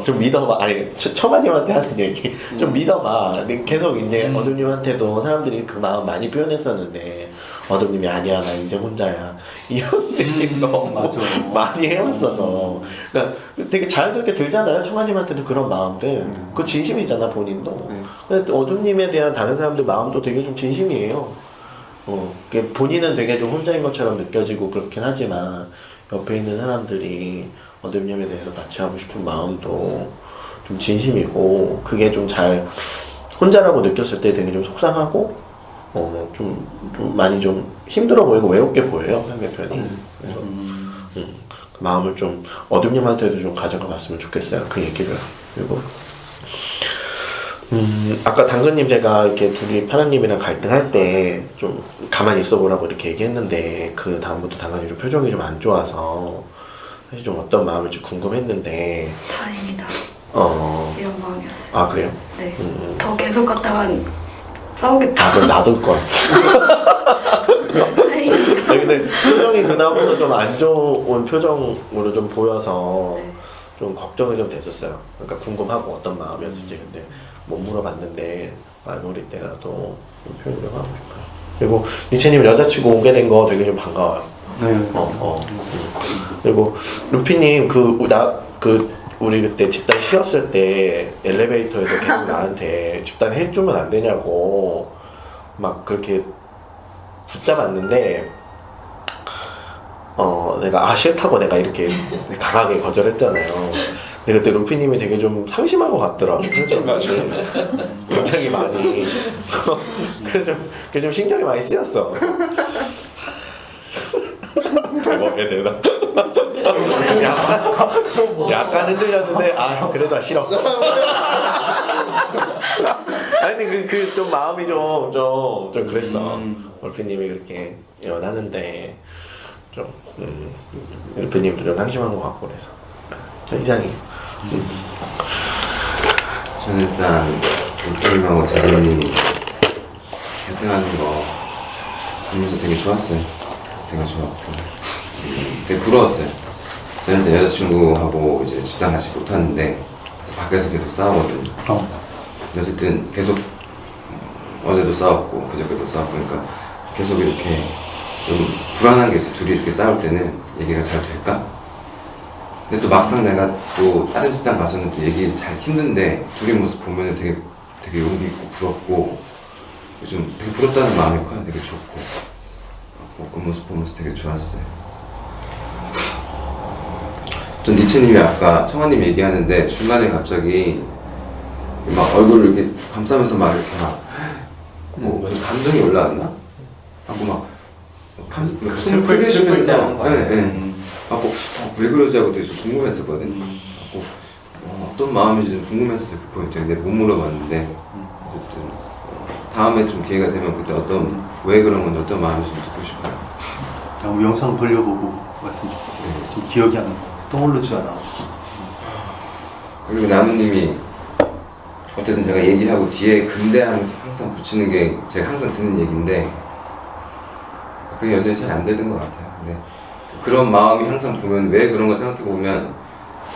좀 믿어봐. 아니, 처마님한테 하는 얘기. 좀 믿어봐. 계속 이제 어둠님한테도 사람들이 그 마음 많이 표현했었는데, 어둠님이 아니야, 나 이제 혼자야. 이런 얘기 너무 많이 해왔어서. 그러니까 되게 자연스럽게 들잖아요. 청아님한테도 그런 마음들. 그거 진심이잖아, 본인도. 근데 어둠님에 대한 다른 사람들 마음도 되게 좀 진심이에요. 본인은 되게 좀 혼자인 것처럼 느껴지고 그렇긴 하지만, 옆에 있는 사람들이 어둠님에 대해서 같이 하고 싶은 마음도 좀 진심이고 그게 좀 잘 혼자라고 느꼈을 때 되게 좀 속상하고 좀 많이 좀 힘들어 보이고 외롭게 보여요 상대편이. 그래서 그 마음을 좀 어둠님한테도 좀 가져가 봤으면 좋겠어요 그 얘기를. 그리고 아까 당근님 제가 이렇게 둘이 파랑님이랑 갈등할 때 좀 가만히 있어 보라고 이렇게 얘기했는데 그 다음부터 당근님 좀 표정이 좀 안 좋아서 사실 좀 어떤 마음일지 궁금했는데 다행이다. 이런 마음이었어요. 아 그래요? 네. 더 계속 갔다간 싸우겠다. 그럼 놔둘 걸. 다행이다. 근데 표정이 그다음부터 좀 안 좋은 표정으로 좀 보여서 네. 좀 걱정이 좀 됐었어요. 그러니까 궁금하고 어떤 마음이었을지. 근데 못 물어봤는데 안 어릴 때라도 좀 표현을 하고 싶어요. 그리고 니체님 여자친구 오게 된 거 되게 좀 반가워요. 네. 그리고 루피님 우리 그때 집단 쉬었을 때 엘리베이터에서 계속 나한테 집단 해주면 안 되냐고 막 그렇게 붙잡았는데 내가 싫다고 내가 이렇게 강하게 거절했잖아요. 근데 그때 루피님이 되게 좀 상심한 것 같더라고. 굉장히 많이. 그래서 그게 좀 신경이 많이 쓰였어. 먹게 되나? 약간 흔들렸는데 그래도 싫어. 아니 그 좀 마음이 좀 그랬어. 루피님이 그렇게 연하는데 좀 루피님도 좀 상심한 것 같고 그래서 좀 이상해요. 저는 일단 루피님하고 재현이 결정하는 거 보면서 되게 좋았어요. 되게 좋았고 되게 부러웠어요. 저는 일단 여자친구하고 이제 집단 같이 못하는데 밖에서 계속 싸우거든요. 어쨌든 계속 어제도 싸웠고 그저께도 싸웠고 그러니까 계속 이렇게 좀 불안한 게 있어요. 둘이 이렇게 싸울 때는 얘기가 잘 될까? 근데 또 막상 내가 또 다른 집단 가서는 또 얘기 잘 힘든데 둘이 모습 보면은 되게 용기 있고 부럽고 요즘 되게 부럽다는 마음이 커요. 되게 좋고 그 모습 보면서 되게 좋았어요. 전 니체님이 아까 청아님 얘기하는데 중간에 갑자기 막 얼굴을 이렇게 감싸면서 막 이렇게 무슨 감정이 올라왔나? 하고 막 슬플 때 하는 거 아니에요? 네. 하고 왜 그러지 하고 되게 좀 궁금했었거든. 하고 어떤 마음인지 좀 궁금했었어요. 그 포인트에. 근데 못 물어봤는데 어쨌든 다음에 좀 기회가 되면 그때 왜 그런 건지 어떤 마음인지 좀 듣고 싶어요. 영상 돌려보고 말씀 좀 기억이 안 떠오르지 않아. 그리고 나무님이 어쨌든 제가 얘기하고 뒤에 근대 항상 붙이는 게 제가 항상 듣는 얘기인데 그게 여전히 잘 안 되는 것 같아요. 근데 그런 마음이 항상 보면 왜 그런 거 생각해 보면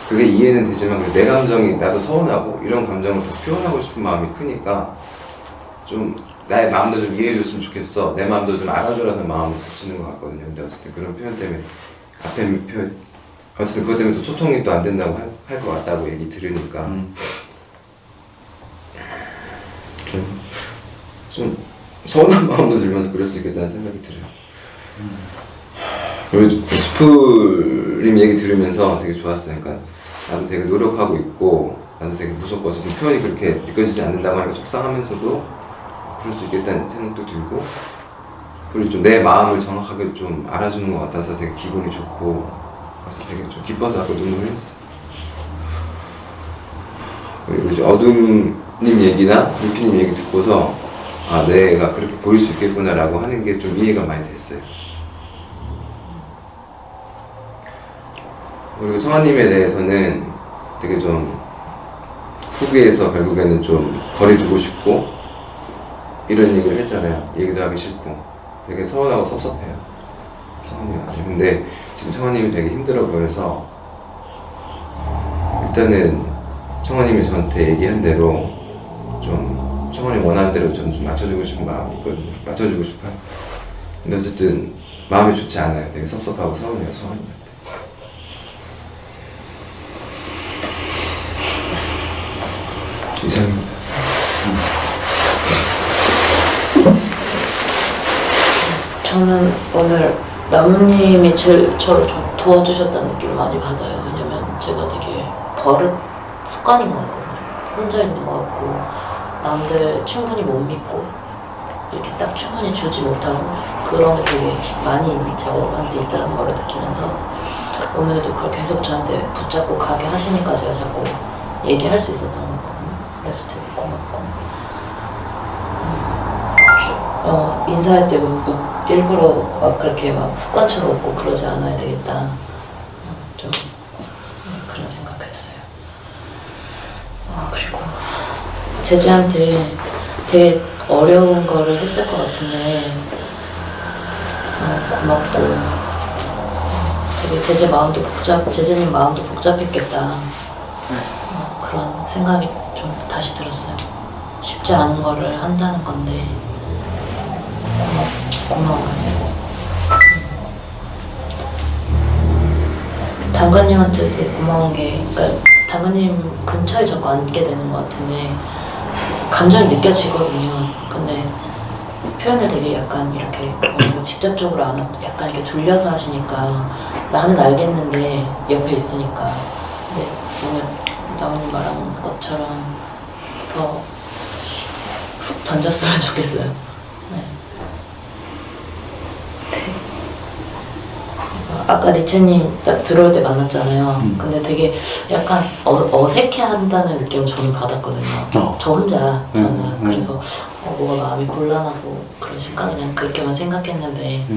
그게 이해는 되지만 내 감정이 나도 서운하고 이런 감정을 더 표현하고 싶은 마음이 크니까 좀 나의 마음도 좀 이해해 줬으면 좋겠어. 내 마음도 좀 알아줘라는 마음을 붙이는 것 같거든요. 근데 어쨌든 그런 표현 때문에 앞에 표현 어쨌든 그것 때문에 또 소통이 또 안 된다고 할 것 같다고 얘기 들으니까 좀 서운한 마음도 들면서 그럴 수 있겠다는 생각이 들어요. 그리고 수풀님 얘기 들으면서 되게 좋았어요. 그러니까 나도 되게 노력하고 있고 나도 되게 무섭고 어쨌든 표현이 그렇게 느껴지지 않는다고 하니까 속상하면서도 그럴 수 있겠다는 생각도 들고 그리고 좀 내 마음을 정확하게 좀 알아주는 것 같아서 되게 기분이 좋고 그래서 되게 좀 기뻐서 아까 눈물 흘렸어요. 그리고 이제 어둠님 얘기나 루피님 얘기 듣고서 내가 그렇게 보일 수 있겠구나라고 하는 게 좀 이해가 많이 됐어요. 그리고 성아님에 대해서는 되게 좀 후기에서 결국에는 좀 거리 두고 싶고 이런 얘기를 했잖아요. 얘기도 하기 싫고 되게 서운하고 섭섭해요. 성아님한테. 근데 지금 성아님이 되게 힘들어 보여서 일단은 성아님이 저한테 얘기한 대로 좀 성아님 원하는 대로 저는 좀 맞춰주고 싶은 마음이 있거든요. 맞춰주고 싶어요. 근데 어쨌든 마음이 좋지 않아요. 되게 섭섭하고 서운해요. 성아님한테. 이상입니다. 저는 오늘 나무님이 제일 저를 좀 도와주셨다는 느낌을 많이 받아요. 왜냐면 제가 되게 버릇 습관인 것 같거든요. 혼자 있는 것 같고 남들 충분히 못 믿고 이렇게 딱 충분히 주지 못하고 그런 게 되게 많이 저한테 있다는 걸 느끼면서 오늘도 그걸 계속 저한테 붙잡고 가게 하시니까 제가 자꾸 얘기할 수 있었던 거거든요. 그래서 되게 고맙고 인사할 때 일부러 막 그렇게 막 습관처럼 웃고 그러지 않아야 되겠다 좀 그런 생각했어요. 그리고 제지한테 되게 어려운 거를 했을 것 같은데 고맙고 되게 제재님 마음도 복잡했겠다. 그런 생각이 좀 다시 들었어요. 쉽지 않은 거를 한다는 건데 고마워요. 당근님한테 되게 고마운 게, 그러니까 당근님 근처에 자꾸 앉게 되는 것 같은데 감정이 느껴지거든요. 근데 표현을 되게 약간 이렇게 직접적으로 안 하고 약간 이렇게 둘려서 하시니까 나는 알겠는데 옆에 있으니까. 근데 보면 나오님 말한 것처럼 더 훅 던졌으면 좋겠어요. 네. 아까 니체님 딱 들어올 때 만났잖아요. 근데 되게 약간 어색해한다는 느낌을 저는 받았거든요. 저 혼자 저는 그래서 뭐가 마음이 곤란하고 그러실까 그냥 그렇게만 생각했는데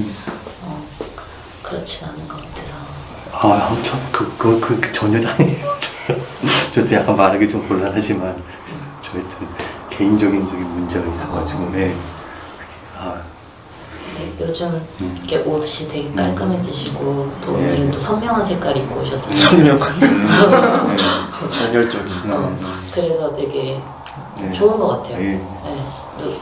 그렇진 않은 것 같아서. 그 전혀 아니에요. 저도 약간 말하기 좀 곤란하지만 저 하여튼 개인적인 문제가 있어가지고. 네. 요즘 이렇게 옷이 되게 깔끔해지시고 또 오늘은 또 선명한 색깔 입고 오셨잖아요. 선명한 전열적인 그래서 되게 네. 좋은 것 같아요. 네.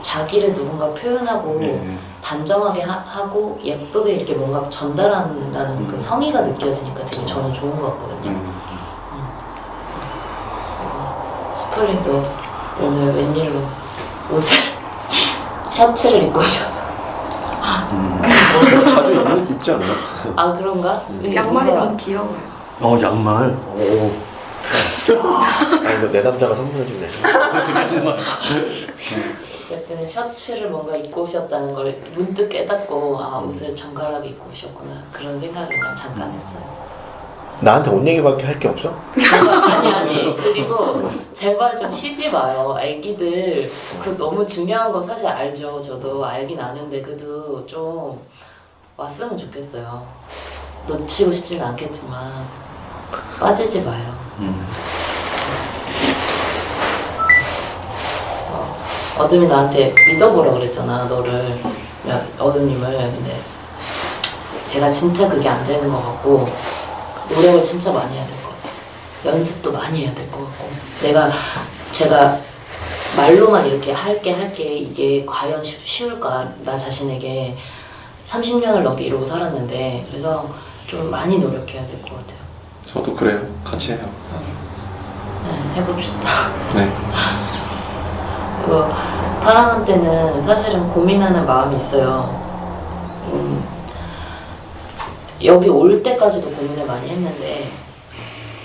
자기를 누군가 표현하고 네. 단정하게 하고 예쁘게 이렇게 뭔가 전달한다는 그 성의가 느껴지니까 되게 저는 좋은 것 같거든요. 스프링도 오늘 웬일로 옷을 셔츠를 입고 오셨어요. 자주 입지 않나요? 아 그런가? 양말이 뭔가- 너무 귀여워요. 양말. 오. 아니 이거 내 남자가 선물해준 내 어쨌든 셔츠를 뭔가 입고 오셨다는 걸 문득 깨닫고 아 옷을 정갈하게 입고 오셨구나 그런 생각을 그냥 잠깐 했어요. 나한테 옷 얘기밖에 할 게 없어? 아니 그리고 제발 좀 쉬지 마요. 애기들 그 너무 중요한 거 사실 알죠. 저도 알긴 아는데 그래도 좀 왔으면 좋겠어요. 놓치고 싶지는 않겠지만 빠지지 마요. 어둠이 나한테 믿어보라 그랬잖아 너를, 어둠님을. 근데 제가 진짜 그게 안 되는 것 같고 노력을 진짜 많이 해야 될 것 같아요. 연습도 많이 해야 될 것 같고 제가 말로만 이렇게 할게 이게 과연 쉬울까 나 자신에게 30년을 넘게 이러고 살았는데 그래서 좀 많이 노력해야 될 것 같아요. 저도 그래요. 같이 해요. 네, 해봅시다. 네. 그리고 파랑한테는 사실은 고민하는 마음이 있어요. 여기 올 때까지도 고민을 많이 했는데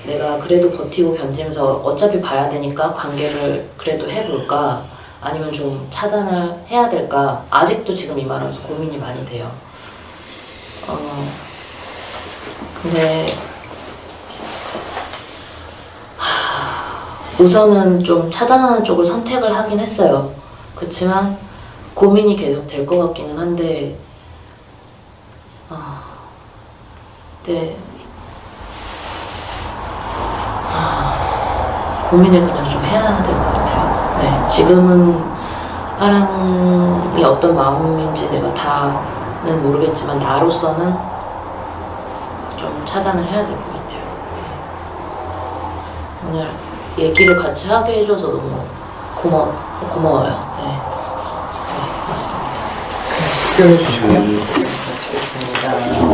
내가 그래도 버티고 견디면서 어차피 봐야 되니까 관계를 그래도 해볼까 아니면 좀 차단을 해야 될까 아직도 지금 이 말하면서 고민이 많이 돼요. 근데 우선은 좀 차단하는 쪽을 선택을 하긴 했어요. 그렇지만 고민이 계속 될 것 같기는 한데 네. 고민을 그냥 좀 해야 될 것 같아요. 네, 지금은 파랑이 어떤 마음인지 내가 다는 모르겠지만 나로서는 좀 차단을 해야 될 것 같아요. 네. 오늘 얘기를 같이 하게 해줘서 너무 고마워요. 네, 맞습니다. 표현해 주시고요. 마치겠습니다.